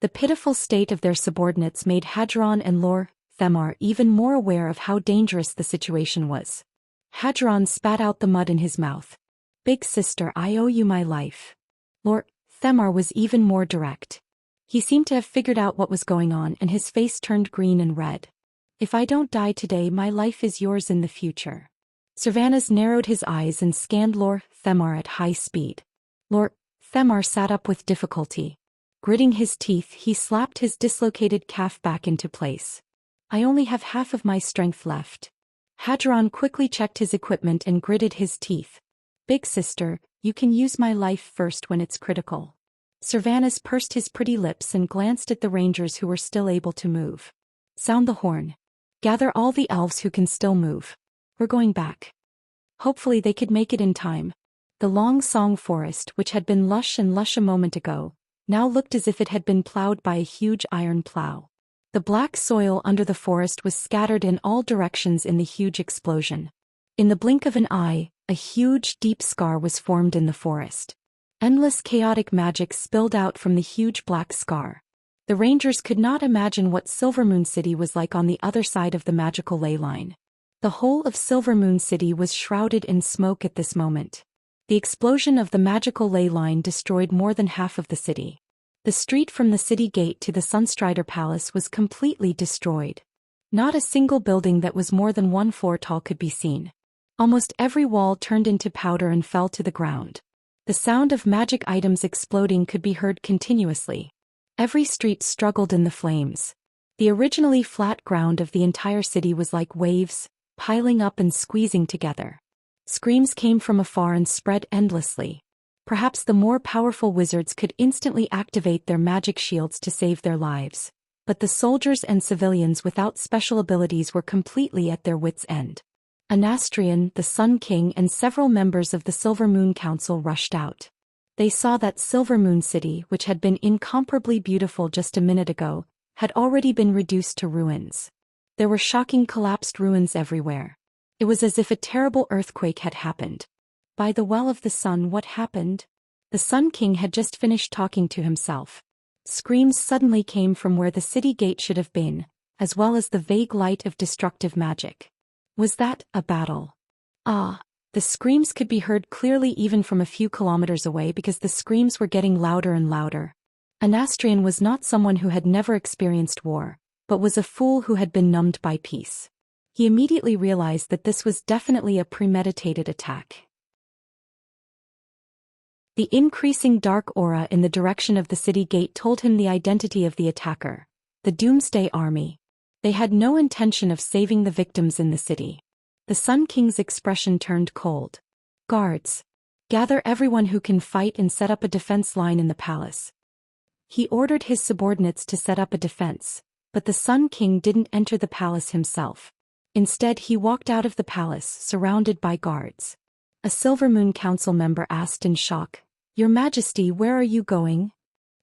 The pitiful state of their subordinates made Hadron and Lorthamar even more aware of how dangerous the situation was. Hadron spat out the mud in his mouth. "Big sister, I owe you my life." Lorthamar was even more direct. He seemed to have figured out what was going on, and his face turned green and red. "If I don't die today, my life is yours in the future." Sylvanas narrowed his eyes and scanned Lorthamar at high speed. Lorthamar sat up with difficulty. Gritting his teeth, he slapped his dislocated calf back into place. "I only have half of my strength left." Hadron quickly checked his equipment and gritted his teeth. "Big sister, you can use my life first when it's critical." Sylvanas pursed his pretty lips and glanced at the rangers who were still able to move. "Sound the horn. Gather all the elves who can still move. We're going back." Hopefully they could make it in time. The Long Song Forest, which had been lush a moment ago, now looked as if it had been plowed by a huge iron plow. The black soil under the forest was scattered in all directions in the huge explosion. In the blink of an eye, a huge, deep scar was formed in the forest. Endless chaotic magic spilled out from the huge black scar. The rangers could not imagine what Silver Moon City was like on the other side of the magical ley line. The whole of Silver Moon City was shrouded in smoke at this moment. The explosion of the magical ley line destroyed more than half of the city. The street from the city gate to the Sunstrider Palace was completely destroyed. Not a single building that was more than 1 floor tall could be seen. Almost every wall turned into powder and fell to the ground. The sound of magic items exploding could be heard continuously. Every street struggled in the flames. The originally flat ground of the entire city was like waves, piling up and squeezing together. Screams came from afar and spread endlessly. Perhaps the more powerful wizards could instantly activate their magic shields to save their lives, but the soldiers and civilians without special abilities were completely at their wits' end. Anastrian, the Sun King, and several members of the Silver Moon Council rushed out. They saw that Silver Moon City, which had been incomparably beautiful just a minute ago, had already been reduced to ruins. There were shocking collapsed ruins everywhere. It was as if a terrible earthquake had happened. By the Well of the Sun, what happened? The Sun King had just finished talking to himself. Screams suddenly came from where the city gate should have been, as well as the vague light of destructive magic. Was that a battle? Ah! The screams could be heard clearly even from a few kilometers away because the screams were getting louder and louder. Anastrian was not someone who had never experienced war, but was a fool who had been numbed by peace. He immediately realized that this was definitely a premeditated attack. The increasing dark aura in the direction of the city gate told him the identity of the attacker, the Doomsday Army. They had no intention of saving the victims in the city. The Sun King's expression turned cold. Guards, gather everyone who can fight and set up a defense line in the palace. He ordered his subordinates to set up a defense, but the Sun King didn't enter the palace himself. Instead, he walked out of the palace, surrounded by guards. A Silver Moon Council member asked in shock, "Your Majesty, where are you going?"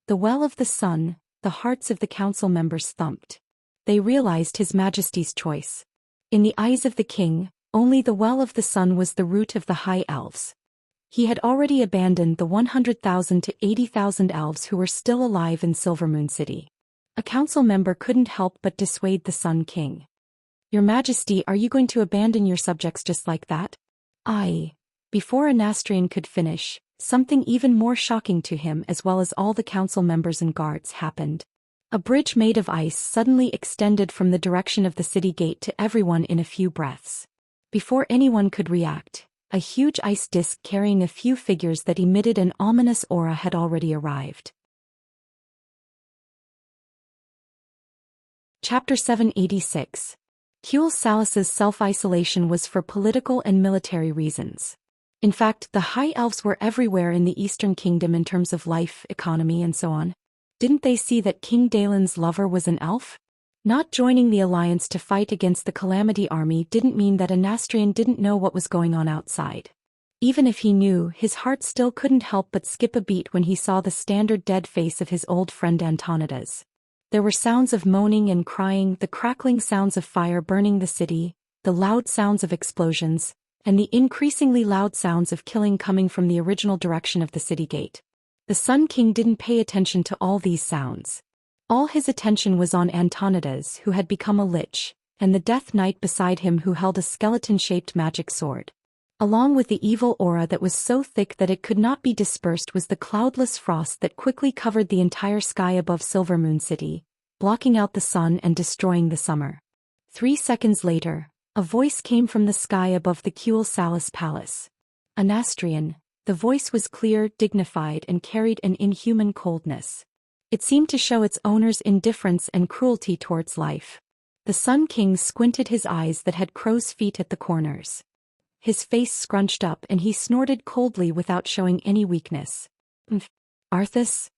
The Well of the Sun, the hearts of the council members thumped. They realized His Majesty's choice. In the eyes of the king, only the Well of the Sun was the root of the High Elves. He had already abandoned the 100,000 to 80,000 elves who were still alive in Silver Moon City. A council member couldn't help but dissuade the Sun King. "Your Majesty, are you going to abandon your subjects just like that?" Before Anastrian could finish, something even more shocking to him as well as all the council members and guards happened. A bridge made of ice suddenly extended from the direction of the city gate to everyone in a few breaths. Before anyone could react, a huge ice disk carrying a few figures that emitted an ominous aura had already arrived. Chapter 786. Kuel Salas's self-isolation was for political and military reasons. In fact, the High Elves were everywhere in the Eastern Kingdom in terms of life, economy and so on. Didn't they see that King Dalen's lover was an elf? Not joining the alliance to fight against the Calamity Army didn't mean that Anastrian didn't know what was going on outside. Even if he knew, his heart still couldn't help but skip a beat when he saw the standard dead face of his old friend Antonidas. There were sounds of moaning and crying, the crackling sounds of fire burning the city, the loud sounds of explosions, and the increasingly loud sounds of killing coming from the original direction of the city gate. The Sun King didn't pay attention to all these sounds. All his attention was on Antonidas, who had become a lich, and the Death Knight beside him who held a skeleton-shaped magic sword. Along with the evil aura that was so thick that it could not be dispersed was the cloudless frost that quickly covered the entire sky above Silver Moon City, blocking out the sun and destroying the summer. 3 seconds later, a voice came from the sky above the Kuel Salas Palace. "Anastrian." The voice was clear, dignified and carried an inhuman coldness. It seemed to show its owner's indifference and cruelty towards life. The Sun King squinted his eyes that had crow's feet at the corners. His face scrunched up and he snorted coldly without showing any weakness. "Arthas?"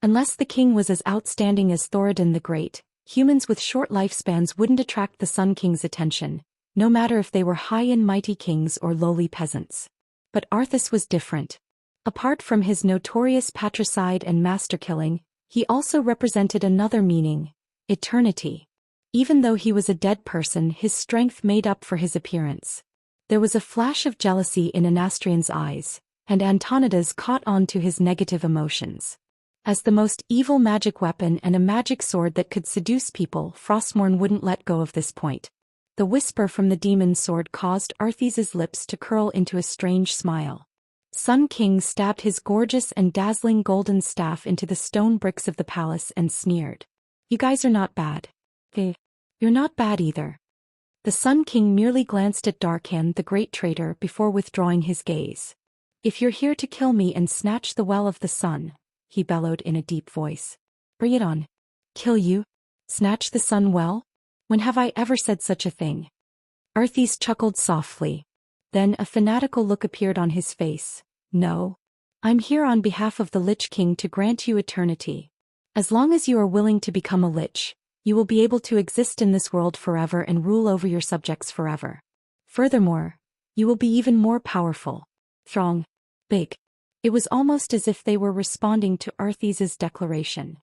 Unless the king was as outstanding as Thoradin the Great, humans with short lifespans wouldn't attract the Sun King's attention, no matter if they were high and mighty kings or lowly peasants. But Arthas was different. Apart from his notorious patricide and master-killing, he also represented another meaning: eternity. Even though he was a dead person, his strength made up for his appearance. There was a flash of jealousy in Anastrian's eyes, and Antonidas caught on to his negative emotions. As the most evil magic weapon and a magic sword that could seduce people, Frostmourne wouldn't let go of this point. The whisper from the demon's sword caused Arthas's lips to curl into a strange smile. Sun King stabbed his gorgeous and dazzling golden staff into the stone bricks of the palace and sneered. "You guys are not bad." "You're not bad either." The Sun King merely glanced at Darkhand the Great Traitor before withdrawing his gaze. "If you're here to kill me and snatch the Well of the Sun," he bellowed in a deep voice, "bring it on." "Kill you? Snatch the Sun Well? When have I ever said such a thing?" Arthas chuckled softly. Then a fanatical look appeared on his face. "No. I'm here on behalf of the Lich King to grant you eternity. As long as you are willing to become a lich, you will be able to exist in this world forever and rule over your subjects forever. Furthermore, you will be even more powerful. Strong. Big. It was almost as if they were responding to Arthes's declaration.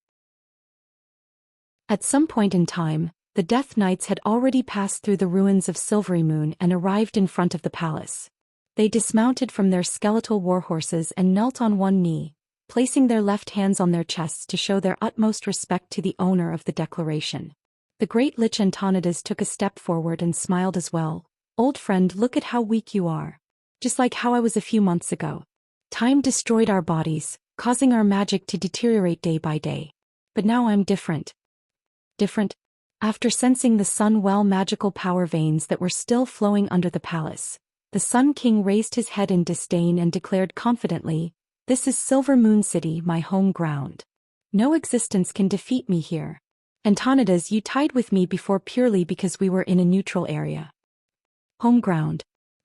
At some point in time, the Death Knights had already passed through the ruins of Silvery Moon and arrived in front of the palace. They dismounted from their skeletal warhorses and knelt on one knee, placing their left hands on their chests to show their utmost respect to the owner of the declaration. The great Lich Antonidas took a step forward and smiled as well. "Old friend, look at how weak you are. Just like how I was a few months ago. Time destroyed our bodies, causing our magic to deteriorate day by day. But now I'm different." Different? After sensing the Sun-Well magical power veins that were still flowing under the palace, the Sun King raised his head in disdain and declared confidently, "This is Silver Moon City, my home ground. No existence can defeat me here. Antonidas, you tied with me before purely because we were in a neutral area." Home ground.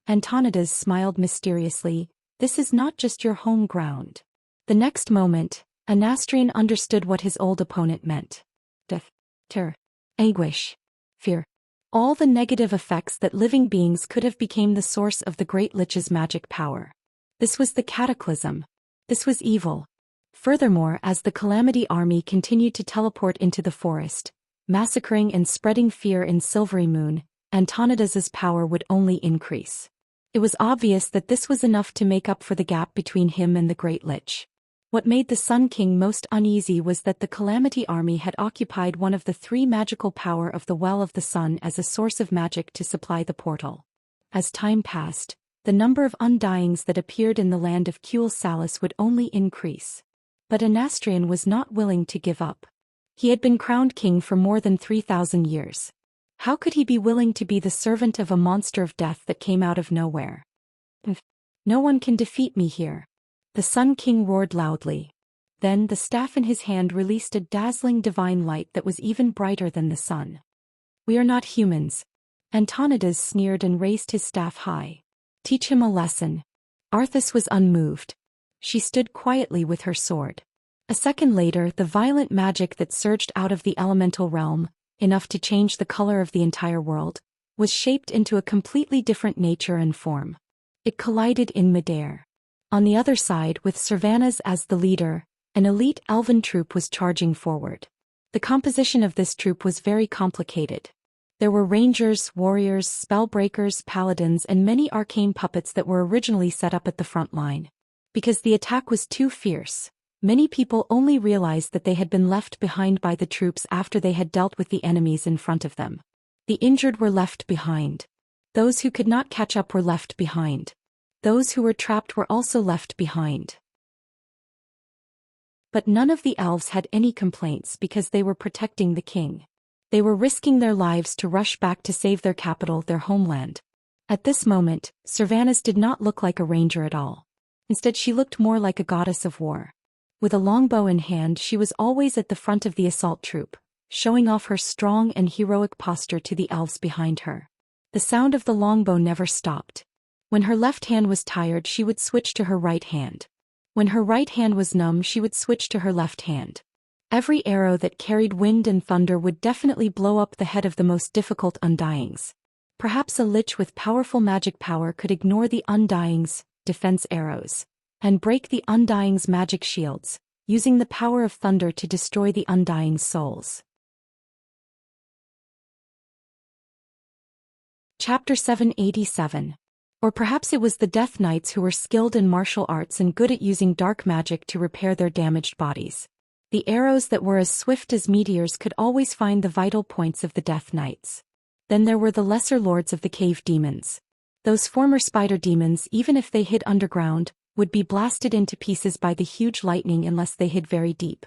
Antonidas smiled mysteriously. "This is not just your home ground." The next moment, Anastrian understood what his old opponent meant. Death, terror, anguish, fear. All the negative effects that living beings could have became the source of the Great Lich's magic power. This was the cataclysm. This was evil. Furthermore, as the Calamity Army continued to teleport into the forest, massacring and spreading fear in Silvery Moon, Antonidas's power would only increase. It was obvious that this was enough to make up for the gap between him and the Great Lich. What made the Sun King most uneasy was that the Calamity Army had occupied one of the three magical power of the Well of the Sun as a source of magic to supply the portal. As time passed, the number of undyings that appeared in the land of Kuel Salis would only increase. But Anastrian was not willing to give up. He had been crowned king for more than 3,000 years. How could he be willing to be the servant of a monster of death that came out of nowhere? "No one can defeat me here," the Sun King roared loudly. Then the staff in his hand released a dazzling divine light that was even brighter than the sun. "We are not humans." Antonidas sneered and raised his staff high. "Teach him a lesson." Arthas was unmoved. She stood quietly with her sword. A second later, the violent magic that surged out of the elemental realm, enough to change the color of the entire world, was shaped into a completely different nature and form. It collided in midair. On the other side, with Servanas as the leader, an elite elven troop was charging forward. The composition of this troop was very complicated. There were rangers, warriors, spellbreakers, paladins, and many arcane puppets that were originally set up at the front line. Because the attack was too fierce, many people only realized that they had been left behind by the troops after they had dealt with the enemies in front of them. The injured were left behind. Those who could not catch up were left behind. Those who were trapped were also left behind. But none of the elves had any complaints because they were protecting the king. They were risking their lives to rush back to save their capital, their homeland. At this moment, Servanas did not look like a ranger at all. Instead, she looked more like a goddess of war. With a longbow in hand, she was always at the front of the assault troop, showing off her strong and heroic posture to the elves behind her. The sound of the longbow never stopped. When her left hand was tired, she would switch to her right hand. When her right hand was numb, she would switch to her left hand. Every arrow that carried wind and thunder would definitely blow up the head of the most difficult undyings. Perhaps a lich with powerful magic power could ignore the undyings' defense arrows and break the undying's magic shields, using the power of thunder to destroy the undying's souls. Chapter 787. Or perhaps it was the Death Knights who were skilled in martial arts and good at using dark magic to repair their damaged bodies. The arrows that were as swift as meteors could always find the vital points of the Death Knights. Then there were the lesser lords of the cave demons. Those former spider demons, even if they hid underground, would be blasted into pieces by the huge lightning unless they hid very deep.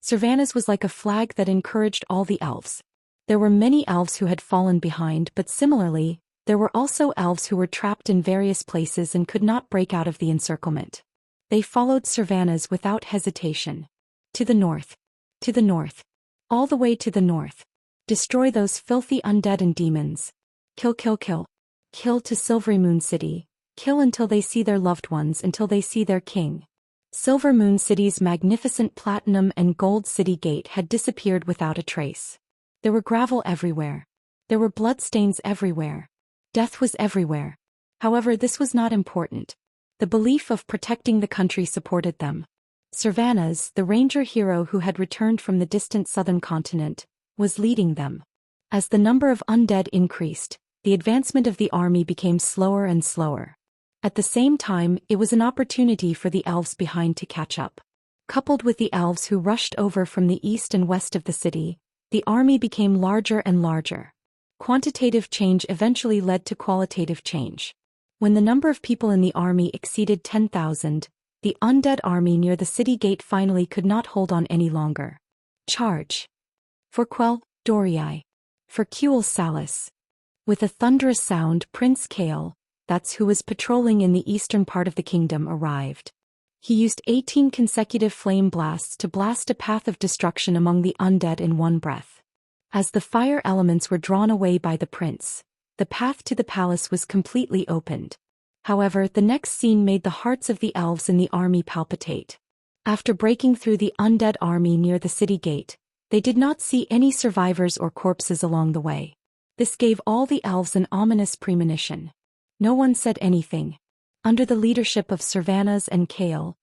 Servanas was like a flag that encouraged all the elves. There were many elves who had fallen behind, but similarly, there were also elves who were trapped in various places and could not break out of the encirclement. They followed Servanas without hesitation. To the north. To the north. All the way to the north. Destroy those filthy undead and demons. Kill, kill, kill. Kill to Silvery Moon City. Kill until they see their loved ones, until they see their king. Silver Moon City's magnificent platinum and gold city gate had disappeared without a trace. There were gravel everywhere. There were bloodstains everywhere. Death was everywhere. However, this was not important. The belief of protecting the country supported them. Cervantes, the ranger hero who had returned from the distant southern continent, was leading them. As the number of undead increased, the advancement of the army became slower and slower. At the same time, it was an opportunity for the elves behind to catch up. Coupled with the elves who rushed over from the east and west of the city, the army became larger and larger. Quantitative change eventually led to qualitative change. When the number of people in the army exceeded 10,000, the undead army near the city gate finally could not hold on any longer. Charge! For Quell, Dorii. For Quell Salis. With a thunderous sound, Prince Kale, that's who was patrolling in the eastern part of the kingdom, arrived. He used 18 consecutive flame blasts to blast a path of destruction among the undead in one breath. As the fire elements were drawn away by the prince, the path to the palace was completely opened. However, the next scene made the hearts of the elves in the army palpitate. After breaking through the undead army near the city gate, they did not see any survivors or corpses along the way. This gave all the elves an ominous premonition. No one said anything. Under the leadership of Cervantes and Kale,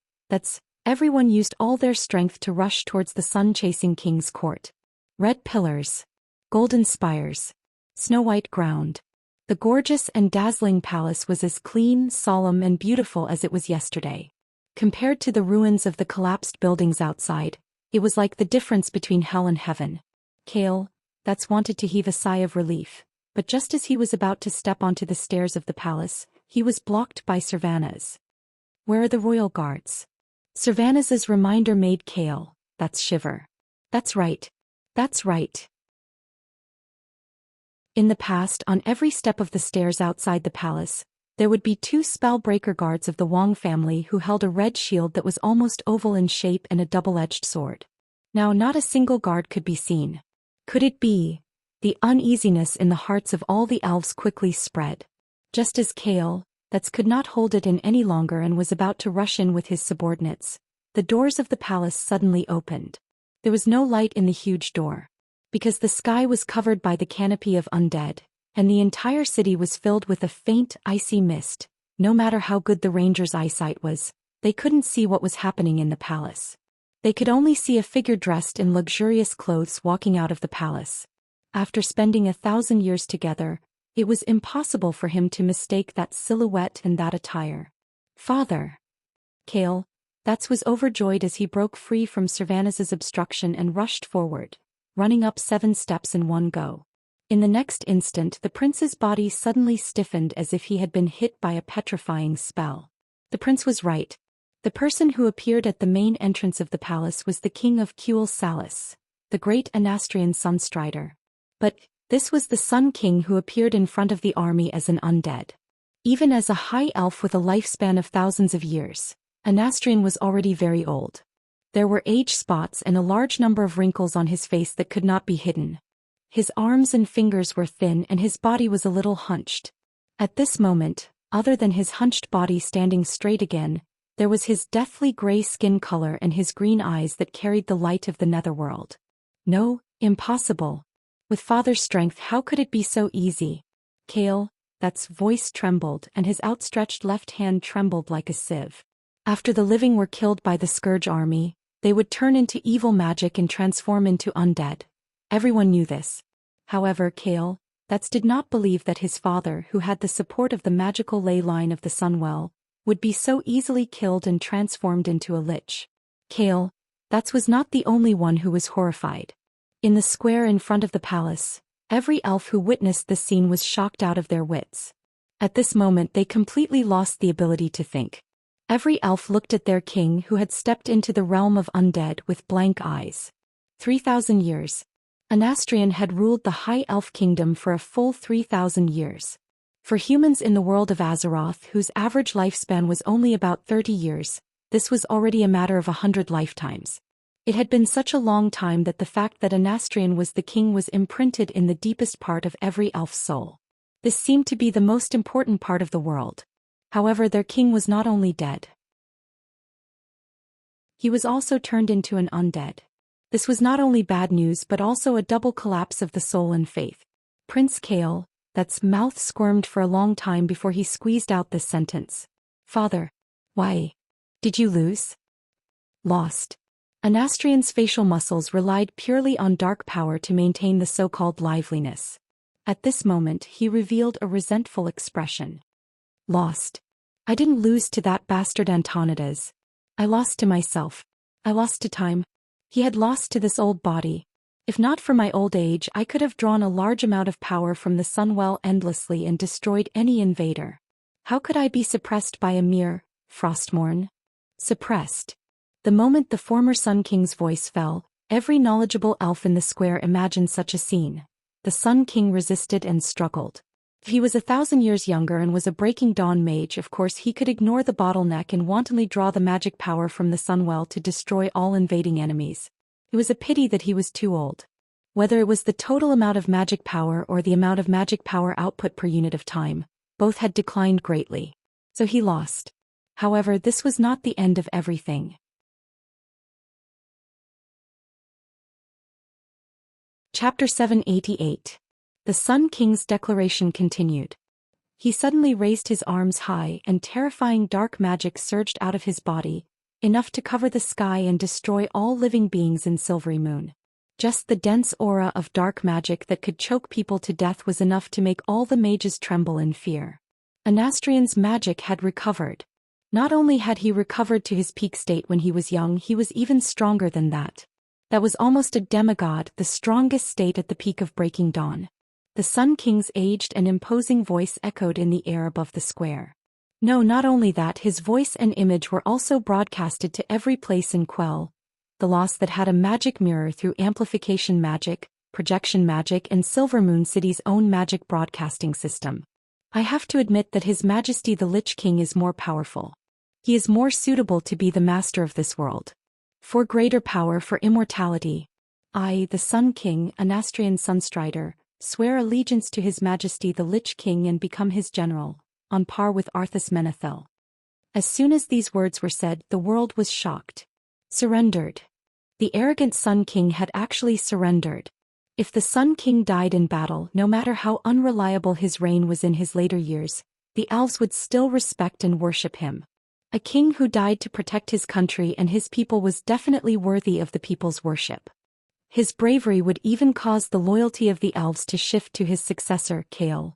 everyone used all their strength to rush towards the sun-chasing king's court. Red pillars, golden spires, snow-white ground. The gorgeous and dazzling palace was as clean, solemn and beautiful as it was yesterday. Compared to the ruins of the collapsed buildings outside, it was like the difference between hell and heaven. Kale, wanted to heave a sigh of relief, but just as he was about to step onto the stairs of the palace, he was blocked by Cervantes. Where are the royal guards? Cervantes' reminder made Kale, shiver. That's right. That's right. In the past, on every step of the stairs outside the palace, there would be 2 spellbreaker guards of the Wang family who held a red shield that was almost oval in shape and a double-edged sword. Now not a single guard could be seen. Could it be? The uneasiness in the hearts of all the elves quickly spread. Just as Kale, could not hold it in any longer and was about to rush in with his subordinates, the doors of the palace suddenly opened. There was no light in the huge door. Because the sky was covered by the canopy of undead, and the entire city was filled with a faint, icy mist, no matter how good the rangers' eyesight was, they couldn't see what was happening in the palace. They could only see a figure dressed in luxurious clothes walking out of the palace. After spending 1,000 years together, it was impossible for him to mistake that silhouette and that attire. Father! Kale, was overjoyed as he broke free from Cervantes' obstruction and rushed forward, running up 7 steps in one go. In the next instant, the prince's body suddenly stiffened as if he had been hit by a petrifying spell. The prince was right. The person who appeared at the main entrance of the palace was the king of Quell Salis, the great Anastrian Sunstrider. But this was the Sun King who appeared in front of the army as an undead. Even as a high elf with a lifespan of thousands of years, Anastrian was already very old. There were age spots and a large number of wrinkles on his face that could not be hidden. His arms and fingers were thin and his body was a little hunched. At this moment, other than his hunched body standing straight again, there was his deathly gray skin color and his green eyes that carried the light of the netherworld. No, impossible. With father's strength, how could it be so easy? Kale, voice trembled and his outstretched left hand trembled like a sieve. After the living were killed by the Scourge army, they would turn into evil magic and transform into undead. Everyone knew this. However, Kale, did not believe that his father, who had the support of the magical ley line of the Sunwell, would be so easily killed and transformed into a lich. Kale, was not the only one who was horrified. In the square in front of the palace, every elf who witnessed this scene was shocked out of their wits. At this moment they completely lost the ability to think. Every elf looked at their king who had stepped into the realm of undead with blank eyes. 3,000 years. Anastrian had ruled the High Elf Kingdom for a full 3,000 years. For humans in the world of Azeroth whose average lifespan was only about 30 years, this was already a matter of 100 lifetimes. It had been such a long time that the fact that Anastrian was the king was imprinted in the deepest part of every elf's soul. This seemed to be the most important part of the world. However, their king was not only dead. He was also turned into an undead. This was not only bad news but also a double collapse of the soul and faith. Prince Kale, mouth squirmed for a long time before he squeezed out this sentence. Father, Why? Did you lose? Lost. Anastrian's facial muscles relied purely on dark power to maintain the so-called liveliness. At this moment he revealed a resentful expression. Lost. I didn't lose to that bastard Antonidas. I lost to myself. I lost to time. He had lost to this old body. If not for my old age, I could have drawn a large amount of power from the Sunwell endlessly and destroyed any invader. How could I be suppressed by a mere Frostmourne? Suppressed. The moment the former Sun King's voice fell, every knowledgeable elf in the square imagined such a scene. The Sun King resisted and struggled. If he was 1,000 years younger and was a Breaking Dawn mage, of course he could ignore the bottleneck and wantonly draw the magic power from the Sunwell to destroy all invading enemies. It was a pity that he was too old. Whether it was the total amount of magic power or the amount of magic power output per unit of time, both had declined greatly. So he lost. However, this was not the end of everything. Chapter 788. The Sun King's declaration continued. He suddenly raised his arms high and terrifying dark magic surged out of his body, enough to cover the sky and destroy all living beings in Silvery Moon. Just the dense aura of dark magic that could choke people to death was enough to make all the mages tremble in fear. Anastrian's magic had recovered. Not only had he recovered to his peak state when he was young, he was even stronger than that. That was almost a demigod, the strongest state at the peak of Breaking Dawn. The Sun King's aged and imposing voice echoed in the air above the square. No, not only that, his voice and image were also broadcasted to every place in Quell, the lost that had a magic mirror through amplification magic, projection magic and Silver Moon City's own magic broadcasting system. I have to admit that His Majesty the Lich King is more powerful. He is more suitable to be the master of this world. For greater power, for immortality, I, the Sun King, Anastrian Sunstrider, swear allegiance to His Majesty the Lich King and become his general, on par with Arthas Menethil. As soon as these words were said, the world was shocked. Surrendered. The arrogant Sun King had actually surrendered. If the Sun King died in battle, no matter how unreliable his reign was in his later years, the elves would still respect and worship him. A king who died to protect his country and his people was definitely worthy of the people's worship. His bravery would even cause the loyalty of the elves to shift to his successor, Kael.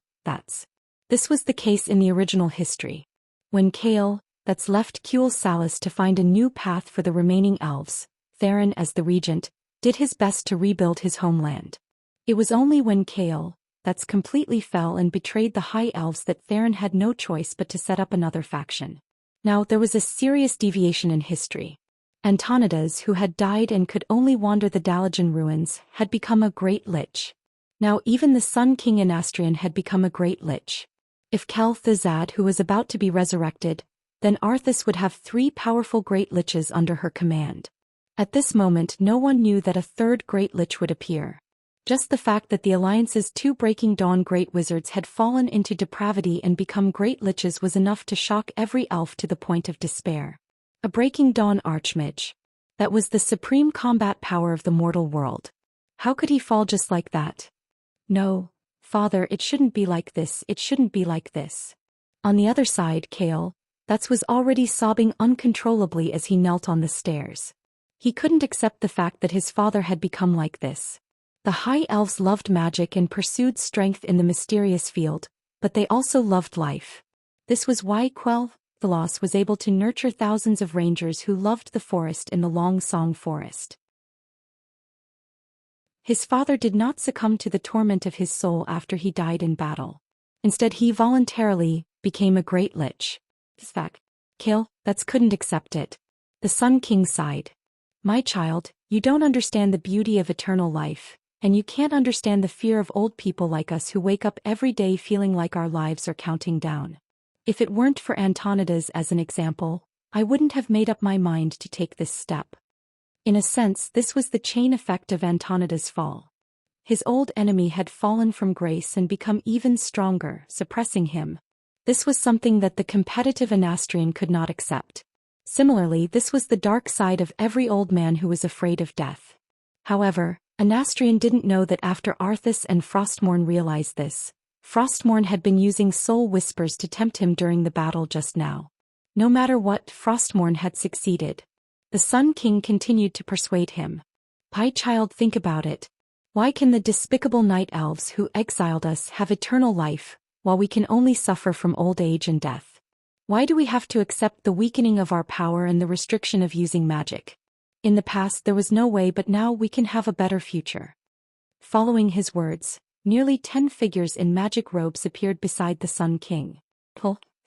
This was the case in the original history. When Kael, left Kuel Salas to find a new path for the remaining elves, Theron as the regent, did his best to rebuild his homeland. It was only when Kael, completely fell and betrayed the High Elves that Theron had no choice but to set up another faction. Now there was a serious deviation in history. Antonidas, who had died and could only wander the Dalajan ruins, had become a great lich. Now even the Sun King Anastrian had become a great lich. If Kel'Thuzad, who was about to be resurrected, then Arthas would have 3 powerful great liches under her command. At this moment no one knew that a third great lich would appear. Just the fact that the Alliance's 2 Breaking Dawn great wizards had fallen into depravity and become great liches was enough to shock every elf to the point of despair. A Breaking Dawn archmage. That was the supreme combat power of the mortal world. How could he fall just like that? No, father, it shouldn't be like this, it shouldn't be like this. On the other side, Kael, was already sobbing uncontrollably as he knelt on the stairs. He couldn't accept the fact that his father had become like this. The High Elves loved magic and pursued strength in the mysterious field, but they also loved life. This was why Quell Velos was able to nurture thousands of rangers who loved the forest in the Long Song Forest. His father did not succumb to the torment of his soul after he died in battle. Instead he voluntarily became a great lich. Kael couldn't accept it. The Sun King sighed. My child, you don't understand the beauty of eternal life. And you can't understand the fear of old people like us who wake up every day feeling like our lives are counting down. If it weren't for Antonidas as an example, I wouldn't have made up my mind to take this step. In a sense, this was the chain effect of Antonidas' fall. His old enemy had fallen from grace and become even stronger, suppressing him. This was something that the competitive Anastrian could not accept. Similarly, this was the dark side of every old man who was afraid of death. However, Anastrian didn't know that after Arthas and Frostmourne realized this, Frostmourne had been using soul whispers to tempt him during the battle just now. No matter what, Frostmourne had succeeded. The Sun King continued to persuade him. "My child, think about it. Why can the despicable night elves who exiled us have eternal life, while we can only suffer from old age and death? Why do we have to accept the weakening of our power and the restriction of using magic? In the past there was no way, but now we can have a better future." Following his words, nearly 10 figures in magic robes appeared beside the Sun King.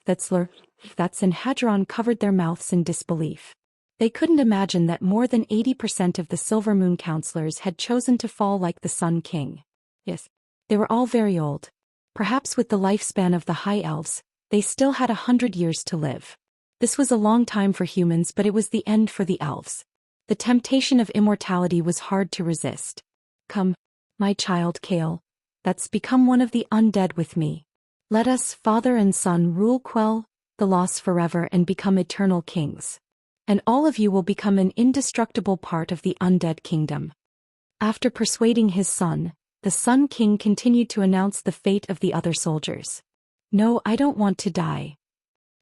That's and Hadron covered their mouths in disbelief. They couldn't imagine that more than 80% of the Silver Moon counselors had chosen to fall like the Sun King. Yes, they were all very old. Perhaps with the lifespan of the High Elves, they still had 100 years to live. This was a long time for humans, but it was the end for the elves. The temptation of immortality was hard to resist. "Come, my child Kale, that's become one of the undead with me. Let us, father and son, rule, quell the loss forever and become eternal kings. And all of you will become an indestructible part of the undead kingdom." After persuading his son, the Sun King continued to announce the fate of the other soldiers. "No, I don't want to die.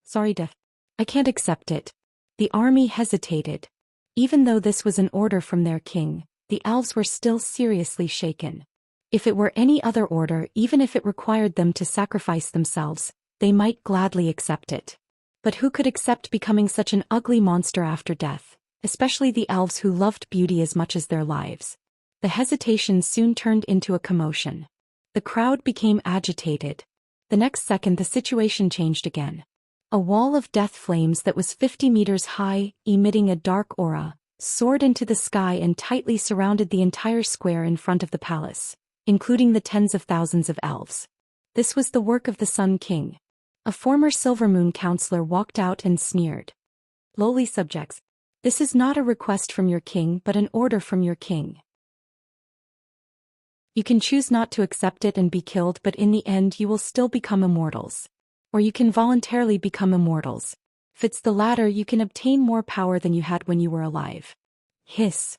Sorry, Death. I can't accept it." The army hesitated. Even though this was an order from their king, the elves were still seriously shaken. If it were any other order, even if it required them to sacrifice themselves, they might gladly accept it. But who could accept becoming such an ugly monster after death, especially the elves who loved beauty as much as their lives? The hesitation soon turned into a commotion. The crowd became agitated. The next second the situation changed again. A wall of death flames that was 50 meters high, emitting a dark aura, soared into the sky and tightly surrounded the entire square in front of the palace, including the tens of thousands of elves. This was the work of the Sun King. A former Silver Moon counselor walked out and sneered. "Lowly subjects, this is not a request from your king but an order from your king. You can choose not to accept it and be killed, but in the end you will still become immortals. Or you can voluntarily become immortals. If it's the latter, you can obtain more power than you had when you were alive." Hiss.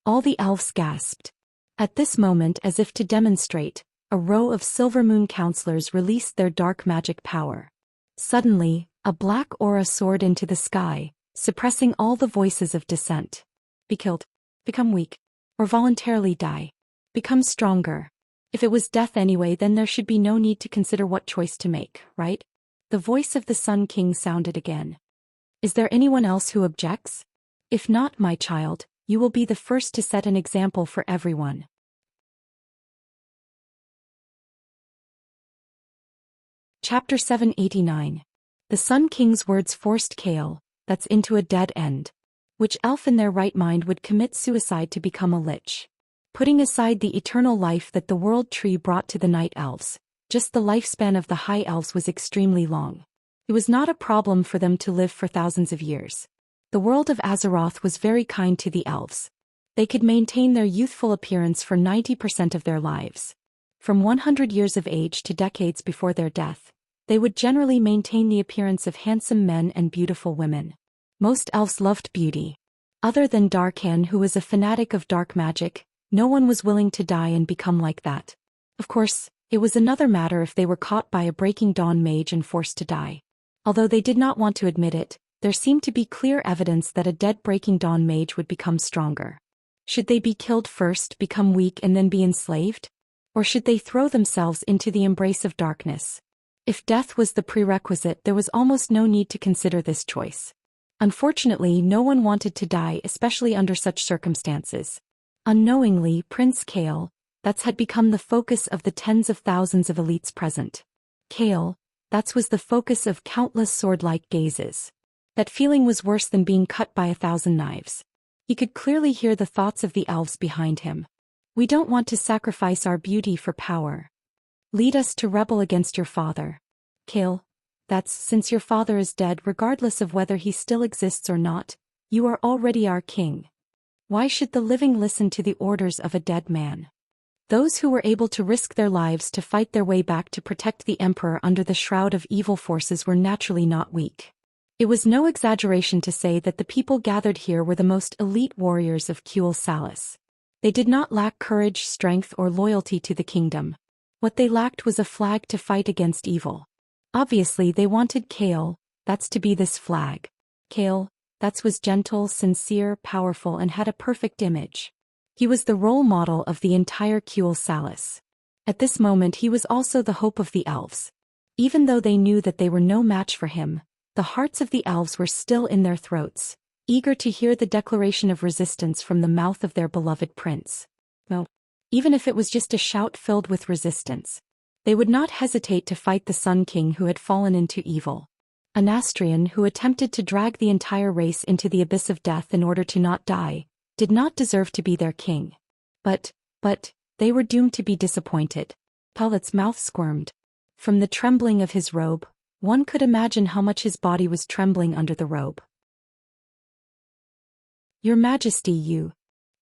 All the elves gasped. At this moment, as if to demonstrate, a row of Silver Moon counselors released their dark magic power. Suddenly, a black aura soared into the sky, suppressing all the voices of dissent. "Be killed. Become weak. Or voluntarily die. Become stronger. If it was death anyway, then there should be no need to consider what choice to make, right?" The voice of the Sun King sounded again. "Is there anyone else who objects? If not, my child, you will be the first to set an example for everyone." Chapter 789. The Sun King's words forced Kale, that's into a dead end. Which elf in their right mind would commit suicide to become a lich? Putting aside the eternal life that the world tree brought to the night elves, just the lifespan of the high elves was extremely long. It was not a problem for them to live for thousands of years. The world of Azeroth was very kind to the elves. They could maintain their youthful appearance for 90% of their lives. From 100 years of age to decades before their death, they would generally maintain the appearance of handsome men and beautiful women. Most elves loved beauty. Other than Darkan, who was a fanatic of dark magic, no one was willing to die and become like that. Of course, it was another matter if they were caught by a Breaking Dawn mage and forced to die. Although they did not want to admit it, there seemed to be clear evidence that a dead Breaking Dawn mage would become stronger. Should they be killed first, become weak and then be enslaved? Or should they throw themselves into the embrace of darkness? If death was the prerequisite, there was almost no need to consider this choice. Unfortunately, no one wanted to die, especially under such circumstances. Unknowingly, Prince Kale, had become the focus of the tens of thousands of elites present. Kale, was the focus of countless sword-like gazes. That feeling was worse than being cut by 1,000 knives. He could clearly hear the thoughts of the elves behind him. "We don't want to sacrifice our beauty for power. Lead us to rebel against your father. Kale, since your father is dead, regardless of whether he still exists or not, you are already our king. Why should the living listen to the orders of a dead man?" Those who were able to risk their lives to fight their way back to protect the emperor under the shroud of evil forces were naturally not weak. It was no exaggeration to say that the people gathered here were the most elite warriors of Kuel Salis. They did not lack courage, strength, or loyalty to the kingdom. What they lacked was a flag to fight against evil. Obviously they wanted Kale, that's to be this flag. Kale, that was gentle, sincere, powerful and had a perfect image. He was the role model of the entire Kuel Salis. At this moment he was also the hope of the elves. Even though they knew that they were no match for him, the hearts of the elves were still in their throats, eager to hear the declaration of resistance from the mouth of their beloved prince. No. Even if it was just a shout filled with resistance. They would not hesitate to fight the Sun King who had fallen into evil. An Astrian who attempted to drag the entire race into the abyss of death in order to not die, did not deserve to be their king. But, they were doomed to be disappointed. Palet's mouth squirmed. From the trembling of his robe, one could imagine how much his body was trembling under the robe. Your Majesty, you.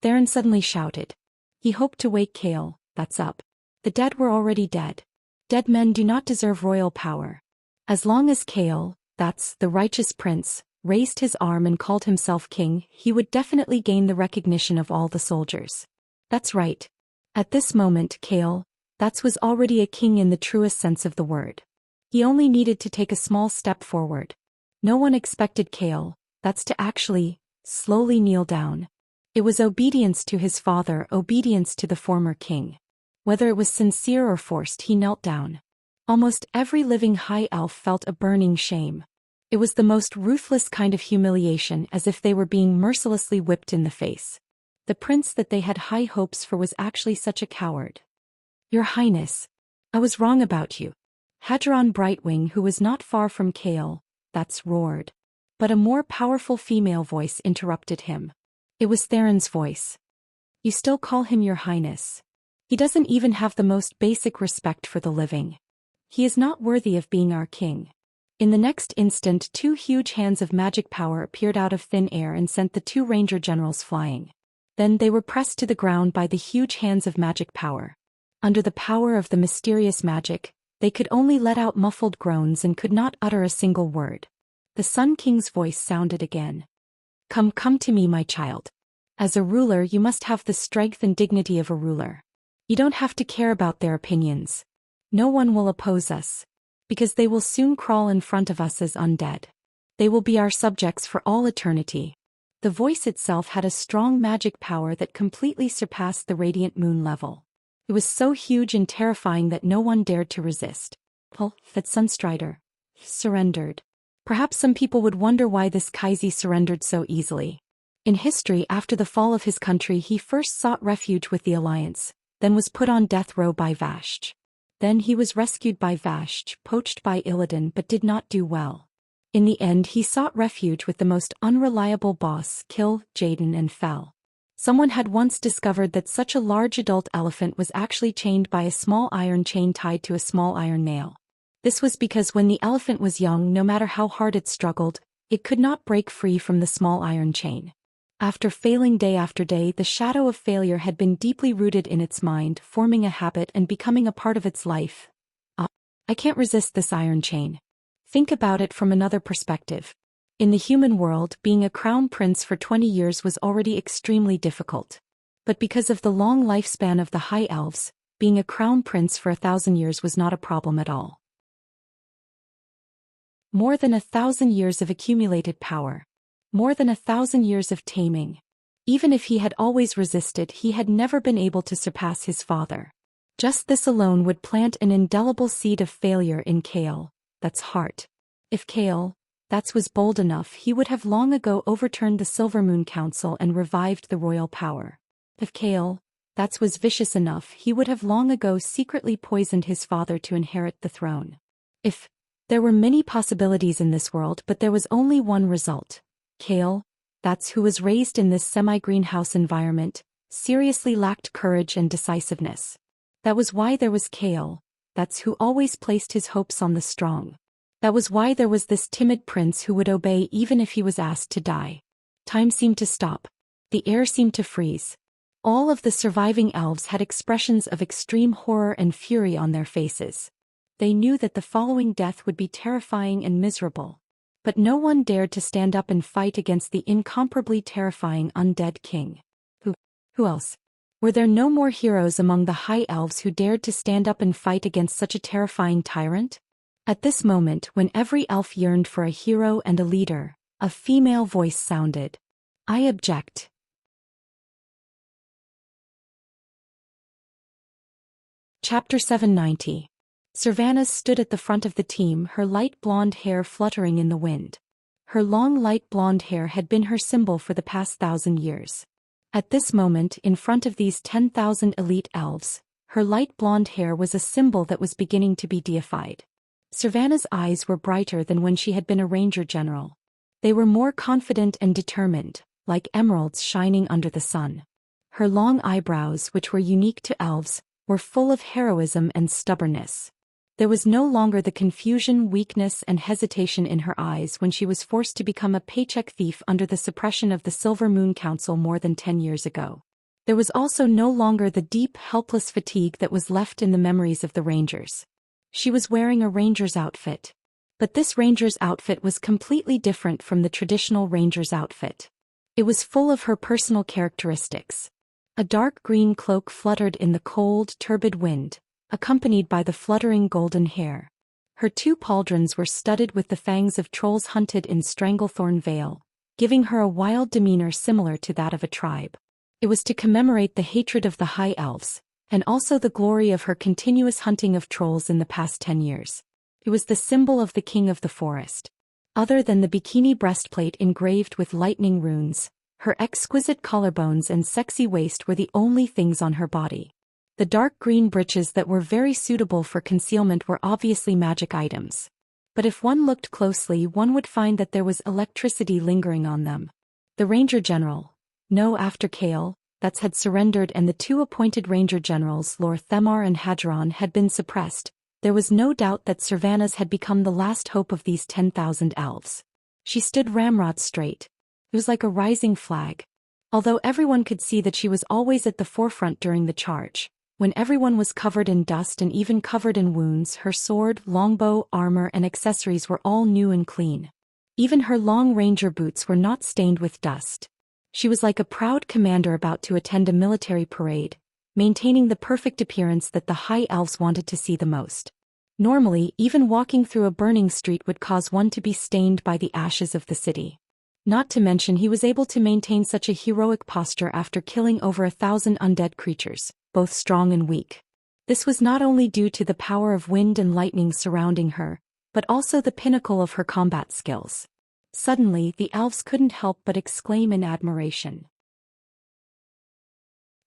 Theron suddenly shouted. He hoped to wake Kale, that's up. The dead were already dead. Dead men do not deserve royal power. As long as Kale, that's the righteous prince, raised his arm and called himself king, he would definitely gain the recognition of all the soldiers. That's right. At this moment Kale, that was already a king in the truest sense of the word. He only needed to take a small step forward. No one expected Kale, that's to actually, slowly kneel down. It was obedience to his father, obedience to the former king. Whether it was sincere or forced, he knelt down. Almost every living high elf felt a burning shame. It was the most ruthless kind of humiliation, as if they were being mercilessly whipped in the face. The prince that they had high hopes for was actually such a coward. Your Highness, I was wrong about you. Hadron Brightwing, who was not far from Kale, that's roared. But a more powerful female voice interrupted him. It was Theron's voice. You still call him your Highness. He doesn't even have the most basic respect for the living. He is not worthy of being our king. In the next instant, two huge hands of magic power appeared out of thin air and sent the two ranger generals flying. Then they were pressed to the ground by the huge hands of magic power. Under the power of the mysterious magic, they could only let out muffled groans and could not utter a single word. The Sun King's voice sounded again. Come to me, my child. As a ruler, you must have the strength and dignity of a ruler. You don't have to care about their opinions. No one will oppose us. Because they will soon crawl in front of us as undead. They will be our subjects for all eternity. The voice itself had a strong magic power that completely surpassed the radiant moon level. It was so huge and terrifying that no one dared to resist. That Sunstrider surrendered. Perhaps some people would wonder why this Kaiser surrendered so easily. In history, after the fall of his country, he first sought refuge with the Alliance, then was put on death row by Vashj. Then he was rescued by Vashj, poached by Illidan, but did not do well. In the end he sought refuge with the most unreliable boss, Kill, Jaden, and fell. Someone had once discovered that such a large adult elephant was actually chained by a small iron chain tied to a small iron nail. This was because when the elephant was young, no matter how hard it struggled, it could not break free from the small iron chain. After failing day after day, the shadow of failure had been deeply rooted in its mind, forming a habit and becoming a part of its life. I can't resist this iron chain. Think about it from another perspective. In the human world, being a crown prince for 20 years was already extremely difficult. But because of the long lifespan of the high elves, being a crown prince for 1,000 years was not a problem at all. More than 1,000 years of accumulated power. More than 1,000 years of taming. Even if he had always resisted, he had never been able to surpass his father. Just this alone would plant an indelible seed of failure in Kale, that's heart. If Kale, that was bold enough, he would have long ago overturned the Silvermoon Council and revived the royal power. If Kale, that was vicious enough, he would have long ago secretly poisoned his father to inherit the throne. There were many possibilities in this world, but there was only one result. Kale, that's who was raised in this semi-greenhouse environment, seriously lacked courage and decisiveness. That was why there was Kale, that's who always placed his hopes on the strong. That was why there was this timid prince who would obey even if he was asked to die. Time seemed to stop. The air seemed to freeze. All of the surviving elves had expressions of extreme horror and fury on their faces. They knew that the following death would be terrifying and miserable. But no one dared to stand up and fight against the incomparably terrifying undead king. Who else? Were there no more heroes among the high elves who dared to stand up and fight against such a terrifying tyrant? At this moment, when every elf yearned for a hero and a leader, a female voice sounded. I object. Chapter 790. Servanas stood at the front of the team, her light blonde hair fluttering in the wind. Her long light blonde hair had been her symbol for the past 1,000 years. At this moment, in front of these 10,000 elite elves, her light blonde hair was a symbol that was beginning to be deified. Servana's eyes were brighter than when she had been a ranger general. They were more confident and determined, like emeralds shining under the sun. Her long eyebrows, which were unique to elves, were full of heroism and stubbornness. There was no longer the confusion, weakness, and hesitation in her eyes when she was forced to become a paycheck thief under the suppression of the Silver Moon Council more than 10 years ago. There was also no longer the deep, helpless fatigue that was left in the memories of the rangers. She was wearing a ranger's outfit. But this ranger's outfit was completely different from the traditional ranger's outfit. It was full of her personal characteristics. A dark green cloak fluttered in the cold, turbid wind, accompanied by the fluttering golden hair. Her 2 pauldrons were studded with the fangs of trolls hunted in Stranglethorn Vale, giving her a wild demeanor similar to that of a tribe. It was to commemorate the hatred of the High Elves, and also the glory of her continuous hunting of trolls in the past 10 years. It was the symbol of the king of the forest. Other than the bikini breastplate engraved with lightning runes, her exquisite collarbones and sexy waist were the only things on her body. The dark green breeches that were very suitable for concealment were obviously magic items. But if one looked closely, one would find that there was electricity lingering on them. The Ranger General, no after Kale, that's had surrendered, and the 2 appointed Ranger Generals, Lord Themar and Hadron, had been suppressed. There was no doubt that Servanas had become the last hope of these 10,000 elves. She stood ramrod straight. It was like a rising flag. Although everyone could see that she was always at the forefront during the charge, when everyone was covered in dust and even covered in wounds, her sword, longbow, armor, and accessories were all new and clean. Even her long ranger boots were not stained with dust. She was like a proud commander about to attend a military parade, maintaining the perfect appearance that the High Elves wanted to see the most. Normally, even walking through a burning street would cause one to be stained by the ashes of the city. Not to mention he was able to maintain such a heroic posture after killing over 1,000 undead creatures, both strong and weak. This was not only due to the power of wind and lightning surrounding her, but also the pinnacle of her combat skills. Suddenly, the elves couldn't help but exclaim in admiration.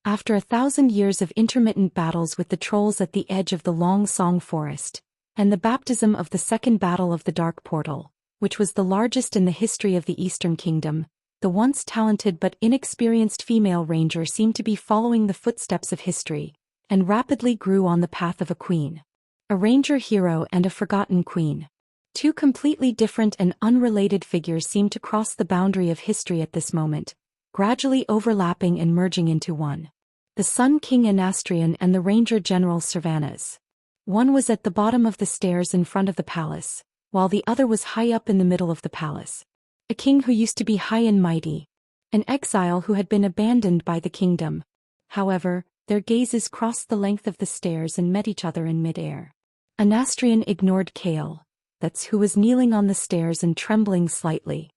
After 1,000 years of intermittent battles with the trolls at the edge of the Long Song Forest, and the baptism of the Second Battle of the Dark Portal, which was the largest in the history of the Eastern Kingdom, the once talented but inexperienced female ranger seemed to be following the footsteps of history, and rapidly grew on the path of a queen. A ranger hero and a forgotten queen. 2 completely different and unrelated figures seemed to cross the boundary of history at this moment, gradually overlapping and merging into one. The Sun King Anastrian and the Ranger General Servanas. One was at the bottom of the stairs in front of the palace, while the other was high up in the middle of the palace. A king who used to be high and mighty. An exile who had been abandoned by the kingdom. However, their gazes crossed the length of the stairs and met each other in mid-air. Anastrian ignored Kale, that's who was kneeling on the stairs and trembling slightly.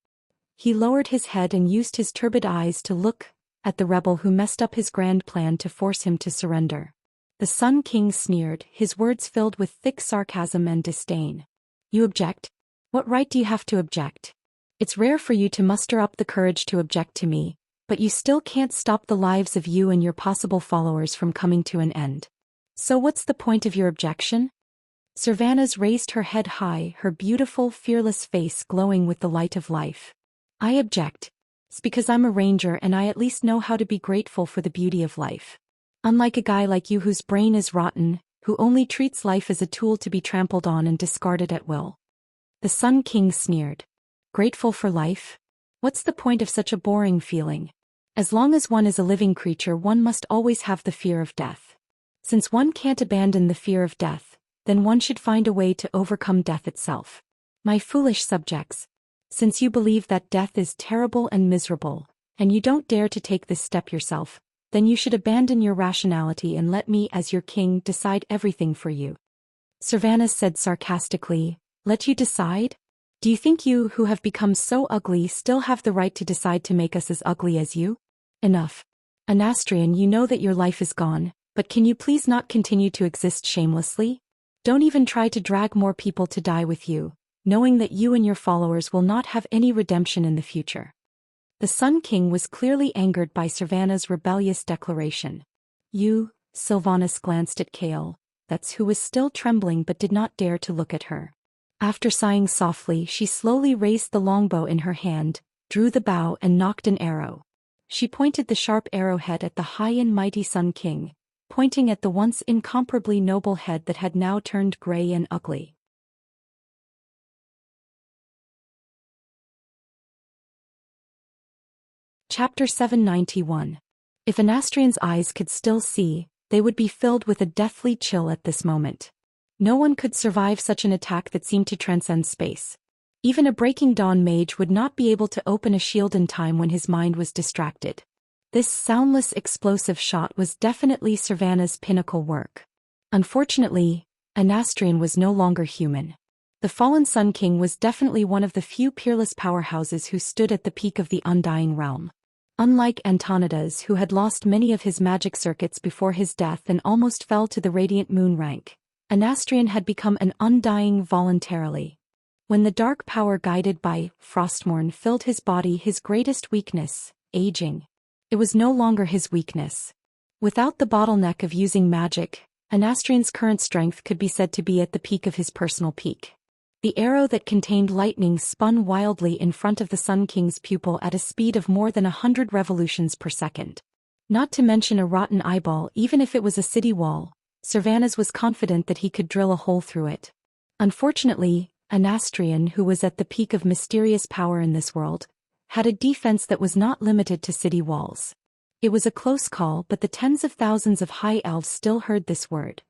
He lowered his head and used his turbid eyes to look at the rebel who messed up his grand plan to force him to surrender. The Sun King sneered, his words filled with thick sarcasm and disdain. You object? What right do you have to object? It's rare for you to muster up the courage to object to me, but you still can't stop the lives of you and your possible followers from coming to an end. So what's the point of your objection? Servanas raised her head high, her beautiful, fearless face glowing with the light of life. I object. It's because I'm a ranger and I at least know how to be grateful for the beauty of life. Unlike a guy like you whose brain is rotten, who only treats life as a tool to be trampled on and discarded at will. The Sun King sneered. Grateful for life? What's the point of such a boring feeling? As long as one is a living creature, one must always have the fear of death. Since one can't abandon the fear of death, then one should find a way to overcome death itself. My foolish subjects, since you believe that death is terrible and miserable, and you don't dare to take this step yourself, then you should abandon your rationality and let me as your king decide everything for you. Sylvanas said sarcastically. Let you decide? Do you think you who have become so ugly still have the right to decide to make us as ugly as you? Enough. Anastrian, you know that your life is gone, but can you please not continue to exist shamelessly? Don't even try to drag more people to die with you, knowing that you and your followers will not have any redemption in the future. The Sun King was clearly angered by Sylvanas' rebellious declaration. You, Sylvanas glanced at Kale, that's who was still trembling but did not dare to look at her. After sighing softly, she slowly raised the longbow in her hand, drew the bow and nocked an arrow. She pointed the sharp arrowhead at the high and mighty Sun King, pointing at the once incomparably noble head that had now turned gray and ugly. Chapter 791. If Anastrian's eyes could still see, they would be filled with a deathly chill at this moment. No one could survive such an attack that seemed to transcend space. Even a Breaking Dawn mage would not be able to open a shield in time when his mind was distracted. This soundless explosive shot was definitely Sylvanas' pinnacle work. Unfortunately, Anastrian was no longer human. The fallen Sun King was definitely one of the few peerless powerhouses who stood at the peak of the Undying Realm. Unlike Antonidas, who had lost many of his magic circuits before his death and almost fell to the Radiant Moon rank, Anastrian had become an Undying voluntarily. When the dark power guided by Frostmourne filled his body, his greatest weakness, aging, it was no longer his weakness. Without the bottleneck of using magic, Anastrian's current strength could be said to be at the peak of his personal peak. The arrow that contained lightning spun wildly in front of the Sun King's pupil at a speed of more than 100 revolutions per second. Not to mention a rotten eyeball. Even if it was a city wall, Sylvanas was confident that he could drill a hole through it. Unfortunately, Anastrian, who was at the peak of mysterious power in this world, had a defense that was not limited to city walls. It was a close call, but the tens of thousands of high elves still heard this word.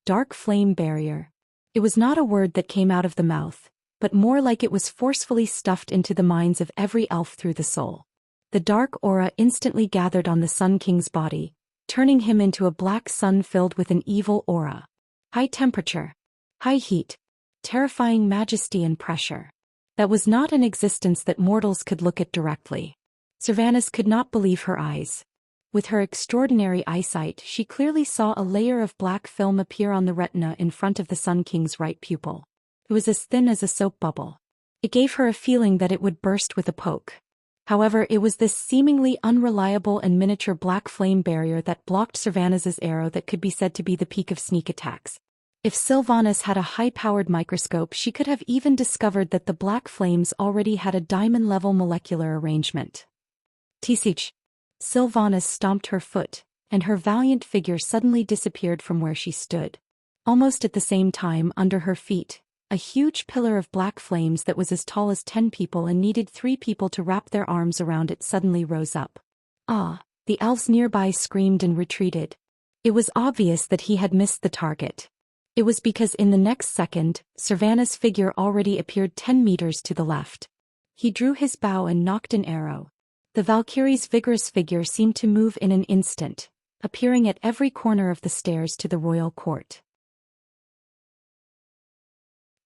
Dark flame barrier. It was not a word that came out of the mouth, but more like it was forcefully stuffed into the minds of every elf through the soul. The dark aura instantly gathered on the Sun King's body, turning him into a black sun filled with an evil aura. High temperature, high heat, terrifying majesty and pressure. That was not an existence that mortals could look at directly. Sylvanas could not believe her eyes. With her extraordinary eyesight, she clearly saw a layer of black film appear on the retina in front of the Sun King's right pupil. It was as thin as a soap bubble. It gave her a feeling that it would burst with a poke. However, it was this seemingly unreliable and miniature black flame barrier that blocked Sylvanas' arrow that could be said to be the peak of sneak attacks. If Sylvanas had a high-powered microscope, she could have even discovered that the black flames already had a diamond-level molecular arrangement. Tisich. Sylvanas stomped her foot, and her valiant figure suddenly disappeared from where she stood. Almost at the same time, under her feet, a huge pillar of black flames that was as tall as 10 people and needed 3 people to wrap their arms around it suddenly rose up. Ah! The elves nearby screamed and retreated. It was obvious that he had missed the target. It was because in the next second, Sylvanas' figure already appeared 10 meters to the left. He drew his bow and nocked an arrow. The Valkyrie's vigorous figure seemed to move in an instant, appearing at every corner of the stairs to the royal court.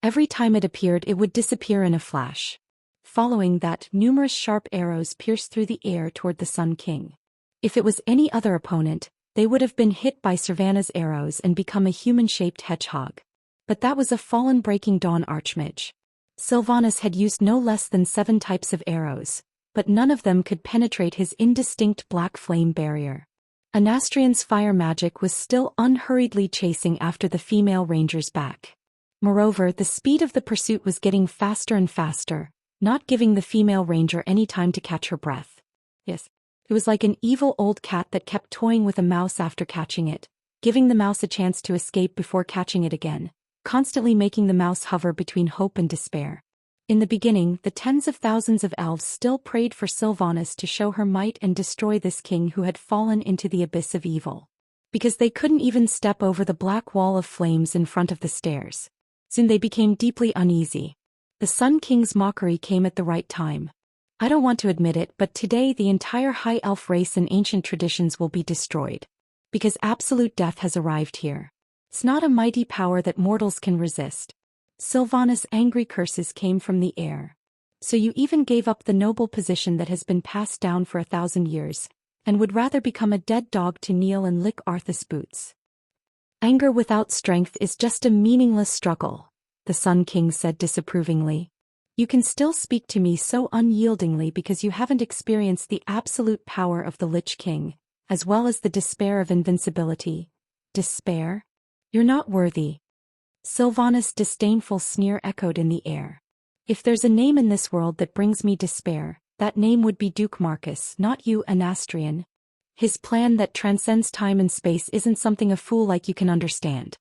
Every time it appeared, it would disappear in a flash. Following that, numerous sharp arrows pierced through the air toward the Sun King. If it was any other opponent, they would have been hit by Sylvanas' arrows and become a human-shaped hedgehog. But that was a fallen Breaking Dawn archmage. Sylvanas had used no less than 7 types of arrows, but none of them could penetrate his indistinct black flame barrier. Anastrian's fire magic was still unhurriedly chasing after the female ranger's back. Moreover, the speed of the pursuit was getting faster and faster, not giving the female ranger any time to catch her breath. Yes, it was like an evil old cat that kept toying with a mouse after catching it, giving the mouse a chance to escape before catching it again, constantly making the mouse hover between hope and despair. In the beginning, the tens of thousands of elves still prayed for Sylvanas to show her might and destroy this king who had fallen into the abyss of evil. Because they couldn't even step over the black wall of flames in front of the stairs. Soon they became deeply uneasy. The Sun King's mockery came at the right time. I don't want to admit it, but today the entire high elf race and ancient traditions will be destroyed. Because absolute death has arrived here. It's not a mighty power that mortals can resist. Sylvanas' angry curses came from the air. So you even gave up the noble position that has been passed down for 1,000 years, and would rather become a dead dog to kneel and lick Arthas' boots. Anger without strength is just a meaningless struggle, the Sun King said disapprovingly. You can still speak to me so unyieldingly because you haven't experienced the absolute power of the Lich King, as well as the despair of invincibility. Despair? You're not worthy. Sylvanas' disdainful sneer echoed in the air. If there's a name in this world that brings me despair, that name would be Duke Marcus, not you, Anastrian. His plan that transcends time and space isn't something a fool like you can understand.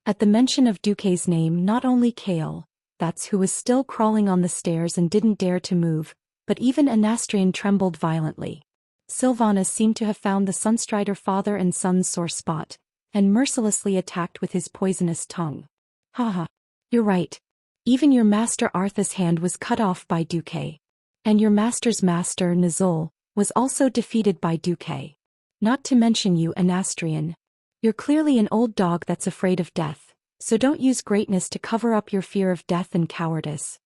At the mention of Duke's name, not only Kale, that's who was still crawling on the stairs and didn't dare to move, but even Anastrian trembled violently. Sylvanas seemed to have found the Sunstrider father and son's sore spot, and mercilessly attacked with his poisonous tongue. Haha. You're right. Even your master Arthas' hand was cut off by Duke. And your master's master, Nizul, was also defeated by Duke. Not to mention you, Anastrian. You're clearly an old dog that's afraid of death, so don't use greatness to cover up your fear of death and cowardice.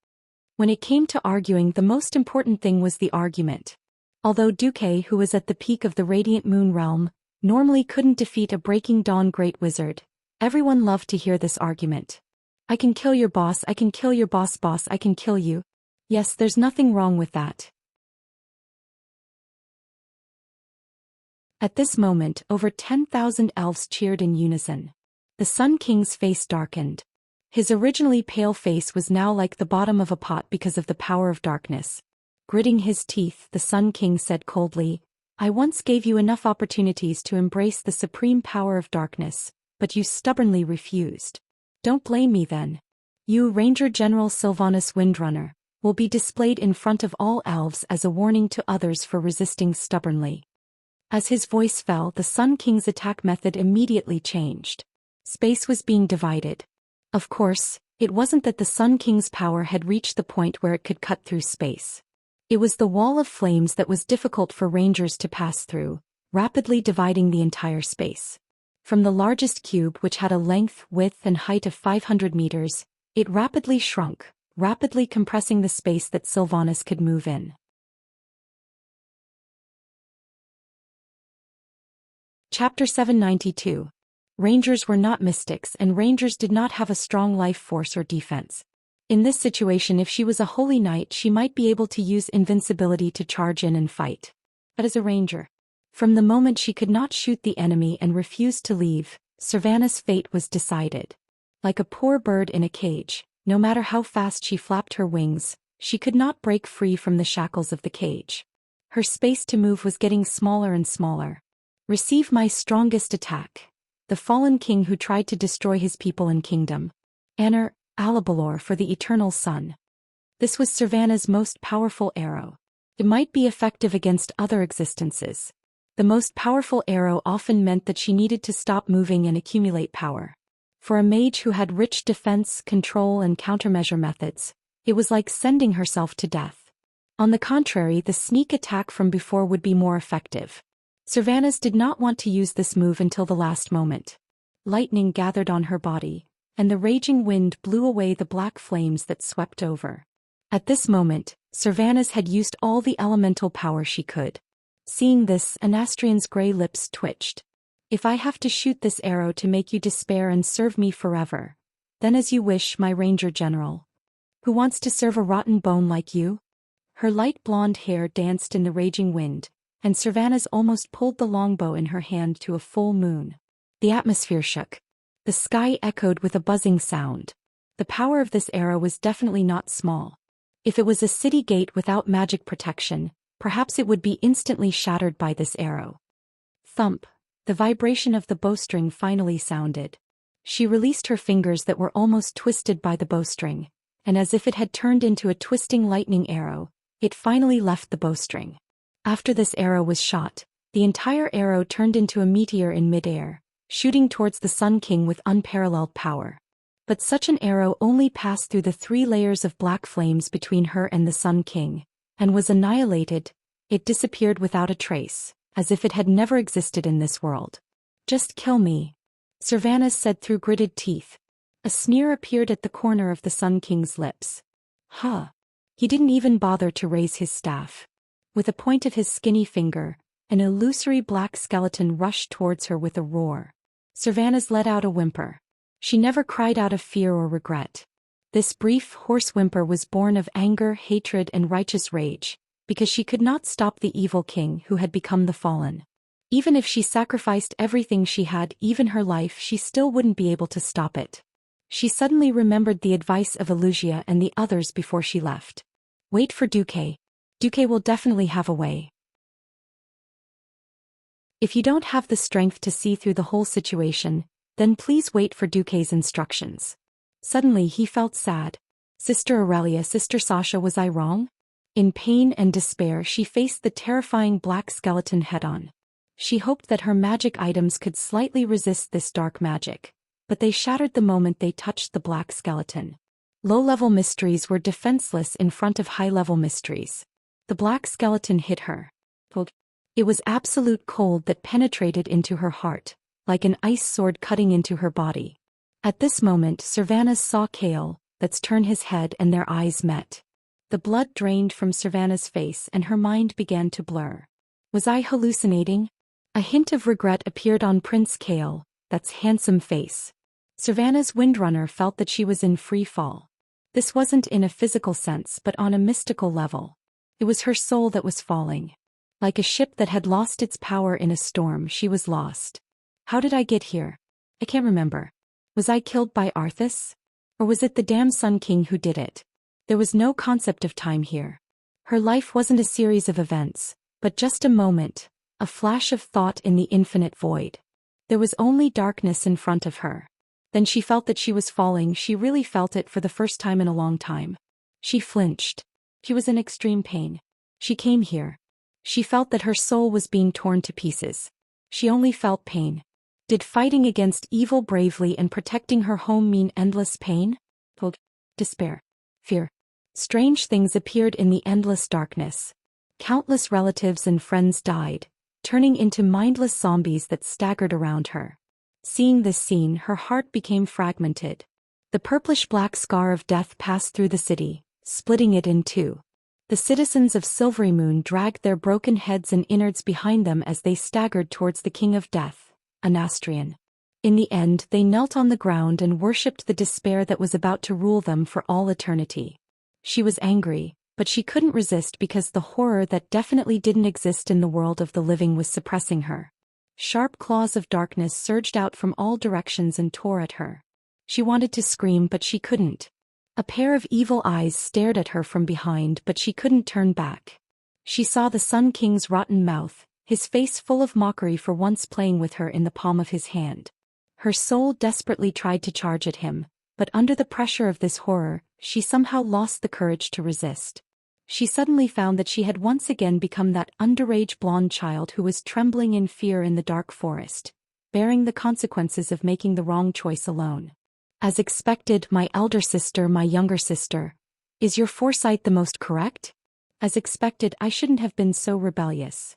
When it came to arguing, the most important thing was the argument. Although Duke, who was at the peak of the Radiant Moon Realm, normally couldn't defeat a Breaking Dawn Great Wizard, everyone loved to hear this argument. I can kill your boss, I can kill your boss, I can kill you. Yes, there's nothing wrong with that. At this moment, over 10,000 elves cheered in unison. The Sun King's face darkened. His originally pale face was now like the bottom of a pot because of the power of darkness. Gritting his teeth, the Sun King said coldly, I once gave you enough opportunities to embrace the supreme power of darkness, but you stubbornly refused. Don't blame me then. You, Ranger General Sylvanas Windrunner, will be displayed in front of all elves as a warning to others for resisting stubbornly. As his voice fell, the Sun King's attack method immediately changed. Space was being divided. Of course, it wasn't that the Sun King's power had reached the point where it could cut through space. It was the wall of flames that was difficult for rangers to pass through, rapidly dividing the entire space. From the largest cube, which had a length, width and height of 500 meters, it rapidly shrunk, rapidly compressing the space that Sylvanas could move in. Chapter 792. Rangers were not mystics, and rangers did not have a strong life force or defense. In this situation, if she was a holy knight, she might be able to use invincibility to charge in and fight. But as a ranger, from the moment she could not shoot the enemy and refused to leave, Sylvanas' fate was decided. Like a poor bird in a cage, no matter how fast she flapped her wings, she could not break free from the shackles of the cage. Her space to move was getting smaller and smaller. Receive my strongest attack. The fallen king who tried to destroy his people and kingdom. Anar, Alabalor for the eternal sun. This was Sylvanas' most powerful arrow. It might be effective against other existences. The most powerful arrow often meant that she needed to stop moving and accumulate power. For a mage who had rich defense, control and countermeasure methods, it was like sending herself to death. On the contrary, the sneak attack from before would be more effective. Sylvanas did not want to use this move until the last moment. Lightning gathered on her body, and the raging wind blew away the black flames that swept over. At this moment, Sylvanas had used all the elemental power she could. Seeing this, Anastrian's gray lips twitched. If I have to shoot this arrow to make you despair and serve me forever, then as you wish, my ranger general. Who wants to serve a rotten bone like you? Her light blonde hair danced in the raging wind, and Sylvanas almost pulled the longbow in her hand to a full moon. The atmosphere shook. The sky echoed with a buzzing sound. The power of this arrow was definitely not small. If it was a city gate without magic protection, perhaps it would be instantly shattered by this arrow. Thump! The vibration of the bowstring finally sounded. She released her fingers that were almost twisted by the bowstring, and as if it had turned into a twisting lightning arrow, it finally left the bowstring. After this arrow was shot, the entire arrow turned into a meteor in midair, shooting towards the Sun King with unparalleled power. But such an arrow only passed through the 3 layers of black flames between her and the Sun King, and was annihilated. It disappeared without a trace, as if it had never existed in this world. Just kill me. Servanas said through gritted teeth. A sneer appeared at the corner of the Sun King's lips. Huh. He didn't even bother to raise his staff. With a point of his skinny finger, an illusory black skeleton rushed towards her with a roar. Servanas let out a whimper. She never cried out of fear or regret. This brief, hoarse whimper was born of anger, hatred, and righteous rage, because she could not stop the evil king who had become the fallen. Even if she sacrificed everything she had, even her life, she still wouldn't be able to stop it. She suddenly remembered the advice of Wuxia and the others before she left. Wait for Duque. Duque will definitely have a way. If you don't have the strength to see through the whole situation, then please wait for Duque's instructions. Suddenly he felt sad. Sister Aurelia, Sister Sasha, was I wrong? In pain and despair she faced the terrifying black skeleton head-on. She hoped that her magic items could slightly resist this dark magic, but they shattered the moment they touched the black skeleton. Low-level mysteries were defenseless in front of high-level mysteries. The black skeleton hit her. It was absolute cold that penetrated into her heart, like an ice sword cutting into her body. At this moment Servanas saw Kale, that's turn his head, and their eyes met. The blood drained from Servanas' face and her mind began to blur. Was I hallucinating? A hint of regret appeared on Prince Kale, that's handsome face. Servanas' Windrunner felt that she was in free fall. This wasn't in a physical sense but on a mystical level. It was her soul that was falling. Like a ship that had lost its power in a storm, she was lost. How did I get here? I can't remember. Was I killed by Arthas? Or was it the damn Sun King who did it? There was no concept of time here. Her life wasn't a series of events, but just a moment, a flash of thought in the infinite void. There was only darkness in front of her. Then she felt that she was falling. She really felt it for the first time in a long time. She flinched. She was in extreme pain. She came here. She felt that her soul was being torn to pieces. She only felt pain. Did fighting against evil bravely and protecting her home mean endless pain? Despair. Fear. Strange things appeared in the endless darkness. Countless relatives and friends died, turning into mindless zombies that staggered around her. Seeing this scene, her heart became fragmented. The purplish-black scar of death passed through the city, splitting it in two. The citizens of Silvery Moon dragged their broken heads and innards behind them as they staggered towards the King of Death, Anastrian. In the end, they knelt on the ground and worshipped the despair that was about to rule them for all eternity. She was angry, but she couldn't resist because the horror that definitely didn't exist in the world of the living was suppressing her. Sharp claws of darkness surged out from all directions and tore at her. She wanted to scream but she couldn't. A pair of evil eyes stared at her from behind but she couldn't turn back. She saw the Sun King's rotten mouth, his face full of mockery for once playing with her in the palm of his hand. Her soul desperately tried to charge at him, but under the pressure of this horror, she somehow lost the courage to resist. She suddenly found that she had once again become that underage blonde child who was trembling in fear in the dark forest, bearing the consequences of making the wrong choice alone. As expected, my elder sister, my younger sister. Is your foresight the most correct? As expected, I shouldn't have been so rebellious.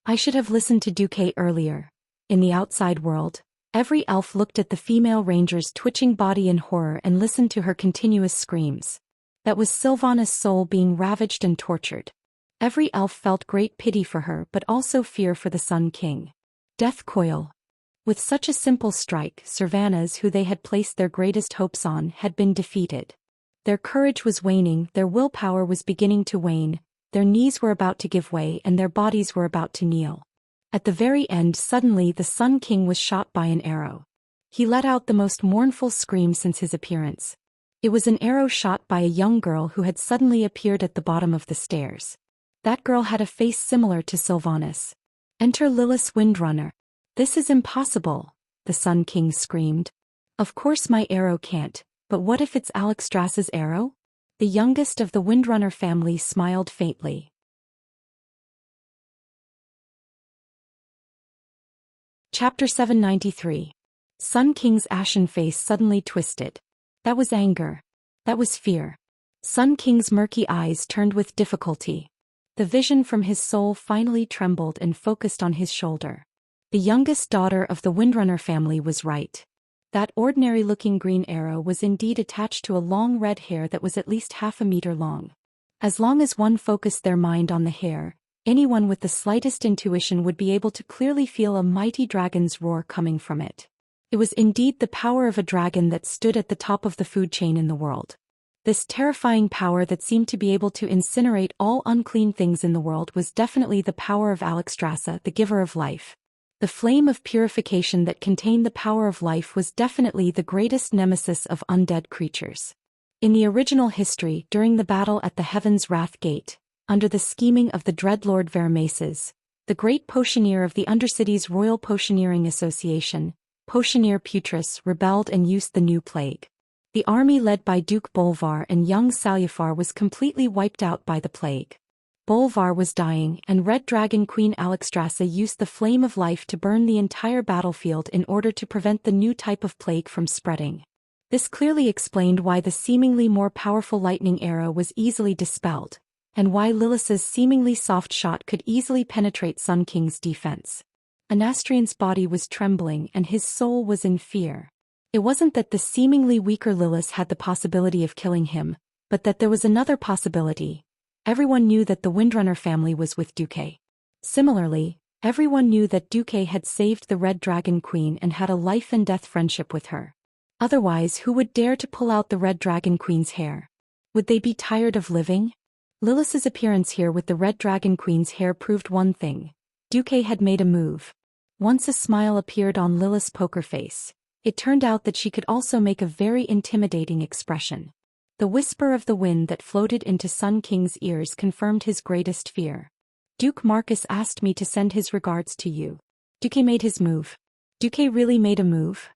I should have listened to Duque earlier. In the outside world, every elf looked at the female ranger's twitching body in horror and listened to her continuous screams. That was Sylvanas' soul being ravaged and tortured. Every elf felt great pity for her but also fear for the Sun King. Death coil. With such a simple strike, Servanas, who they had placed their greatest hopes on, had been defeated. Their courage was waning, their willpower was beginning to wane, their knees were about to give way and their bodies were about to kneel. At the very end, suddenly the Sun King was shot by an arrow. He let out the most mournful scream since his appearance. It was an arrow shot by a young girl who had suddenly appeared at the bottom of the stairs. That girl had a face similar to Sylvanas. Enter Lilith's Windrunner. This is impossible, the Sun King screamed. Of course my arrow can't, but what if it's Alexstras's arrow? The youngest of the Windrunner family smiled faintly. Chapter 793. Sun King's ashen face suddenly twisted. That was anger. That was fear. Sun King's murky eyes turned with difficulty. The vision from his soul finally trembled and focused on his shoulder. The youngest daughter of the Windrunner family was right. That ordinary-looking green arrow was indeed attached to a long red hair that was at least half a meter long. As long as one focused their mind on the hair, anyone with the slightest intuition would be able to clearly feel a mighty dragon's roar coming from it. It was indeed the power of a dragon that stood at the top of the food chain in the world. This terrifying power that seemed to be able to incinerate all unclean things in the world was definitely the power of Xianxia, the giver of life. The flame of purification that contained the power of life was definitely the greatest nemesis of undead creatures. In the original history, during the battle at the Heaven's Wrath Gate, under the scheming of the Dreadlord Vermeses, the great potioneer of the Undercity's Royal Potioneering Association, Potioneer Putris, rebelled and used the new plague. The army led by Duke Bolvar and young Salyafar was completely wiped out by the plague. Bolvar was dying, and Red Dragon Queen Xianxia used the flame of life to burn the entire battlefield in order to prevent the new type of plague from spreading. This clearly explained why the seemingly more powerful lightning arrow was easily dispelled, and why Lilith's seemingly soft shot could easily penetrate Sun King's defense. Anastrian's body was trembling and his soul was in fear. It wasn't that the seemingly weaker Lilith had the possibility of killing him, but that there was another possibility. Everyone knew that the Windrunner family was with Duque. Similarly, everyone knew that Duque had saved the Red Dragon Queen and had a life-and-death friendship with her. Otherwise, who would dare to pull out the Red Dragon Queen's hair? Would they be tired of living? Lilith's appearance here with the Red Dragon Queen's hair proved one thing. Duque had made a move. Once a smile appeared on Lilith's poker face, it turned out that she could also make a very intimidating expression. The whisper of the wind that floated into Sun King's ears confirmed his greatest fear. Duke Marcus asked me to send his regards to you. Duque made his move. Duque really made a move?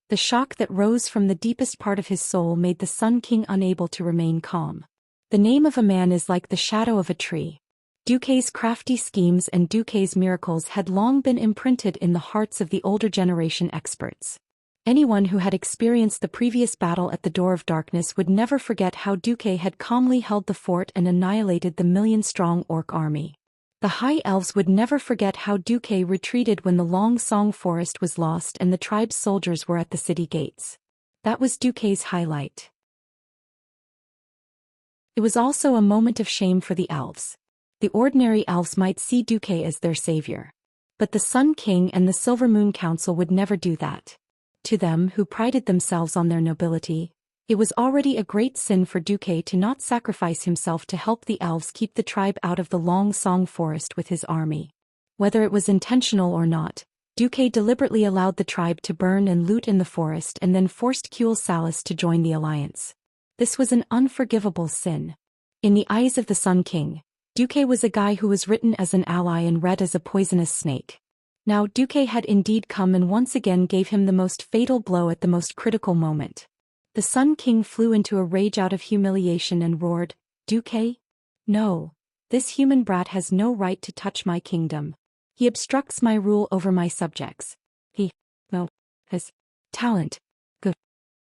The shock that rose from the deepest part of his soul made the Sun King unable to remain calm. The name of a man is like the shadow of a tree. Duque's crafty schemes and Duque's miracles had long been imprinted in the hearts of the older generation experts. Anyone who had experienced the previous battle at the Door of Darkness would never forget how Duque had calmly held the fort and annihilated the million-strong orc army. The High Elves would never forget how Duque retreated when the Long Song Forest was lost and the tribe's soldiers were at the city gates. That was Duque's highlight. It was also a moment of shame for the elves. The ordinary elves might see Duque as their savior. But the Sun King and the Silver Moon Council would never do that. To them, who prided themselves on their nobility, it was already a great sin for Duque to not sacrifice himself to help the elves keep the tribe out of the Long Song Forest with his army. Whether it was intentional or not, Duque deliberately allowed the tribe to burn and loot in the forest and then forced Kuel Salis to join the alliance. This was an unforgivable sin. In the eyes of the Sun King, Duque was a guy who was written as an ally and read as a poisonous snake. Now Duque had indeed come and once again gave him the most fatal blow at the most critical moment. The Sun King flew into a rage out of humiliation and roared, "Duque? No. This human brat has no right to touch my kingdom. He obstructs my rule over my subjects. His talent. Good.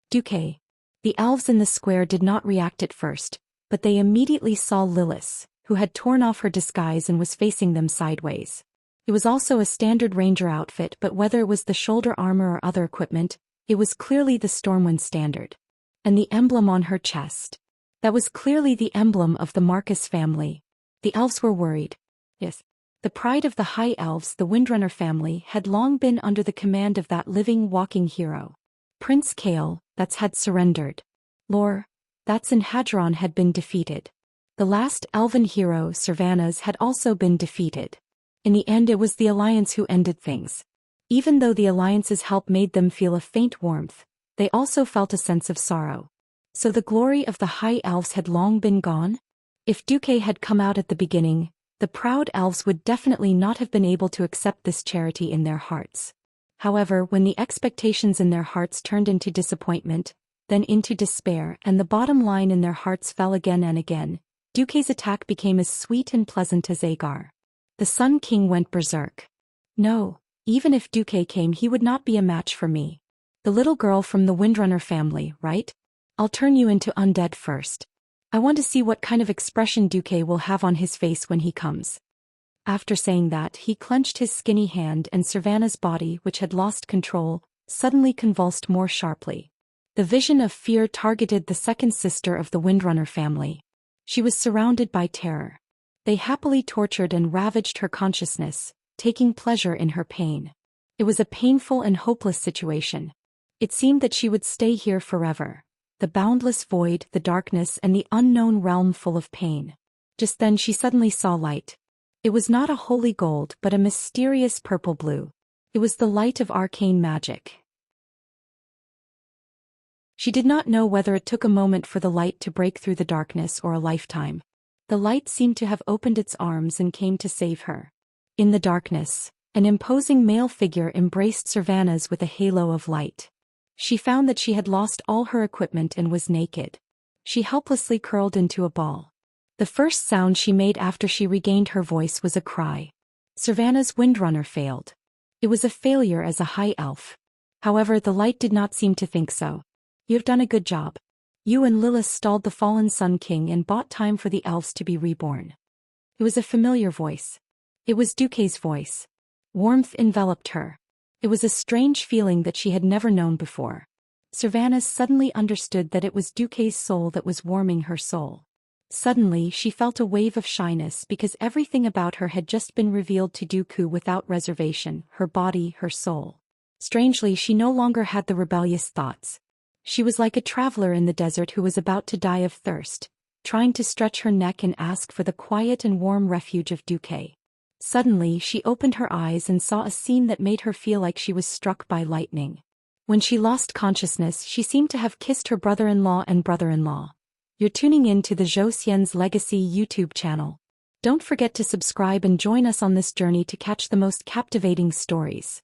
Duque." The elves in the square did not react at first, but they immediately saw Lilith, who had torn off her disguise and was facing them sideways. It was also a standard ranger outfit, but whether it was the shoulder armor or other equipment, it was clearly the Stormwind standard. And the emblem on her chest. That was clearly the emblem of the Marcus family. The elves were worried. Yes. The pride of the High Elves, the Windrunner family, had long been under the command of that living, walking hero. Prince Kael, that's had surrendered. Lore, that's in Hadron had been defeated. The last elven hero, Servanas, had also been defeated. In the end it was the Alliance who ended things. Even though the Alliance's help made them feel a faint warmth, they also felt a sense of sorrow. So the glory of the High Elves had long been gone? If Duque had come out at the beginning, the proud elves would definitely not have been able to accept this charity in their hearts. However, when the expectations in their hearts turned into disappointment, then into despair, and the bottom line in their hearts fell again and again, Duque's attack became as sweet and pleasant as Agar. The Sun King went berserk. No, even if Duque came he would not be a match for me. The little girl from the Windrunner family, right? I'll turn you into undead first. I want to see what kind of expression Duque will have on his face when he comes. After saying that, he clenched his skinny hand, and Savannah's body, which had lost control, suddenly convulsed more sharply. The vision of fear targeted the second sister of the Windrunner family. She was surrounded by terror. They happily tortured and ravaged her consciousness, taking pleasure in her pain. It was a painful and hopeless situation. It seemed that she would stay here forever. The boundless void, the darkness, and the unknown realm full of pain. Just then she suddenly saw light. It was not a holy gold but a mysterious purple blue. It was the light of arcane magic. She did not know whether it took a moment for the light to break through the darkness or a lifetime. The light seemed to have opened its arms and came to save her. In the darkness, an imposing male figure embraced Savannah's with a halo of light. She found that she had lost all her equipment and was naked. She helplessly curled into a ball. The first sound she made after she regained her voice was a cry. Savannah's Windrunner failed. It was a failure as a high elf. However, the light did not seem to think so. "You've done a good job. You and Lilith stalled the fallen Sun King and bought time for the elves to be reborn." It was a familiar voice. It was Duque's voice. Warmth enveloped her. It was a strange feeling that she had never known before. Savannah suddenly understood that it was Duque's soul that was warming her soul. Suddenly she felt a wave of shyness because everything about her had just been revealed to Dooku without reservation, her body, her soul. Strangely, she no longer had the rebellious thoughts. She was like a traveler in the desert who was about to die of thirst, trying to stretch her neck and ask for the quiet and warm refuge of Duque. Suddenly she opened her eyes and saw a scene that made her feel like she was struck by lightning. When she lost consciousness, she seemed to have kissed her brother-in-law and brother-in-law. You're tuning in to the Zhou Xian's Legacy YouTube channel. Don't forget to subscribe and join us on this journey to catch the most captivating stories.